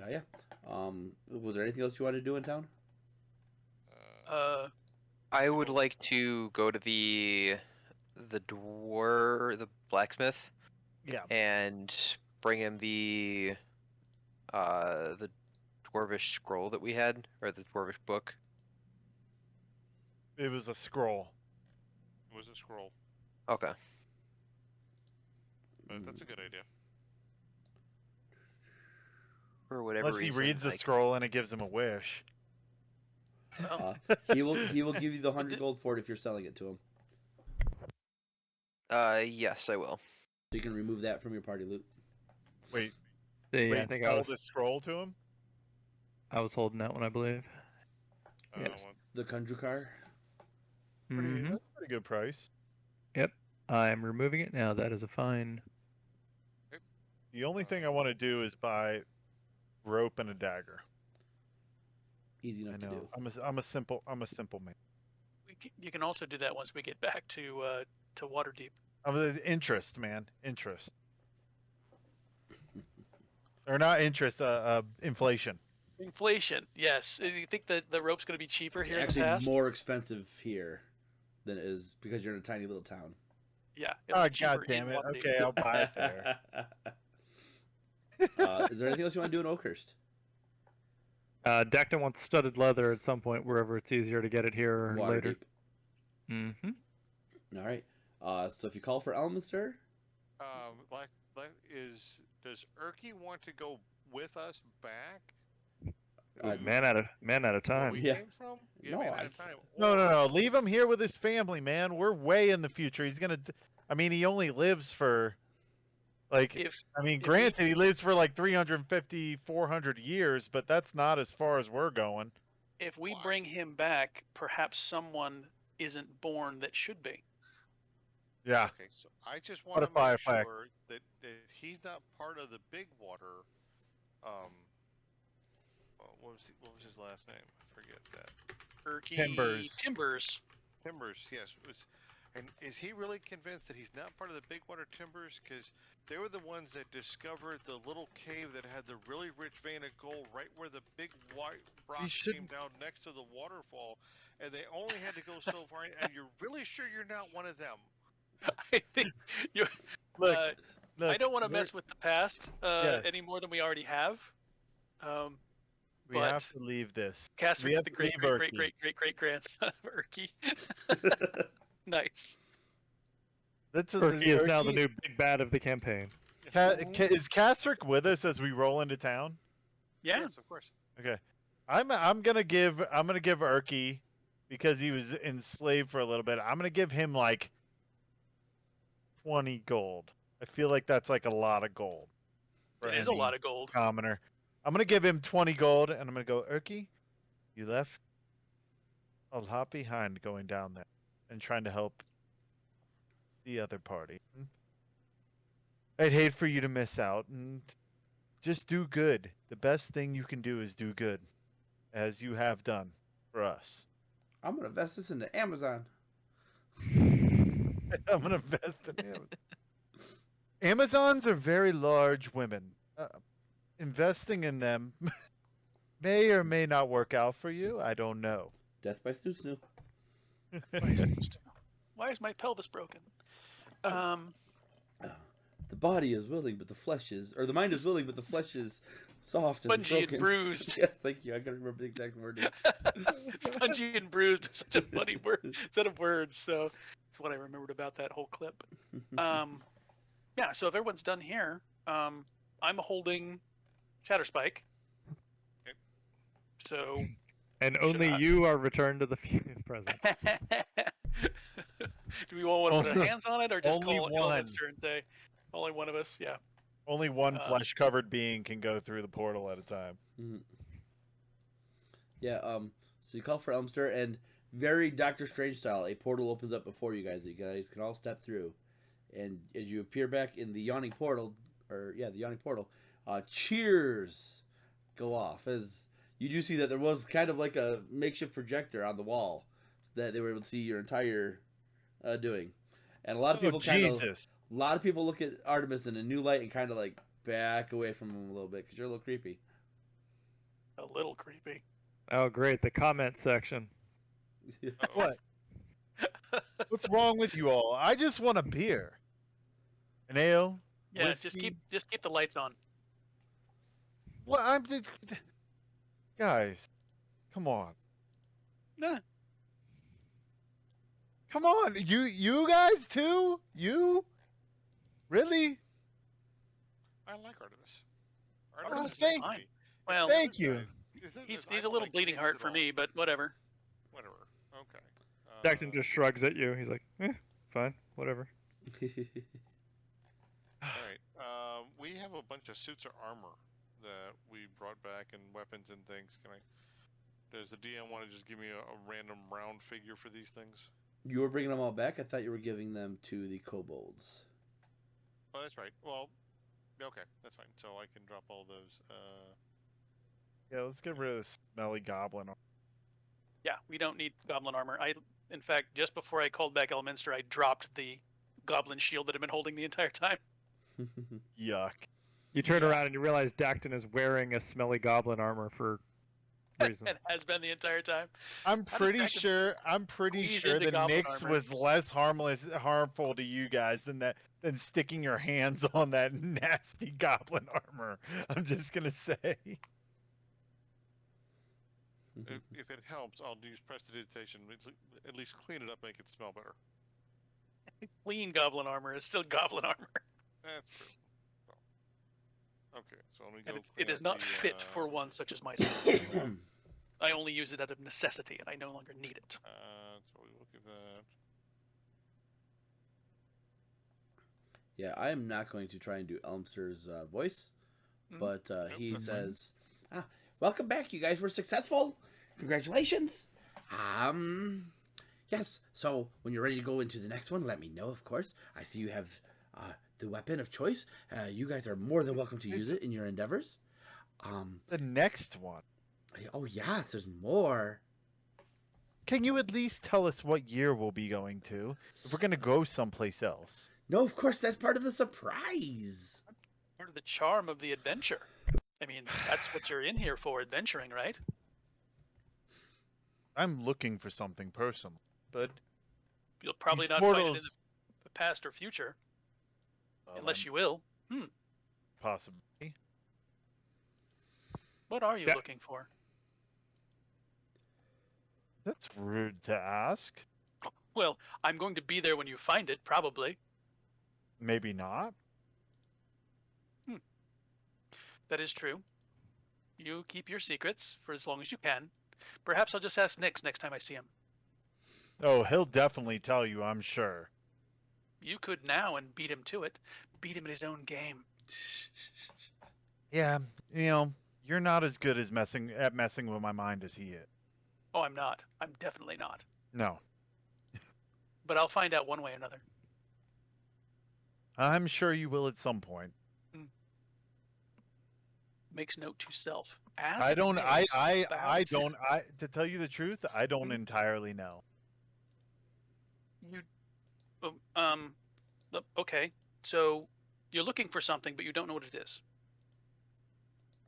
Oh yeah. Was there anything else you wanted to do in town? I would like to go to the blacksmith Yeah. and bring him the dwarvish scroll that we had, or the dwarvish book. It was a scroll. It was a scroll. Okay. But that's a good idea. For whatever Unless he reason. reads the scroll and it gives him a wish. He will give you the 100 gold for it if you're selling it to him. Yes, I will. So you can remove that from your party loot. Wait, Yeah, wait, I think sell the scroll to him? I was holding that one, I believe. Yes. What- The Kunjukar. Mhm. That's a pretty good price. I am removing it now. That is a fine. The only thing I want to do is buy rope and a dagger. Easy I enough to know. do. I'm a simple man. You can also do that once we get back to Waterdeep. Interest, man. Interest. Or not interest, inflation. Inflation, yes. You think that the rope's going to be cheaper It's here in the actually past? more expensive here than it is because you're in a tiny little town. Yeah. it'll Oh, be cheaper god damn in it. Waterdeep. Okay, I'll buy it there. Is there anything else you want to do in Oakhurst? Dacton wants studded leather at some point, wherever it's easier to get it here or later. Waterdeep. Mm-hmm. All right. So if you call for Elminster, Does Erky want to go with us back? Man at a Where time. we Yeah. came from? No, man, I- at a time. No. Leave him here with his family, man. We're way in the future. He's gonna. I mean, he only lives for, like. If Granted, he lives for like 350, 400 years, but that's not as far as we're going. if we Why? bring him back, perhaps someone isn't born that should be. Yeah. Okay, so I just What want a to make firefight. sure that he's not part of the big water. What was his last name? I forget that. Erky Timbers. Timbers, yes. And is he really convinced that he's not part of the big water Timbers? Because they were the ones that discovered the little cave that had the really rich vein of gold right where the big white rock came shouldn't- down next to the waterfall, and they only had to go so far. And you're really sure you're not one of them? I think you. Look, I look, don't want to we're- mess with the past Yes. any more than we already have. we have but- to leave this. Casric We is have the to great leave great Erky. great grandson of Erky. Nice. Erky is now the new big bad of the campaign. Is Kasric with us as we roll into town? Yeah. Yes, of course. Okay. I'm gonna give Erky, because he was enslaved for a little bit. I'm gonna give him like 20 gold. I feel like that's like a lot of gold. for It is a any lot of gold. commoner. I'm gonna give him 20 gold, and I'm gonna go, Erky, you left a lot behind going down there and trying to help the other party. I'd hate for you to miss out, and just do good. The best thing you can do is do good, as you have done for us. I'm gonna invest this into Amazon. I'm gonna invest in Amazon. Amazons are very large women. Investing in them may or may not work out for you. I don't know. Death by snoo snoo. Why is my pelvis broken? The body is willing, but the flesh is, or the mind is willing, but the flesh is soft and Spongy and broken. bruised. Yes, thank you. I gotta remember the exact wording. Spongy and bruised is such a funny set of words. So that's what I remembered about that whole clip. Yeah. So if everyone's done here, I'm holding Shatterspike. Okay. So. And only you are returned to the present. Do we want to put our hands on it, or just Only call one. Elminster and say, only one of us? Yeah. Only one flesh-covered being can go through the portal at a time. Yeah. So you call for Elmster, and very Doctor Strange style, a portal opens up before you guys. You guys can all step through, and as you appear back in the Yawning Portal, the Yawning Portal, cheers go off as you do see that there was kind of like a makeshift projector on the wall so that they were able to see your entire doing, and a lot of people a lot of people look at Artemis in a new light and kind of like back away from him a little bit because you're a little creepy. A little creepy. Oh, great. The comment section. What? What's wrong with you all? I just want a beer. An ale? Yeah, whiskey? just keep the lights on. What? I'm just... Guys, come on. Nah. Come on. You guys too? You? Really? I like Artemis. Artemis is thank fine. me. Well, Thank you. he's a little bleeding heart for me, but whatever. Whatever. Okay. Jackson just shrugs at you. He's like, fine, whatever. Alright. We have a bunch of suits of armor that we brought back and weapons and things. Does the DM want to just give me a random round figure for these things? You were bringing them all back? I thought you were giving them to the kobolds. Oh, that's right. Well, okay, that's fine. So I can drop all those. Yeah, let's get rid of this smelly goblin. Yeah, we don't need goblin armor. In fact, just before I called back Elminster, I dropped the goblin shield that I've been holding the entire time. Yuck. You turn around and you realize Dacton is wearing a smelly goblin armor for reasons. And has been the entire time. I'm pretty Dacton sure squeeze into that goblin Nyx armor? was less harmful to you guys than sticking your hands on that nasty goblin armor. I'm just gonna say. If it helps, I'll use prestidigitation. At least clean it up, make it smell better. Clean goblin armor is still goblin armor. That's true. Well, okay, so let me go. And it is not fit for one such as myself. I only use it out of necessity, and I no longer need it. So we look at that. Yeah, I am not going to try and do Elmster's voice, but he that's says, welcome back, you guys were successful. Congratulations. Yes, so when you're ready to go into the next one, let me know, of course. I see you have the weapon of choice. You guys are more than welcome to use it in your endeavors. The next one. Oh, yes, there's more. Can you at least tell us what year we'll be going to? If we're gonna go someplace else. No, of course, that's part of the surprise. Part of the charm of the adventure. I mean, that's what you're in here for, adventuring, right? I'm looking for something personal, but You'll probably these not find it in portals- the past or future, well, unless you will. possibly. What are you Yeah. looking for? That's rude to ask. Well, I'm going to be there when you find it, probably. Maybe not. That is true. You keep your secrets for as long as you can. Perhaps I'll just ask Nyx next time I see him. Oh, he'll definitely tell you, I'm sure. You could now and beat him to it. Beat him in his own game. Yeah, you're not as good as messing with my mind as he is. Oh, I'm not. I'm definitely not. No. But I'll find out one way or another. I'm sure you will at some point. Makes note to self. I don't to tell you the truth, I don't entirely know. Okay. So you're looking for something, but you don't know what it is.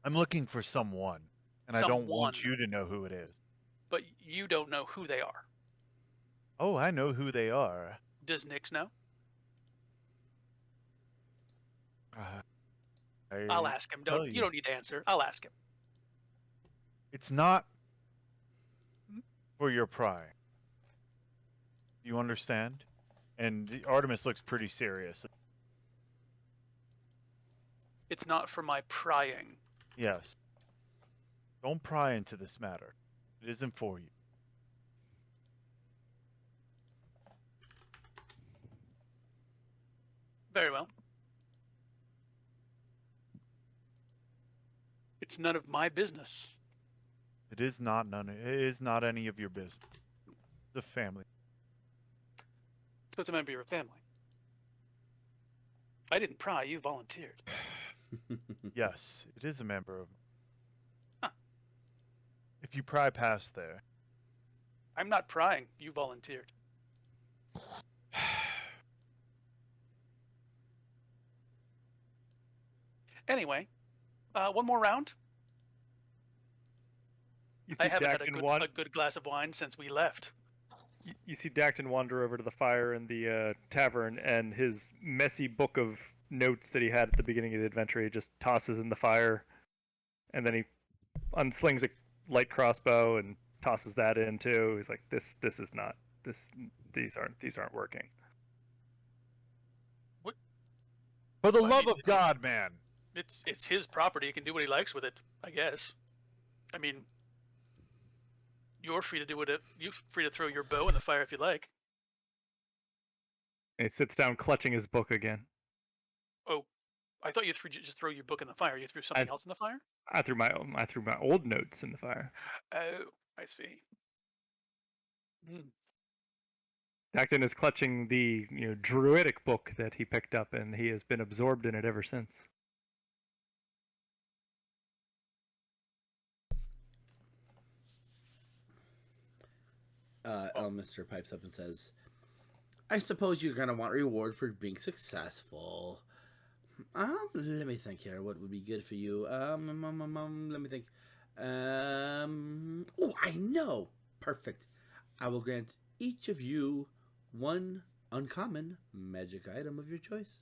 I'm looking for someone, and I don't want you to know who it is. but you don't know who they are. Oh, I know who they are. Does Nix know? I'll ask him. tell You you. don't need to answer. I'll ask him. It's not for your prying. You understand? And Artemis looks pretty serious. It's not for my prying. Yes. Don't pry into this matter. It isn't for you. Very well. It's none of my business. It is not any of your business. It's a family. So it's a member of your family. I didn't pry. You volunteered. Yes, it is a member of. Huh. If you pry past there. I'm not prying. You volunteered. Anyway, one more round. You see I haven't had Dacton a good glass of wine since we left. You see Dacton wander over to the fire in the tavern, and his messy book of notes that he had at the beginning of the adventure, he just tosses in the fire, and then he unslings a light crossbow and tosses that in too. He's like, "This is not this. These aren't working." For the I love mean, of God, man! It's his property. He can do what he likes with it, I guess. I mean, you're free to do what you're free to throw your bow in the fire if you like. And he sits down, clutching his book again. Oh, I thought you just throw your book in the fire. You threw something else in the fire? I threw my old notes in the fire. Oh, I see. Dacton is clutching the druidic book that he picked up, and he has been absorbed in it ever since. Elminster pipes up and says, I suppose you're going to want reward for being successful. Let me think here. What would be good for you? Let me think. Oh, I know. Perfect. I will grant each of you one uncommon magic item of your choice.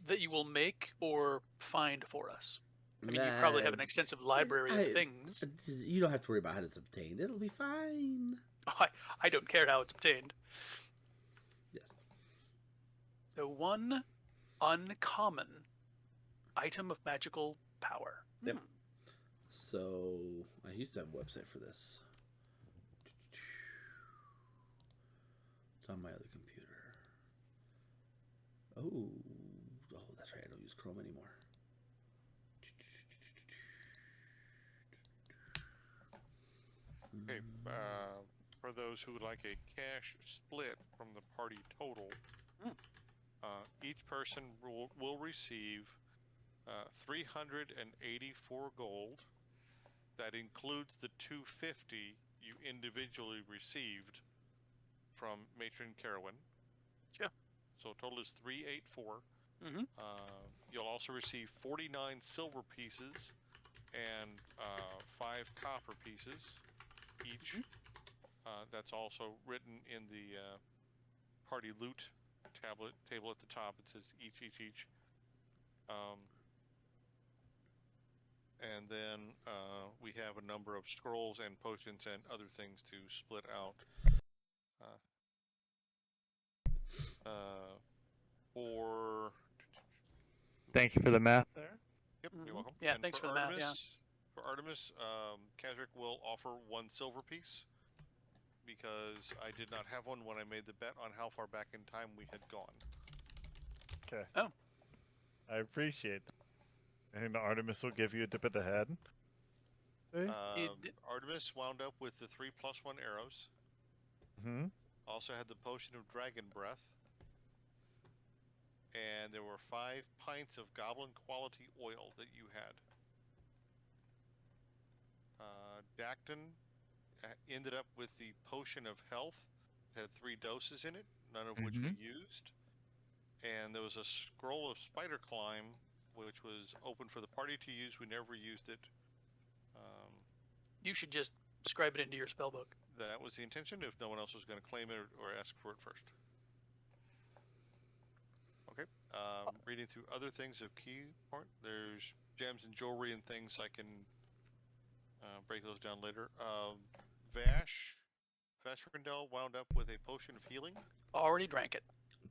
That you will make or find for us. I mean, you probably have an extensive library of things. You don't have to worry about how it's obtained. It'll be fine. Oh, I don't care how it's obtained. Yes. So one uncommon item of magical power. Yep. So I used to have a website for this. It's on my other computer. Oh, that's right. I don't use Chrome anymore. Okay, for those who would like a cash split from the party total, each person will receive 384 gold. That includes the 250 you individually received from Matron Carowin. Sure. So total is 384. Mm-hmm. You'll also receive 49 silver pieces and 5 copper pieces each. That's also written in the party loot table at the top. It says each. And then we have a number of scrolls and potions and other things to split out. For Thank you for the math there. Yep, you're welcome. Yeah, And thanks for the math, yeah. For Artemis, Kazric will offer 1 silver piece because I did not have one when I made the bet on how far back in time we had gone. Okay. Oh. I appreciate that. And Artemis will give you a dip of the head. See? Artemis wound up with the 3+1 arrows. Mm-hmm. Also had the potion of dragon breath. And there were 5 pints of goblin quality oil that you had. Dacton ended up with the potion of health. It had 3 doses in it, none of which we used. And there was a scroll of spider climb, which was open for the party to use. We never used it. You should just scribe it into your spellbook. That was the intention. If no one else was going to claim it or ask for it first. Okay. Reading through other things of key part. There's gems and jewelry and things. I can break those down later. Vash Rendell wound up with a potion of healing. Already drank it.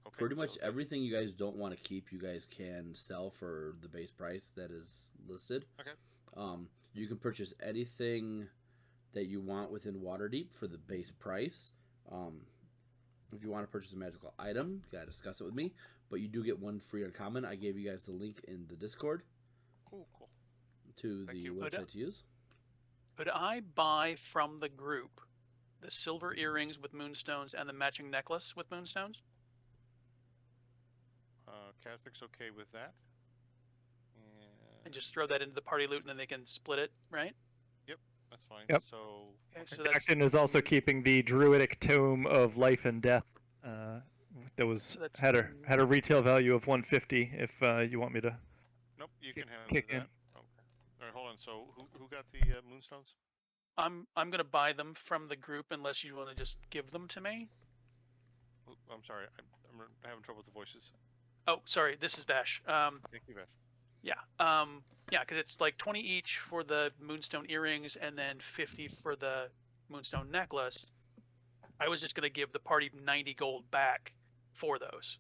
Okay, Pretty much so everything you guys don't want to keep, you guys can sell for the base price that is listed. Okay. You can purchase anything that you want within Waterdeep for the base price. If you want to purchase a magical item, you gotta discuss it with me. But you do get one free uncommon. I gave you guys the link in the Discord Ooh, cool. to Thank the you. website to use. Could I buy from the group the silver earrings with moonstones and the matching necklace with moonstones? Catheric's okay with that. And just throw that into the party loot, and then they can split it, right? That's fine. Yep. So Okay, okay. so that's Acton is also keeping the druidic tome of life and death. That was So that's- had a retail value of 150. If you want me to Nope, you kick- can have kick that. in. Okay. All right, hold on. So who got the moonstones? I'm gonna buy them from the group unless you want to just give them to me. I'm sorry. I'm having trouble with the voices. Oh, sorry, this is Vash. Thank you, Vash. Yeah, because it's like 20 each for the moonstone earrings and then 50 for the moonstone necklace. I was just gonna give the party 90 gold back for those,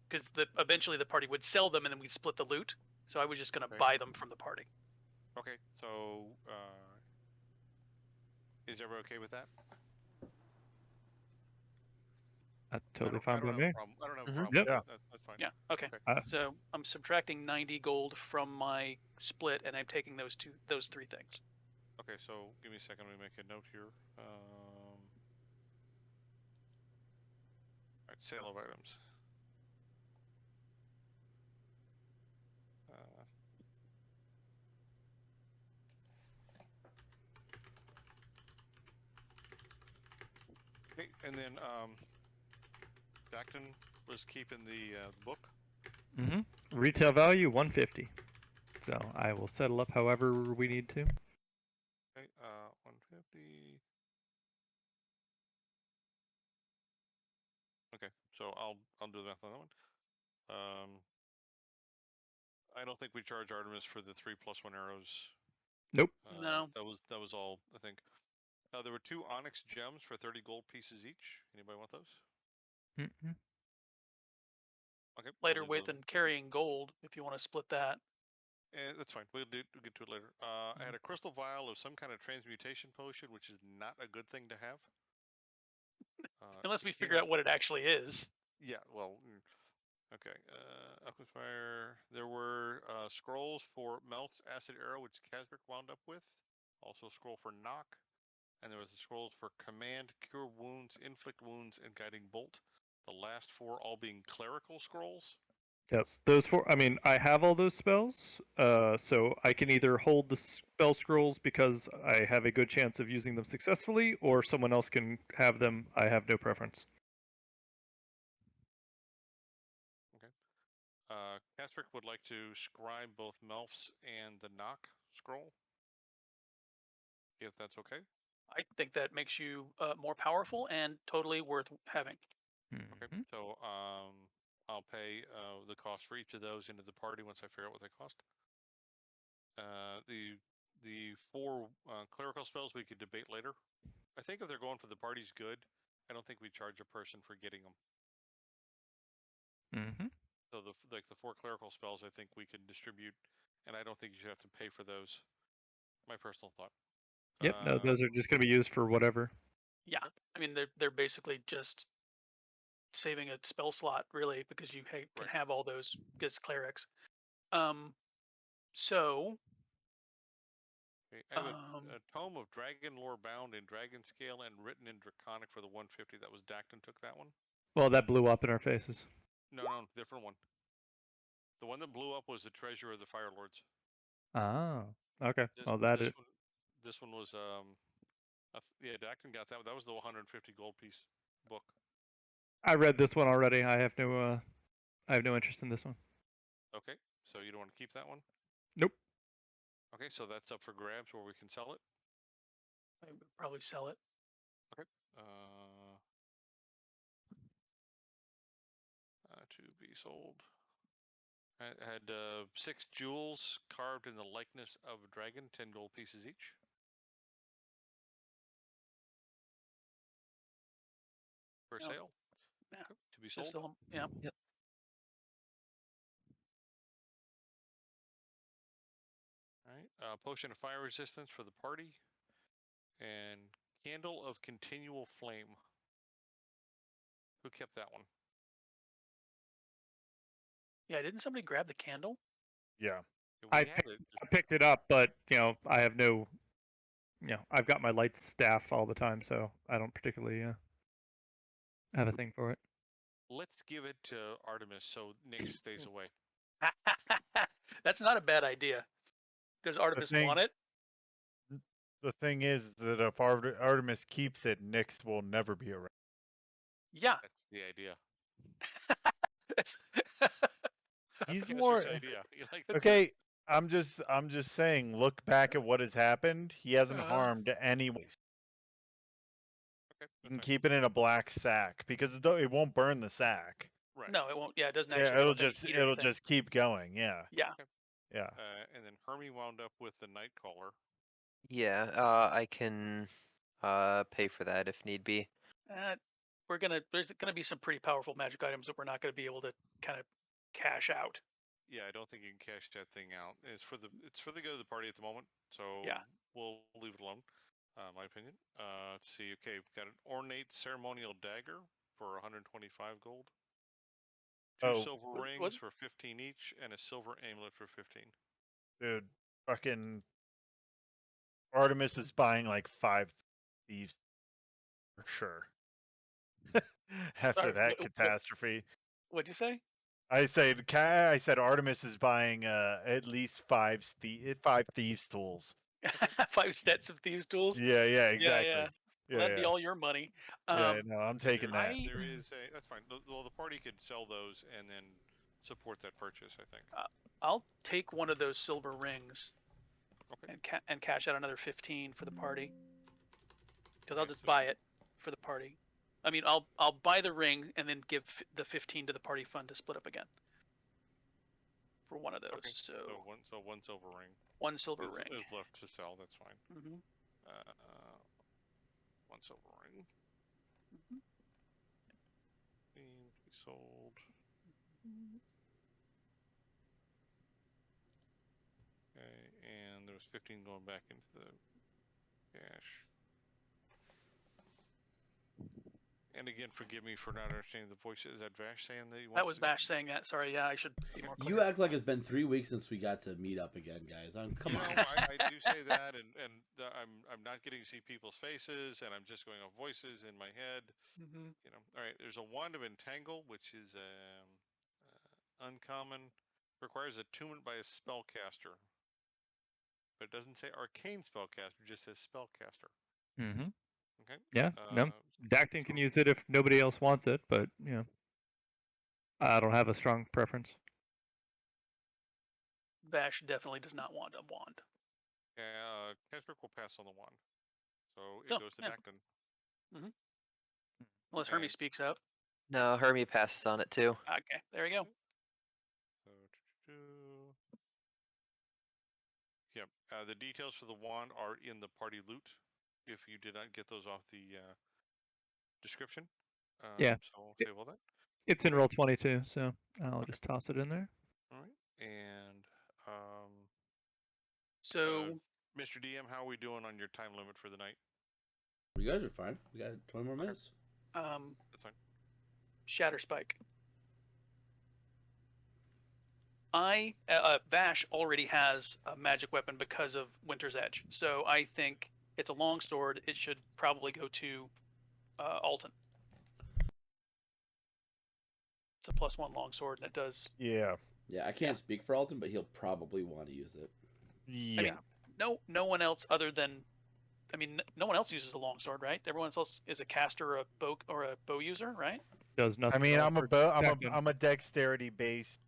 because eventually the party would sell them and then we'd split the loot. So I was just gonna Okay. buy them from the party. Okay, so is everyone okay with that? That's I totally don't- fine I don't with have a me. problem. I don't have a Mhm. problem. Yep. with that. That's fine. Yeah. Okay. Okay. So I'm subtracting 90 gold from my split, and I'm taking those three things. Okay, so give me a second. Let me make a note here. All right, sale of items. Okay, and then Dacton was keeping the book. Mm-hmm. Retail value 150. So I will settle up however we need to. Okay, 150. Okay, so I'll do the math on that one. I don't think we charge Artemis for the 3+1 arrows. Nope. No. That was all, I think. There were 2 onyx gems for 30 gold pieces each. Anybody want those? Mm-mm. Okay. Lighter leave weight those. than carrying gold, if you want to split that. That's fine. We'll get to it later. I had a crystal vial of some kind of transmutation potion, which is not a good thing to have. Unless we it came figure out what it actually is. Yeah, well, okay. Alchemist Fire. There were scrolls for Melf's Acid Arrow, which Kasvik wound up with. Also a scroll for Knock. And there was the scrolls for Command, Cure Wounds, Inflict Wounds, and Guiding Bolt. The last 4 all being clerical scrolls. Yes, those 4. I mean, I have all those spells, so I can either hold the spell scrolls because I have a good chance of using them successfully, or someone else can have them. I have no preference. Kasvik would like to scribe both Melf's and the Knock scroll. If that's okay. I think that makes you more powerful and totally worth having. Okay, Mhm. so I'll pay the cost for each of those into the party once I figure out what they cost. The 4 clerical spells we could debate later. I think if they're going for the party's good, I don't think we charge a person for getting them. Mhm. So the 4 clerical spells, I think we can distribute, and I don't think you should have to pay for those. My personal thought. Yep. No, those are just going to be used for whatever. Yeah, I mean they're basically just saving a spell slot, really, because you can Right. have all those as clerics. So Okay, I have a tome of Dragon Lore bound in Dragon Scale and written in Draconic for the 150. That was Dacton took that one. Well, that blew up in our faces. No, different one. The one that blew up was the Treasure of the Fire Lords. Ah. Okay. This, Well, that this is. one, this one was yeah, Dacton got that. That was the 150 gold piece book. I read this one already. I have no interest in this one. Okay, so you don't want to keep that one? Nope. Okay, so that's up for grabs where we can sell it. I would probably sell it. To be sold. I had 6 jewels carved in the likeness of a dragon, 10 gold pieces each. For Oh, sale. yeah. Okay, to be Just sold. sell 'em. Yeah. Yep. All right. Potion of fire resistance for the party. And candle of continual flame. Who kept that one? Yeah. Didn't somebody grab the candle? Yeah. We I had it. I picked it up, but I have no. I've got my light staff all the time, so I don't particularly have a thing for it. Let's give it to Artemis so Nyx stays away. That's not a bad idea. Does Artemis thing- want it? The thing is that if Artemis keeps it, Nyx will never be around. Yeah. That's the idea. That's He's That's more Caster's idea. You like okay. I'm just saying. Look back at what has happened. He hasn't Uh-huh. harmed anyone. Okay, You can fine. keep it in a black sack because it won't burn the sack. Right. No, it won't. Yeah, it doesn't Yeah, actually. Give off any heat or it'll anything. just keep going. Yeah, Yeah. yeah. And then Hermie wound up with the night caller. Yeah, I can pay for that if need be. There's gonna be some pretty powerful magic items that we're not gonna be able to kind of cash out. Yeah, I don't think you can cash that thing out. It's for the good of the party at the moment. So Yeah. we'll leave it alone. My opinion. Let's see. Okay, we've got an ornate ceremonial dagger for 125 gold. 2 silver rings for 15 each, and a silver amulet for 15. Dude, fucking Artemis is buying like 5 thieves for sure. After Sorry, that catastrophe, What'd you say? I said Artemis is buying at least 5 thieves tools. 5 sets of thieves tools. Yeah, exactly. Yeah. Well, that'd be all your money. Yeah, no, I'm taking that. There is a that's fine. Well, the party could sell those and then support that purchase. I think. I'll take one of those silver rings. Okay. And cash out another 15 for the party. Because I'll Okay, just so- buy it for the party. I mean, I'll buy the ring and then give the 15 to the party fund to split up again. For one of those. Okay, So one silver ring. one silver is, ring. is left to sell. That's fine. Mm-hmm. One silver ring. Mhm. And we sold. Okay, and there was 15 going back into the cash. And again, forgive me for not understanding the voice. Is that Vash saying that he wants That was to... Vash saying that. Sorry, yeah, I should be more clear. You act like it's been 3 weeks since we got to meet up again, guys. Come on. I do say that, and I'm not getting to see people's faces, and I'm just going off voices in my head. Mm-hmm. All right. There's a wand of entangle, which is uncommon, requires attunement by a spellcaster, but it doesn't say arcane spellcaster; it just says spellcaster. Mm-hmm. Okay. Yeah. No. Dactin can use it if nobody else wants it, but I don't have a strong preference. Vash definitely does not want a wand. Yeah. Kesrick will pass on the wand, so it So, goes to yeah. Dactin. Unless Hermie And- speaks up. No, Hermie passes on it too. Okay, there we go. So, yep. The details for the wand are in the party loot. If you did not get those off the description. Yeah. So I'll save all that. It's in roll 22, so I'll just toss it in there. All right. And So Mr. DM, how are we doing on your time limit for the night? You guys are fine. We got 20 more minutes. That's fine. Shatter Spike. Vash already has a magic weapon because of Winter's Edge, so I think it's a longsword. It should probably go to Alton. It's a +1 longsword, and it does. Yeah, Yeah, I can't speak for Alton, but he'll probably want to use it. yeah. I mean, no one else other than. I mean, no one else uses a longsword, right? Everyone else is a caster or a bow user, right? Does nothing. I mean, else for Dactin. I'm a dexterity based.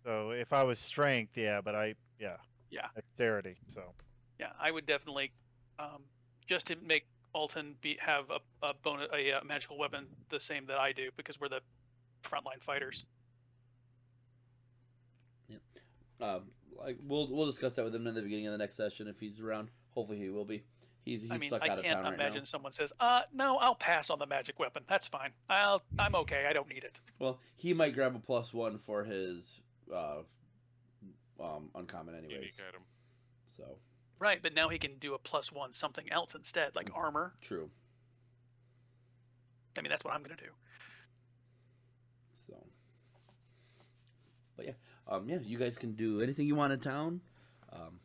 So if I was strength, yeah, but yeah. Yeah. dexterity. So Yeah, I would definitely, just to make Alton have a bonus, a magical weapon the same that I do, because we're the frontline fighters. Like we'll discuss that with him in the beginning of the next session if he's around. Hopefully he will be. He's I mean, stuck I out of can't town right imagine now. someone says, no, I'll pass on the magic weapon. That's fine. I'm okay. I don't need it. Well, he might grab a +1 for his uncommon anyways. Unique item. So Right, but now he can do a +1 something else instead, like armor. true. I mean, that's what I'm gonna do. So, but yeah, you guys can do anything you want in town.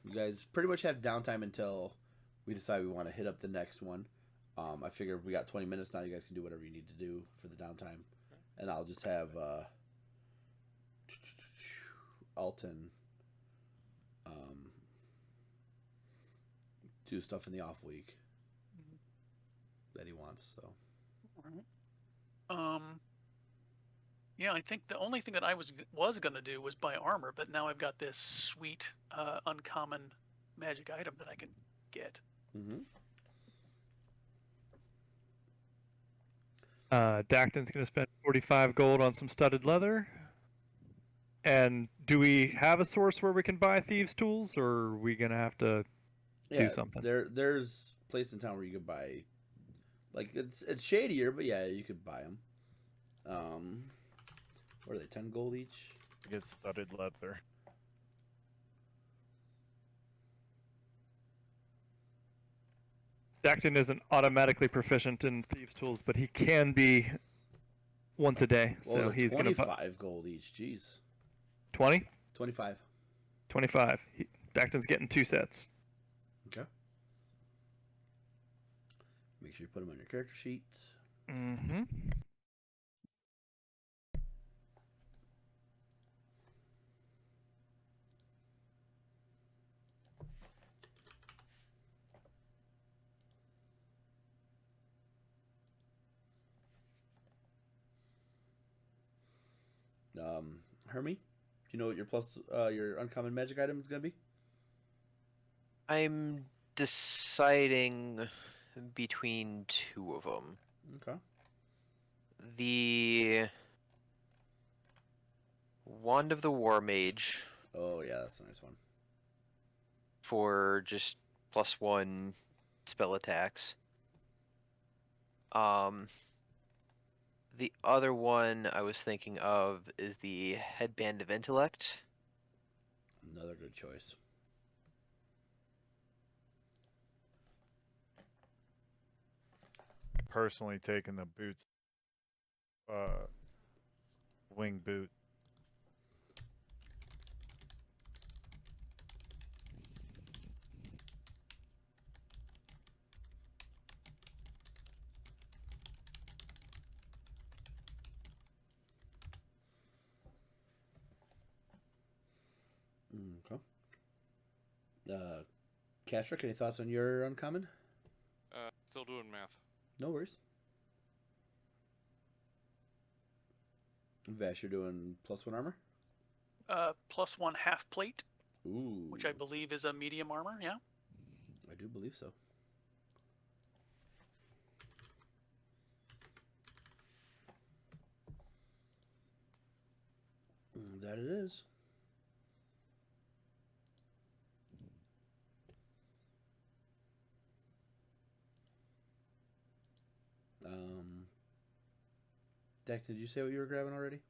You guys pretty much have downtime until we decide we want to hit up the next one. I figure we got 20 minutes now. You guys can do whatever you need to do for the downtime, and I'll just have Alton do stuff in the off week that he wants. So. Yeah, I think the only thing that I was gonna do was buy armor, but now I've got this sweet uncommon magic item that I can get. Mm-hmm. Dacton's going to spend 45 gold on some studded leather. And do we have a source where we can buy thieves' tools, or are we going to have to do something? There's a place in town where you could buy, like it's shadier, but yeah, you could buy them. What are they? 10 gold each. to get studded leather. Dacton isn't automatically proficient in thieves' tools, but he can be once a day. Well, So he's going to 25 gold each. Jeez. 20? 25. 25. Dacton's getting 2 sets. Okay. Make sure you put them on your character sheet. Mm-hmm. Hermie, do you know what your uncommon magic item is gonna be? I'm deciding between two of them. Okay. The Wand of the War Mage Oh yeah, that's a nice one. for just +1 spell attacks. The other one I was thinking of is the Headband of Intellect. Another good choice. Personally taking the boots, wing boot. Okay. Kashrik, any thoughts on your uncommon? Still doing math. No worries. Vash, you're doing +1 armor? +1 half plate, Ooh. which I believe is a medium armor. Yeah. I do believe so. That it is. Dex, did you say what you were grabbing already?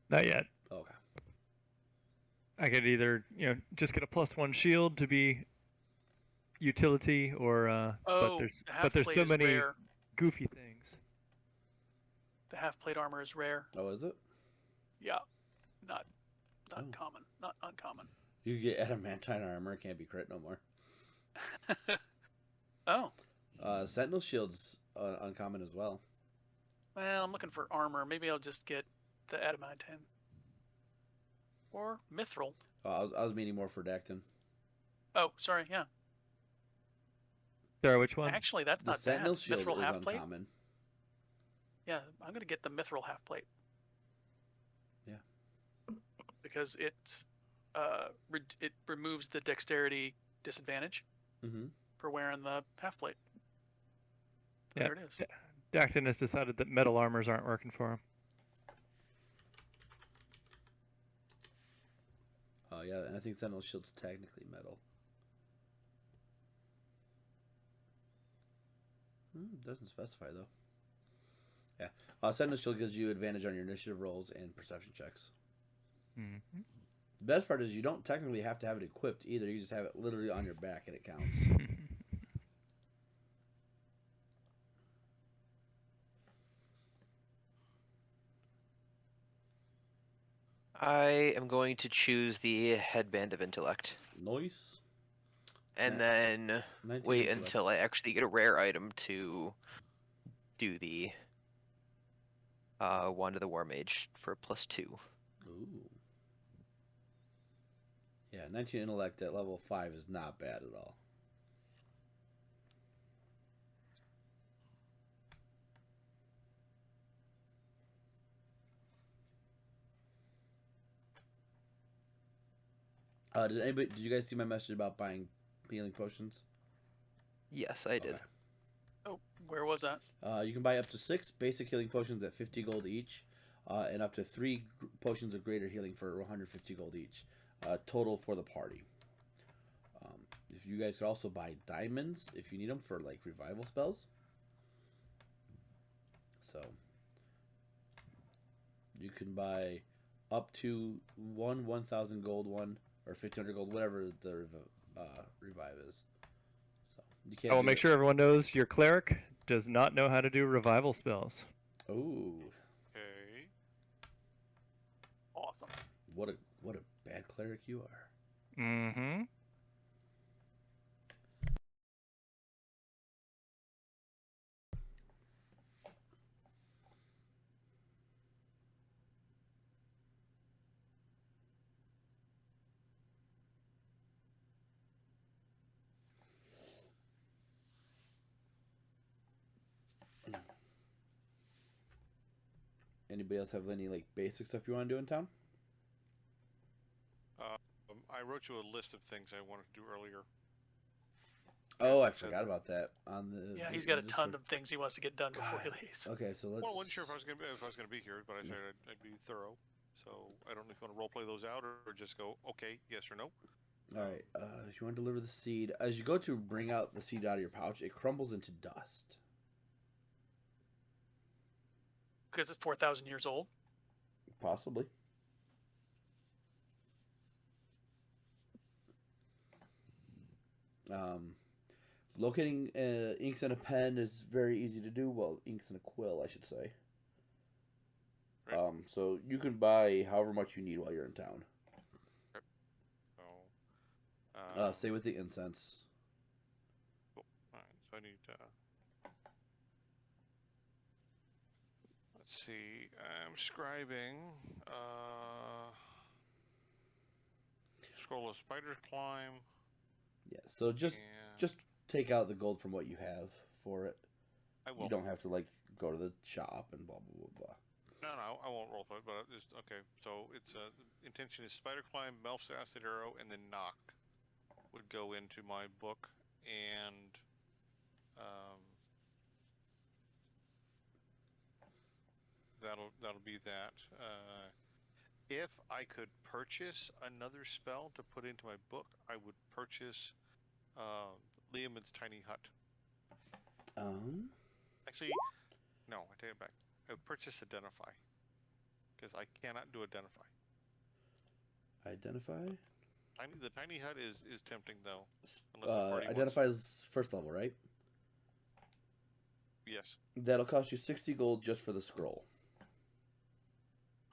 Not yet. Oh, okay. I could either, just get a +1 shield to be utility, or Oh, but the half there's plate so is many rare. goofy things. The half plate armor is rare. Oh, is it? Yeah, not Oh. common, not uncommon. You could get adamantine armor. It can't be crit no more. Oh, Sentinel shield's uncommon as well. well, I'm looking for armor. Maybe I'll just get the adamantine or mithril. Oh, I was meaning more for Dacton. Oh, sorry. Yeah, Sorry, which one? actually, that's The not Sentinel bad. shield Mithril is half plate. uncommon. Yeah, I'm gonna get the mithril half plate. Yeah. Because it's it removes the dexterity disadvantage Mm-hmm. for wearing the half plate. Yeah. There it is. Dacton has decided that metal armors aren't working for him. Oh yeah, and I think Sentinel Shield's technically metal. Doesn't specify though. Yeah, Sentinel Shield gives you advantage on your initiative rolls and perception checks. Mm-hmm. The best part is you don't technically have to have it equipped either. You just have it literally on your back and it counts. I am going to choose the headband of intellect, Noise. and Yeah. then 19 wait intellect. until I actually get a rare item to do the Wand of the War Mage for +2. Ooh. Yeah, 19 intellect at level 5 is not bad at all. Did you guys see my message about buying healing potions? Yes, I did. Okay. Oh, where was that? You can buy up to 6 basic healing potions at 50 gold each, and up to 3 potions of greater healing for 150 gold each, total for the party. If you guys could also buy diamonds if you need them for like revival spells. So you can buy up to 1,000 gold one or 1,500 gold, whatever the revive is. So you can't. I will do make it. sure everyone knows your cleric does not know how to do revival spells. Ooh, Okay. Awesome. what a bad cleric you are. Mm-hmm. Anybody else have any like basic stuff you want to do in town? I wrote you a list of things I wanted to do earlier. Oh, I So forgot about that on the. Yeah, he's on got a the ton Discord. of things he wants to get done before he God. leaves. Okay, so let's. Well, I wasn't sure if I was gonna be here, but I said I'd be thorough. So I don't know if you want to roleplay those out or just go okay, yes or no. All right. If you want to deliver the seed, as you go to bring out the seed out of your pouch, it crumbles into dust. Because it's 4,000 years old. Possibly. Locating inks and a pen is very easy to do. Well, inks and a quill, I should say. Right. So you can buy however much you need while you're in town. So, Stay with the incense. cool. All right, so I need. Let's see. I'm scribing. Scroll of spiders climb. Yeah. So just take out the gold from what you have for it. I will. You don't have to like go to the shop and blah blah blah blah. No, I won't roll for it, but it's okay. So it's intention is spider climb, Melf's acid arrow, and then knock would go into my book, and that'll be that. If I could purchase another spell to put into my book, I would purchase Liam's tiny hut. Actually, no, I take it back. I would purchase identify because I cannot do identify. Identify. The tiny hut is tempting though. Unless the party Identify is first level, right? Yes. That'll cost you 60 gold just for the scroll.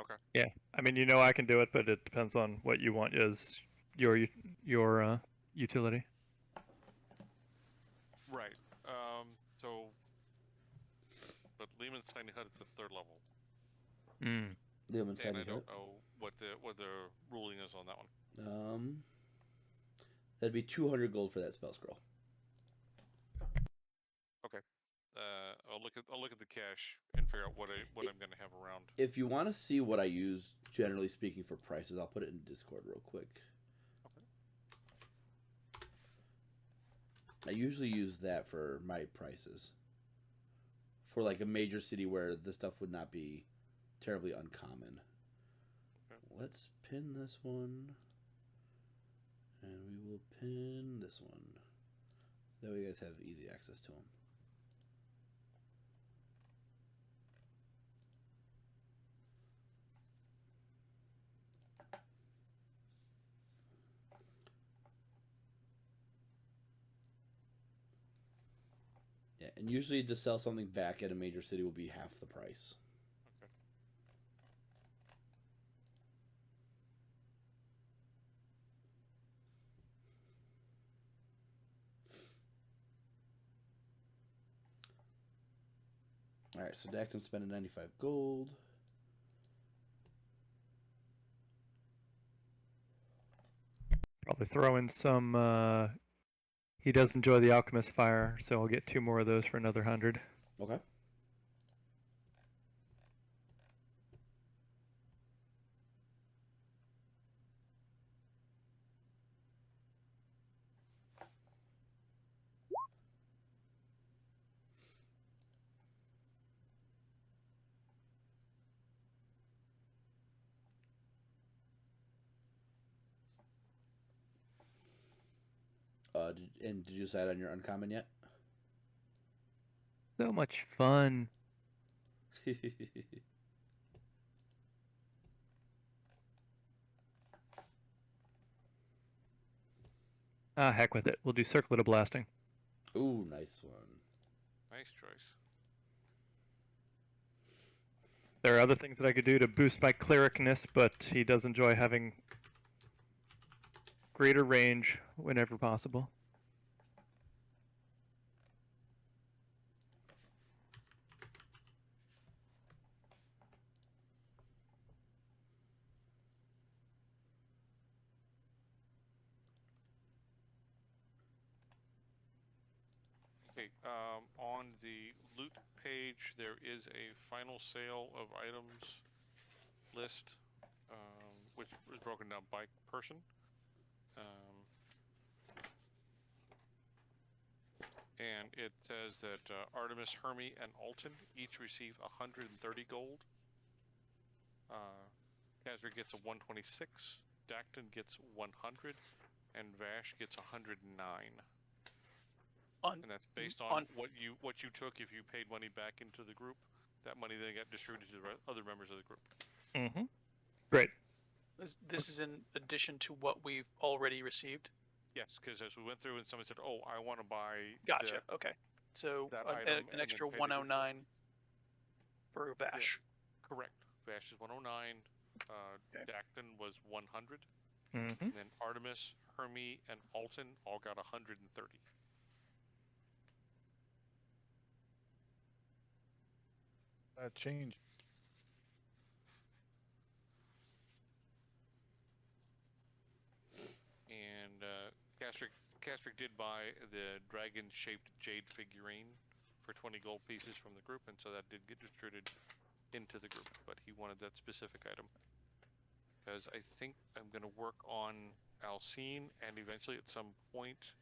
Okay. Yeah, I mean, you know I can do it, but it depends on what you want as your utility. Right. So, but Lehman's tiny hut is at 3rd level, Mm. Liam's and tiny I don't hut. know what the ruling is on that one. That'd be 200 gold for that spell scroll. Okay. I'll look at the cash and figure out what I'm gonna have around. If you want to see what I use, generally speaking, for prices, I'll put it in Discord real quick. I usually use that for my prices. For like a major city where this stuff would not be terribly uncommon. Okay. Let's pin this one. And we will pin this one. That way you guys have easy access to them. Yeah, and usually to sell something back at a major city will be half the price. Okay. Alright, so Daxton's spending 95 gold. Probably throw in some. He does enjoy the alchemist fire, so I'll get 2 more of those for another 100. Okay. Did you decide on your uncommon yet? So much fun. Ah, heck with it. We'll do circlet of blasting. Ooh, nice one. Nice choice. There are other things that I could do to boost my clericness, but he does enjoy having greater range whenever possible. Okay, on the loot page, there is a final sale of items list, which is broken down by person. And it says that Artemis, Hermie, and Alton each receive 130 gold. Kazra gets a 126, Dacton gets 100, and Vash gets 109. And that's based on what you took if you paid money back into the group. That money then got distributed to the other members of the group. Mm-hmm. Great. This is in addition to what we've already received? Yes, because as we went through and someone said, oh, I want to buy Gotcha, okay. So that item an extra and then pay the group for it. 109 for Vash. Yeah, correct. Vash is 109, Okay. Dacton was 100, Mm-hmm. and then Artemis, Hermie, and Alton all got 130. That change. And Castric did buy the dragon-shaped jade figurine for 20 gold pieces from the group, and so that did get distributed into the group. But he wanted that specific item because I think I'm going to work on Alcine, and eventually, at some point,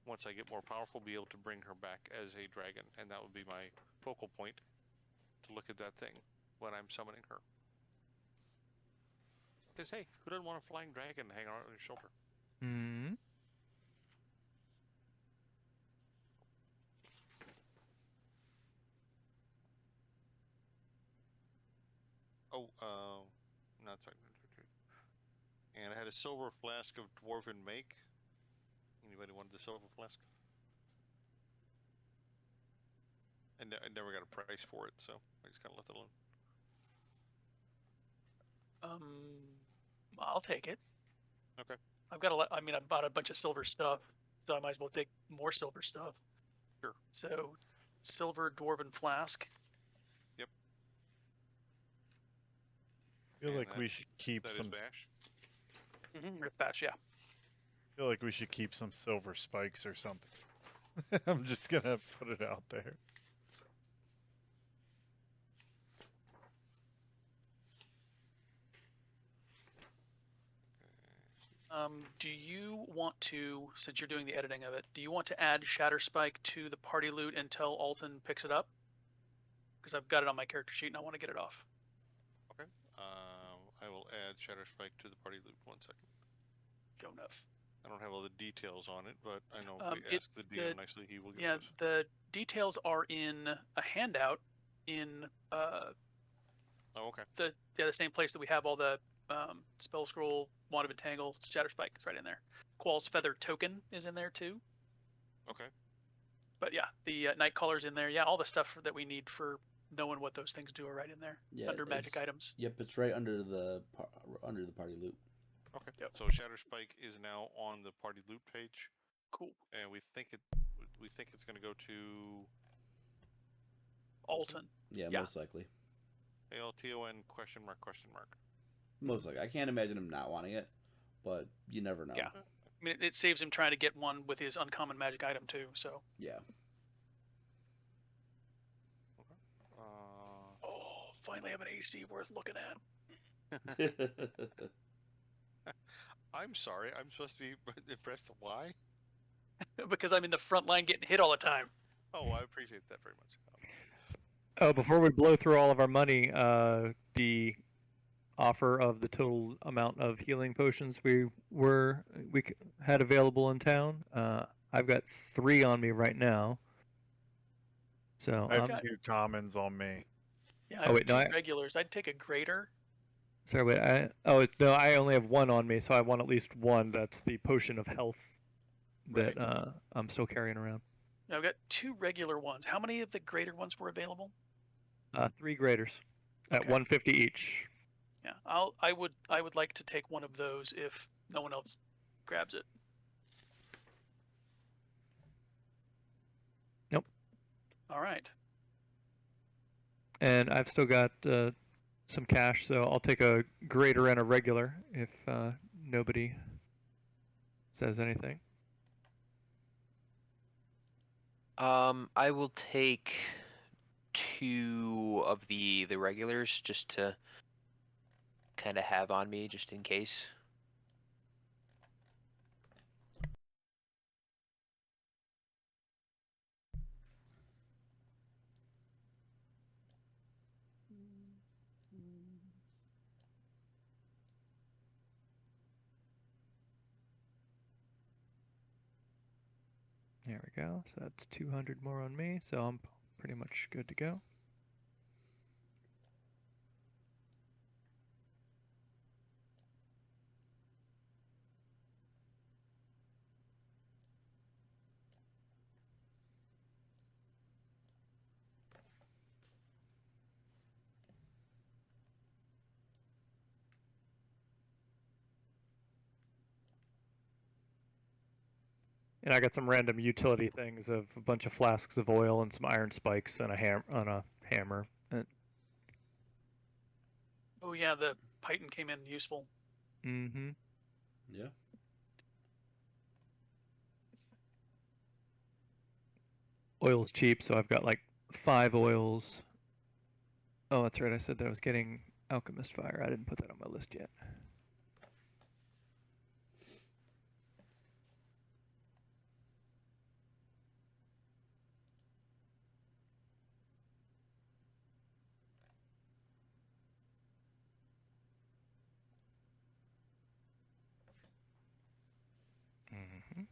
once I get more powerful, be able to bring her back as a dragon, and that would be my focal point to look at that thing when I'm summoning her. Because hey, who doesn't want a flying dragon hanging on his shoulder? Mm-hmm. Oh, not sorry. And I had a silver flask of dwarven make. Anybody wanted the silver flask? And I never got a price for it, so I just kind of left it alone. I'll take it. Okay. I've got a lot. I mean, I bought a bunch of silver stuff, so I might as well take more silver stuff. Sure. So, silver dwarven flask. Yep. I feel And like we should keep That is some. Vash. Rip Vash, yeah. I feel like we should keep some silver spikes or something. I'm just gonna put it out there. Do you want to, since you're doing the editing of it, do you want to add Shatter Spike to the party loot until Alton picks it up? Because I've got it on my character sheet and I want to get it off. Okay. I will add Shatter Spike to the party loop. 1 second. Go enough. I don't have all the details on it, but I know we It- asked the DM nicely. He will give Yeah, it to us. the details are in a handout in Oh, okay. the same place that we have all the spell scroll, Wand of Entangle, Shatter Spike. It's right in there. Qual's Feather Token is in there too. Okay. But yeah, the night caller's in there. Yeah, all the stuff that we need for knowing what those things do are right in there under magic items. Yep, it's right under the party loop. Okay. Yep. So Shatter Spike is now on the party loop page, Cool. and we think it's going to go to Alton. Yeah, Yeah. most likely. ALTON ? Most likely. I can't imagine him not wanting it, but you never know. Yeah. I mean, it saves him trying to get one with his uncommon magic item too. So. Yeah. Oh, finally have an AC worth looking at. I'm sorry. I'm supposed to be impressed. Why? Because I'm in the front line getting hit all the time. Oh, I appreciate that very much. Oh, before we blow through all of our money, the offer of the total amount of healing potions we had available in town. I've got 3 on me right now. So I have got- 2 commons on me. Yeah, I have wait, no, 2 regulars. I'd take a greater. sorry, wait. I only have 1 on me, so I want at least 1. That's the potion of health that I'm still carrying around. I've got 2 regular ones. How many of the greater ones were available? 3 graders at Okay. 150 each. Yeah, I would like to take one of those if no one else grabs it. Nope. All right. And I've still got some cash, so I'll take a grader and a regular if nobody says anything. I will take 2 of the regulars just to kind of have on me just in case. There we go. So that's 200 more on me, so I'm pretty much good to go. And I got some random utility things of a bunch of flasks of oil and some iron spikes and a hammer. Oh yeah, the Python came in useful. Mm-hmm. Yeah. Oil's cheap, so I've got like 5 oils. Oh, that's right. I said that I was getting Alchemist Fire. I didn't put that on my list yet. Mm-hmm.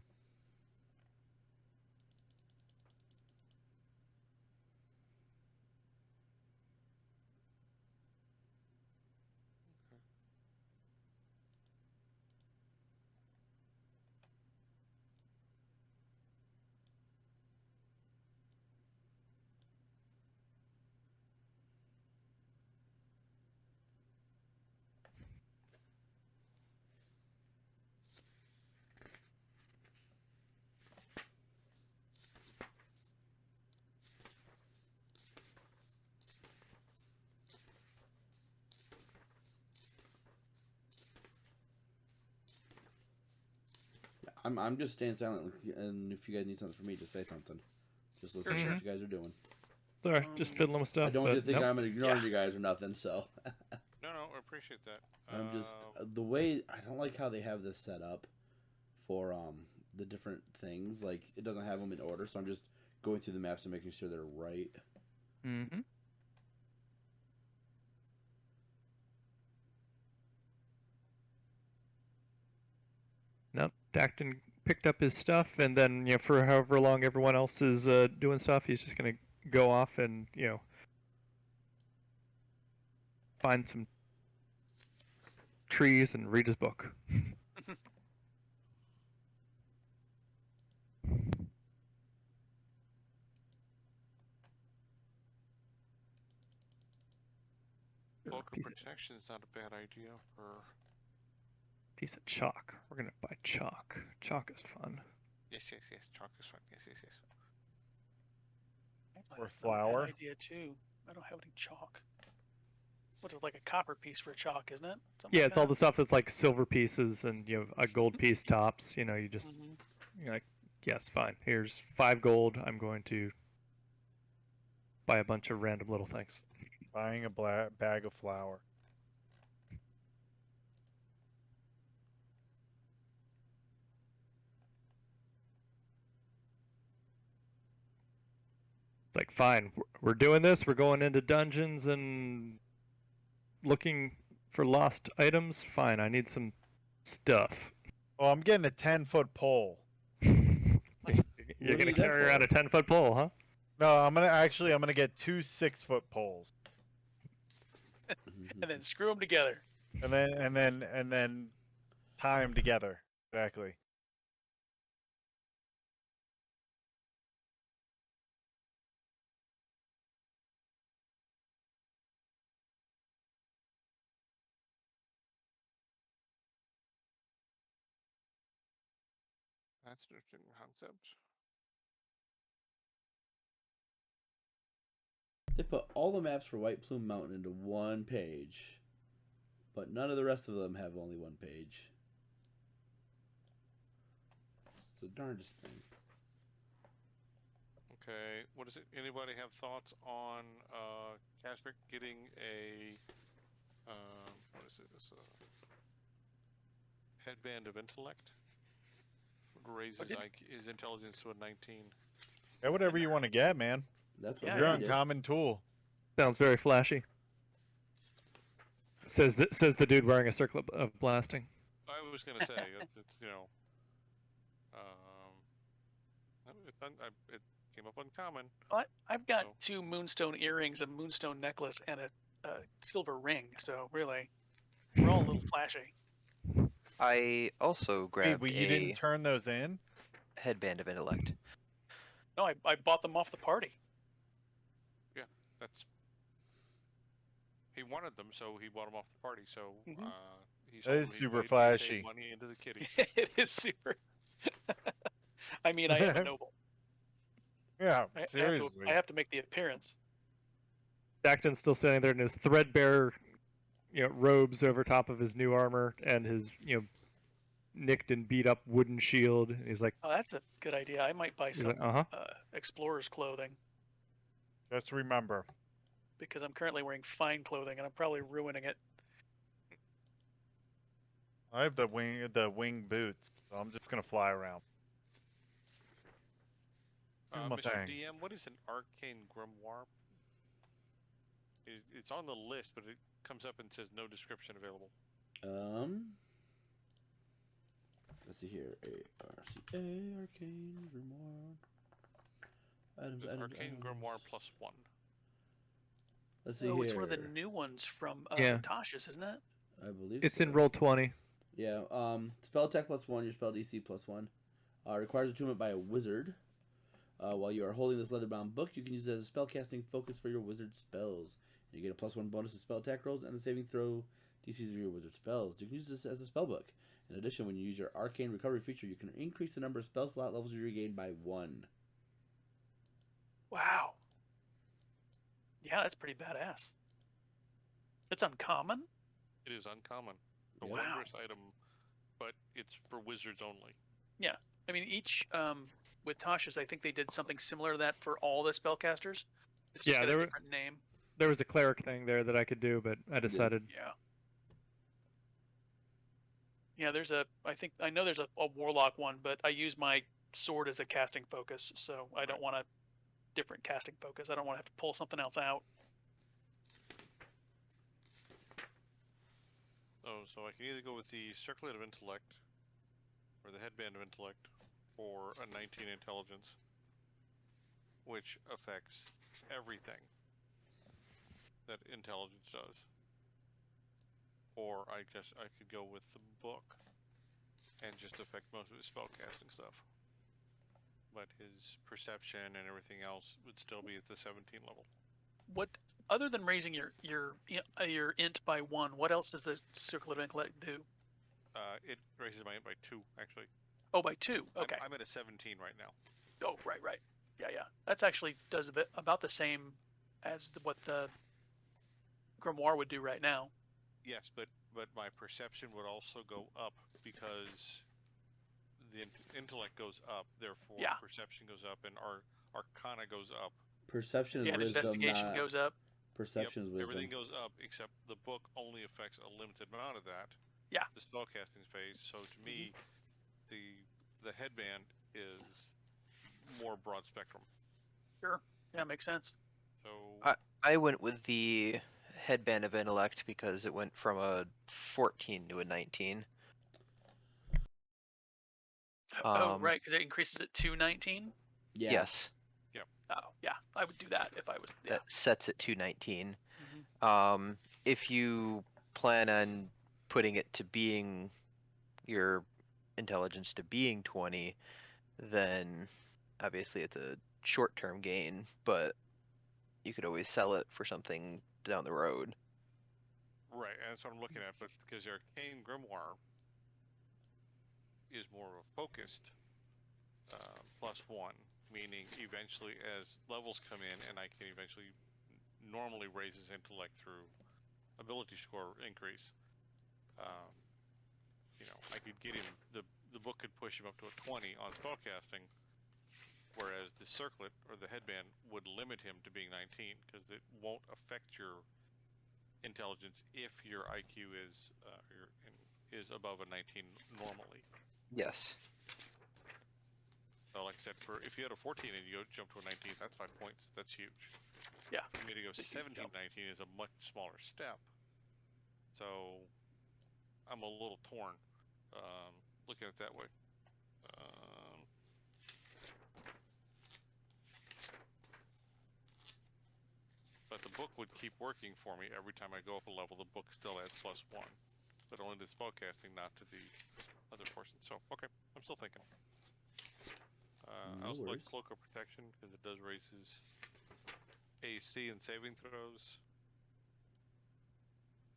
I'm just staying silent, and if you guys need something from me, just say something. Just listen to Sure. what you guys are doing. Sorry, just fiddling with stuff. I don't but think nope. I'm ignoring Yeah. you guys or nothing. So. No, appreciate that. I'm just the way I don't like how they have this set up for the different things. Like it doesn't have them in order, so I'm just going through the maps and making sure they're right. Mm-hmm. Nope. Dacton picked up his stuff, and then for however long everyone else is doing stuff, he's just gonna go off and find some trees and read his book. Bulk of protection is not a bad idea for. Piece of chalk. We're gonna buy chalk. Chalk is fun. Yes. Chalk is fun. Yes. Or That's not a bad flour. idea too. I don't have any chalk. What's it, like a copper piece for chalk, isn't it? Yeah, it's all the stuff that's like silver pieces and a gold piece tops. You just you're like, yes, fine. Here's 5 gold. I'm going to buy a bunch of random little things. Buying a bag of flour. It's like, fine, we're doing this. We're going into dungeons and looking for lost items. Fine, I need some stuff. Oh, I'm getting a 10-foot pole. You're gonna carry around a 10-foot pole, huh? No, I'm gonna get 2 6-foot poles, And then screw them together. and then tie them together. Exactly. That's an interesting concept. They put all the maps for White Plume Mountain into one page, but none of the rest of them have only one page. It's the darndest thing. Okay, what is it? Anybody have thoughts on Kasvik getting a what is it? It's a headband of intellect. Would raise his intelligence to a 19. Yeah, whatever you want to get, man. That's what Yeah, Your he did. uncommon tool. Sounds very flashy. Says the dude wearing a circle of blasting. I was gonna say it's it came up uncommon. I've got So- 2 moonstone earrings, a moonstone necklace, and a silver ring. So really, we're all a little flashy. I also Hey, grabbed but you a didn't turn those in? headband of intellect. No, I bought them off the party. That's he wanted them, so he bought them off the party. So Mhm. he That sold is them, he super paid flashy. money into the kitty. It is super. I mean, I am a noble. Yeah, I seriously. have to make the appearance. Dacton's still standing there in his threadbare, robes over top of his new armor and his, nicked and beat up wooden shield. And he's like, Oh, that's a good idea. I might buy some uh-huh. explorer's clothing Just remember. because I'm currently wearing fine clothing and I'm probably ruining it. I have the wing boots, so I'm just gonna fly around. Do my Mr. thing. DM, what is an arcane grimoire? It's on the list, but it comes up and says no description available. Let's see here. ARCA, Arcane Grimoire. Arcane grimoire +1. Let's see Oh, here. it's one of the new ones from Yeah. Tasha's, isn't it? I believe It's so. in roll 20. Yeah. Spell attack +1, your spell DC +1. Requires attunement by a wizard. While you are holding this leather-bound book, you can use it as a spellcasting focus for your wizard spells. You get a +1 bonus to spell attack rolls and the saving throw DCs of your wizard spells. You can use this as a spell book. In addition, when you use your arcane recovery feature, you can increase the number of spell slot levels you regain by 1. Wow. Yeah, that's pretty badass. It's uncommon. It is uncommon. A Yeah. wondrous item, but it's for wizards only. I mean, each with Tasha's, I think they did something similar to that for all the spellcasters. It's just Yeah, got there a were- different name. There was a cleric thing there that I could do, but I decided Yeah. Yeah, there's a. I know there's a warlock one, but I use my sword as a casting focus, so I don't want a different casting focus. I don't want to have to pull something else out. Oh, so I can either go with the Circlet of Intellect, or the Headband of Intellect, or a 19 Intelligence, which affects everything that intelligence does. Or I guess I could go with the book and just affect most of his spellcasting stuff. But his perception and everything else would still be at the 17 level. What other than raising your int by 1, what else does the Circle of Intellect do? It raises my int by 2, actually. Oh, by 2. Okay. I'm at a 17 right now. Oh, right. Yeah. That's actually does about the same as what the Grimoire would do right now. Yes, but my perception would also go up because the intellect goes up, therefore Yeah. perception goes up, and our arcana goes up. Perception is Yeah, and wisdom, investigation not... goes up. Perception is wisdom. Everything goes up except the book only affects a limited amount of that. Yeah. The spellcasting phase. So to me, the headband is more broad spectrum. Sure. Yeah, makes sense. So I went with the Headband of Intellect because it went from a 14 to a 19. Oh, right, because it increases it to 19. Yeah. Yes, Oh, yeah, I would do that if I was. Yeah. that sets it to 19. Mhm. If you plan on putting it to being your intelligence to being 20, then obviously it's a short-term gain, but you could always sell it for something down the road. right, and that's what I'm looking at. But because the Arcane Grimoire is more of a focused +1, meaning eventually as levels come in, and I can eventually normally raise his intellect through ability score increase. I could get him the book could push him up to a 20 on spellcasting, whereas the circlet or the headband would limit him to being 19 because it won't affect your intelligence if your IQ is above a 19 normally. Yes. So like I said, if you had a 14 and you jump to a 19, that's 5 points. That's huge. Yeah. For me to go It's a huge 17 jump. 19 is a much smaller step. So I'm a little torn looking at it that way. But the book would keep working for me every time I go up a level. The book still adds +1, but only to spellcasting, not to the other portion. So okay, I'm still thinking. I also like Cloak of Protection because it does raise his AC and saving throws.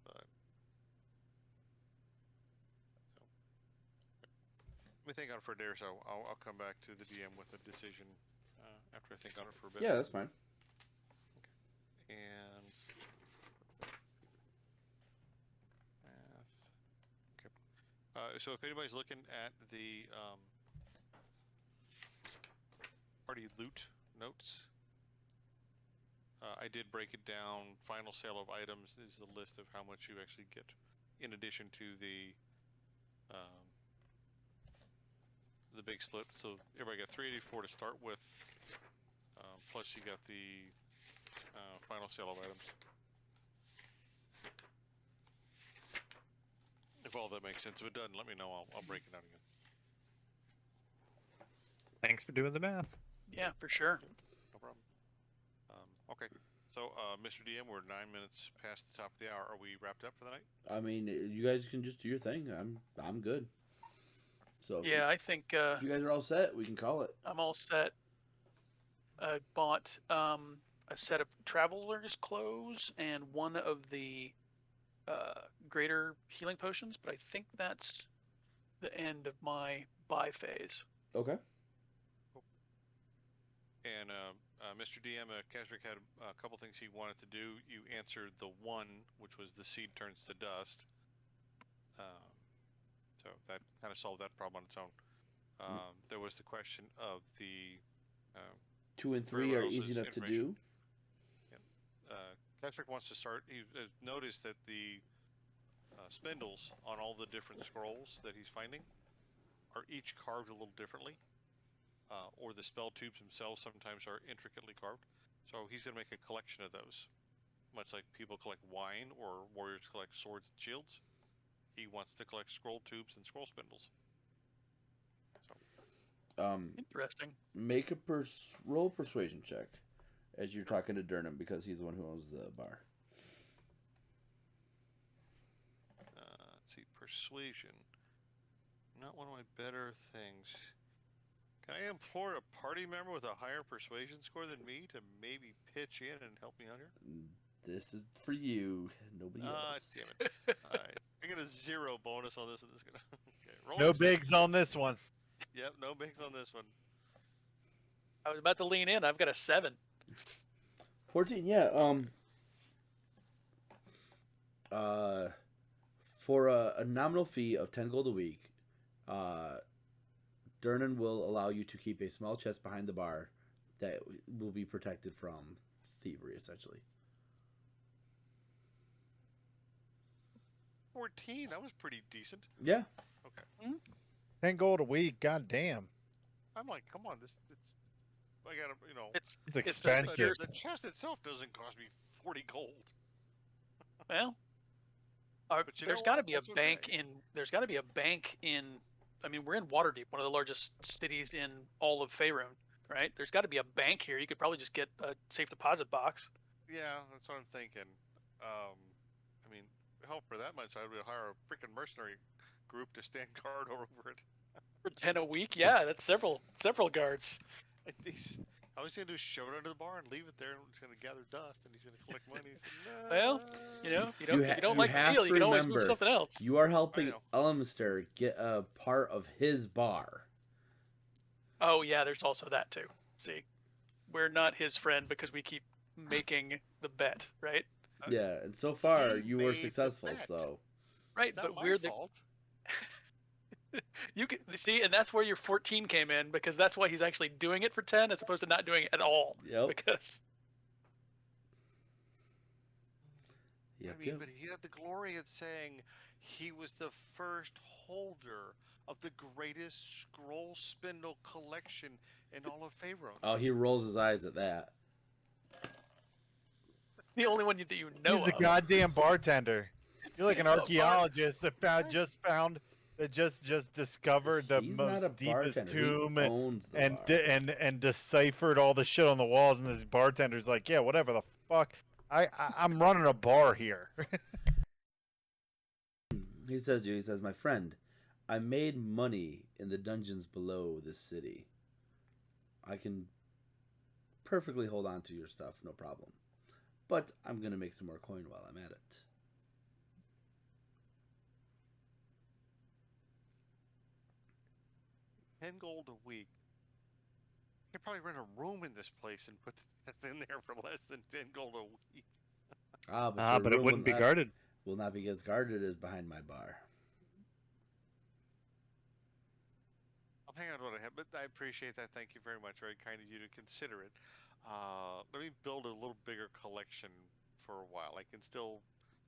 But let me think on it for a day or so. I'll come back to the DM with a decision after I think on it for a bit. Yeah, that's fine. And math. Okay. So if anybody's looking at the party loot notes, I did break it down. Final sale of items is the list of how much you actually get in addition to the big split. So everybody got 384 to start with, plus you got the final sale of items. If all that makes sense. If it doesn't, let me know. I'll break it out again. Thanks for doing the math. Yeah, for sure. No problem. Okay. So, Mr. DM, we're 9 minutes past the top of the hour. Are we wrapped up for the night? I mean, you guys can just do your thing. I'm good. So Yeah, I think if you guys are all set, we can call it. I'm all set. I bought a set of traveler's clothes and one of the greater healing potions, but I think that's the end of my buy phase. Okay. And Mr. DM, Kashmir had a couple things he wanted to do. You answered the one, which was the seed turns to dust. So that kind of solved that problem on its own. There was the question of the 2 and 3 are easy enough to do. Kashmir wants to start. He noticed that the spindles on all the different scrolls that he's finding are each carved a little differently, or the spell tubes themselves sometimes are intricately carved. So he's going to make a collection of those, much like people collect wine or warriors collect swords and shields. He wants to collect scroll tubes and scroll spindles. Interesting. Make a roll persuasion check as you're talking to Durnan because he's the one who owns the bar. Let's see, persuasion. Not one of my better things. Can I implore a party member with a higher persuasion score than me to maybe pitch in and help me out here? This is for you, nobody else. Damn it. Alright. I get a 0 bonus on this one. This is gonna... Okay, roll No it. bigs on this one. Yep, no bigs on this one. I was about to lean in. I've got a 7. 14, yeah. For a nominal fee of 10 gold a week, Durnan will allow you to keep a small chest behind the bar that will be protected from thievery, essentially. 14, that was pretty decent. Yeah. Okay. 10 gold a week. God damn. I'm like, come on, it's I gotta, It's It's it's expensive. the chest itself doesn't cost me 40 gold. well. But you There's know got to what? be a That's bank okay. in. There's got to be a bank in. I mean, we're in Waterdeep, one of the largest cities in all of Faerun, right? There's got to be a bank here. You could probably just get a safe deposit box. Yeah, that's what I'm thinking. I mean, hell, for that much, I would hire a freaking mercenary group to stand guard over it. For 10 a week, yeah, that's several guards. All he's gonna do is shove it under the bar and leave it there, and it's gonna gather dust, and he's gonna collect money. Well, you know, if you don't you like the have deal, to you can always move remember, something else. You are helping know. Elminster get a part of his bar. Oh yeah, there's also that too. See, we're not his friend because we keep making the bet, right? Yeah, and so far He you were made the successful, bet. so... Right, It's not but my we're the fault. you can see, and that's where your 14 came in because that's why he's actually doing it for 10 as opposed to not doing it at all. Yep. Because Yep, I mean, but he had the glory of saying he was the first holder of the greatest scroll spindle collection in all of Faerun. Oh, he rolls his eyes at that. the only one that you know He's a of. goddamn bartender. You're like an A bar- archaeologist that just discovered the He's not most a deepest bartender. tomb He owns the and bar. and deciphered all the shit on the walls. And this bartender's like, yeah, whatever the fuck. I'm running a bar here. He says, my friend, I made money in the dungeons below this city. I can perfectly hold on to your stuff, no problem. But I'm going to make some more coin while I'm at it. $10 gold a week. You could probably rent a room in this place and put that in there for less than 10 gold a week. But it wouldn't be guarded. Will not be as guarded as behind my bar. I'll hang on to what I have, but I appreciate that. Thank you very much. Very kind of you to consider it. Let me build a little bigger collection for a while. I can still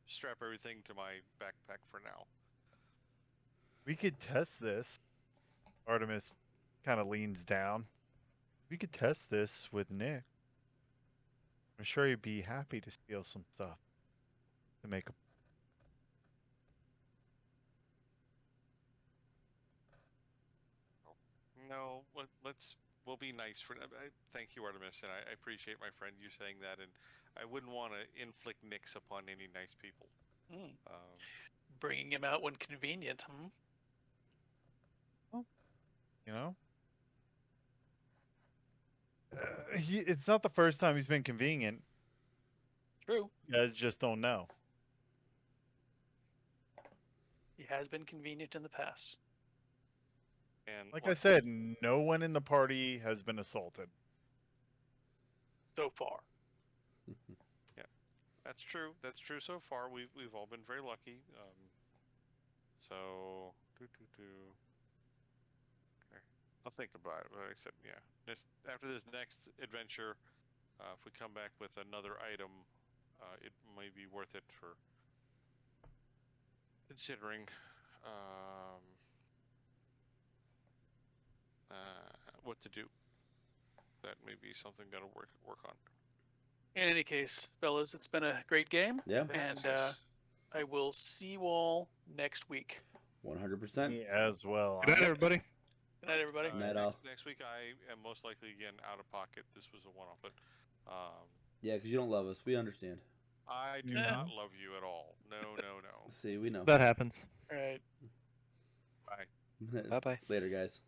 strap everything to my backpack for now. We could test this. Artemis kind of leans down. We could test this with Nick. I'm sure he'd be happy to steal some stuff to make a. No, we'll be nice for. Thank you, Artemis, and I appreciate my friend you saying that, and I wouldn't want to inflict nicks upon any nice people. Bringing him out when convenient. You know? It's not the first time he's been convenient. True. You guys just don't know. He has been convenient in the past. And Like I said, no one in the party has been assaulted. So far. that's true. That's true so far. We've all been very lucky. So Okay. I'll think about it. Like I said, yeah. After this next adventure, if we come back with another item, it may be worth it for considering what to do. That may be something that'll work on. In any case, fellas, it's been a great game, Yeah, and I will see you all next week. 100%. Me as well. Good night, everybody. Good night, everybody. Night all. Next week I am most likely again out of pocket. This was a one-off, but Yeah, because you don't love us. We understand. I do not love you at all. No. See, we know. That happens. All right. Bye. Bye bye. Later, guys.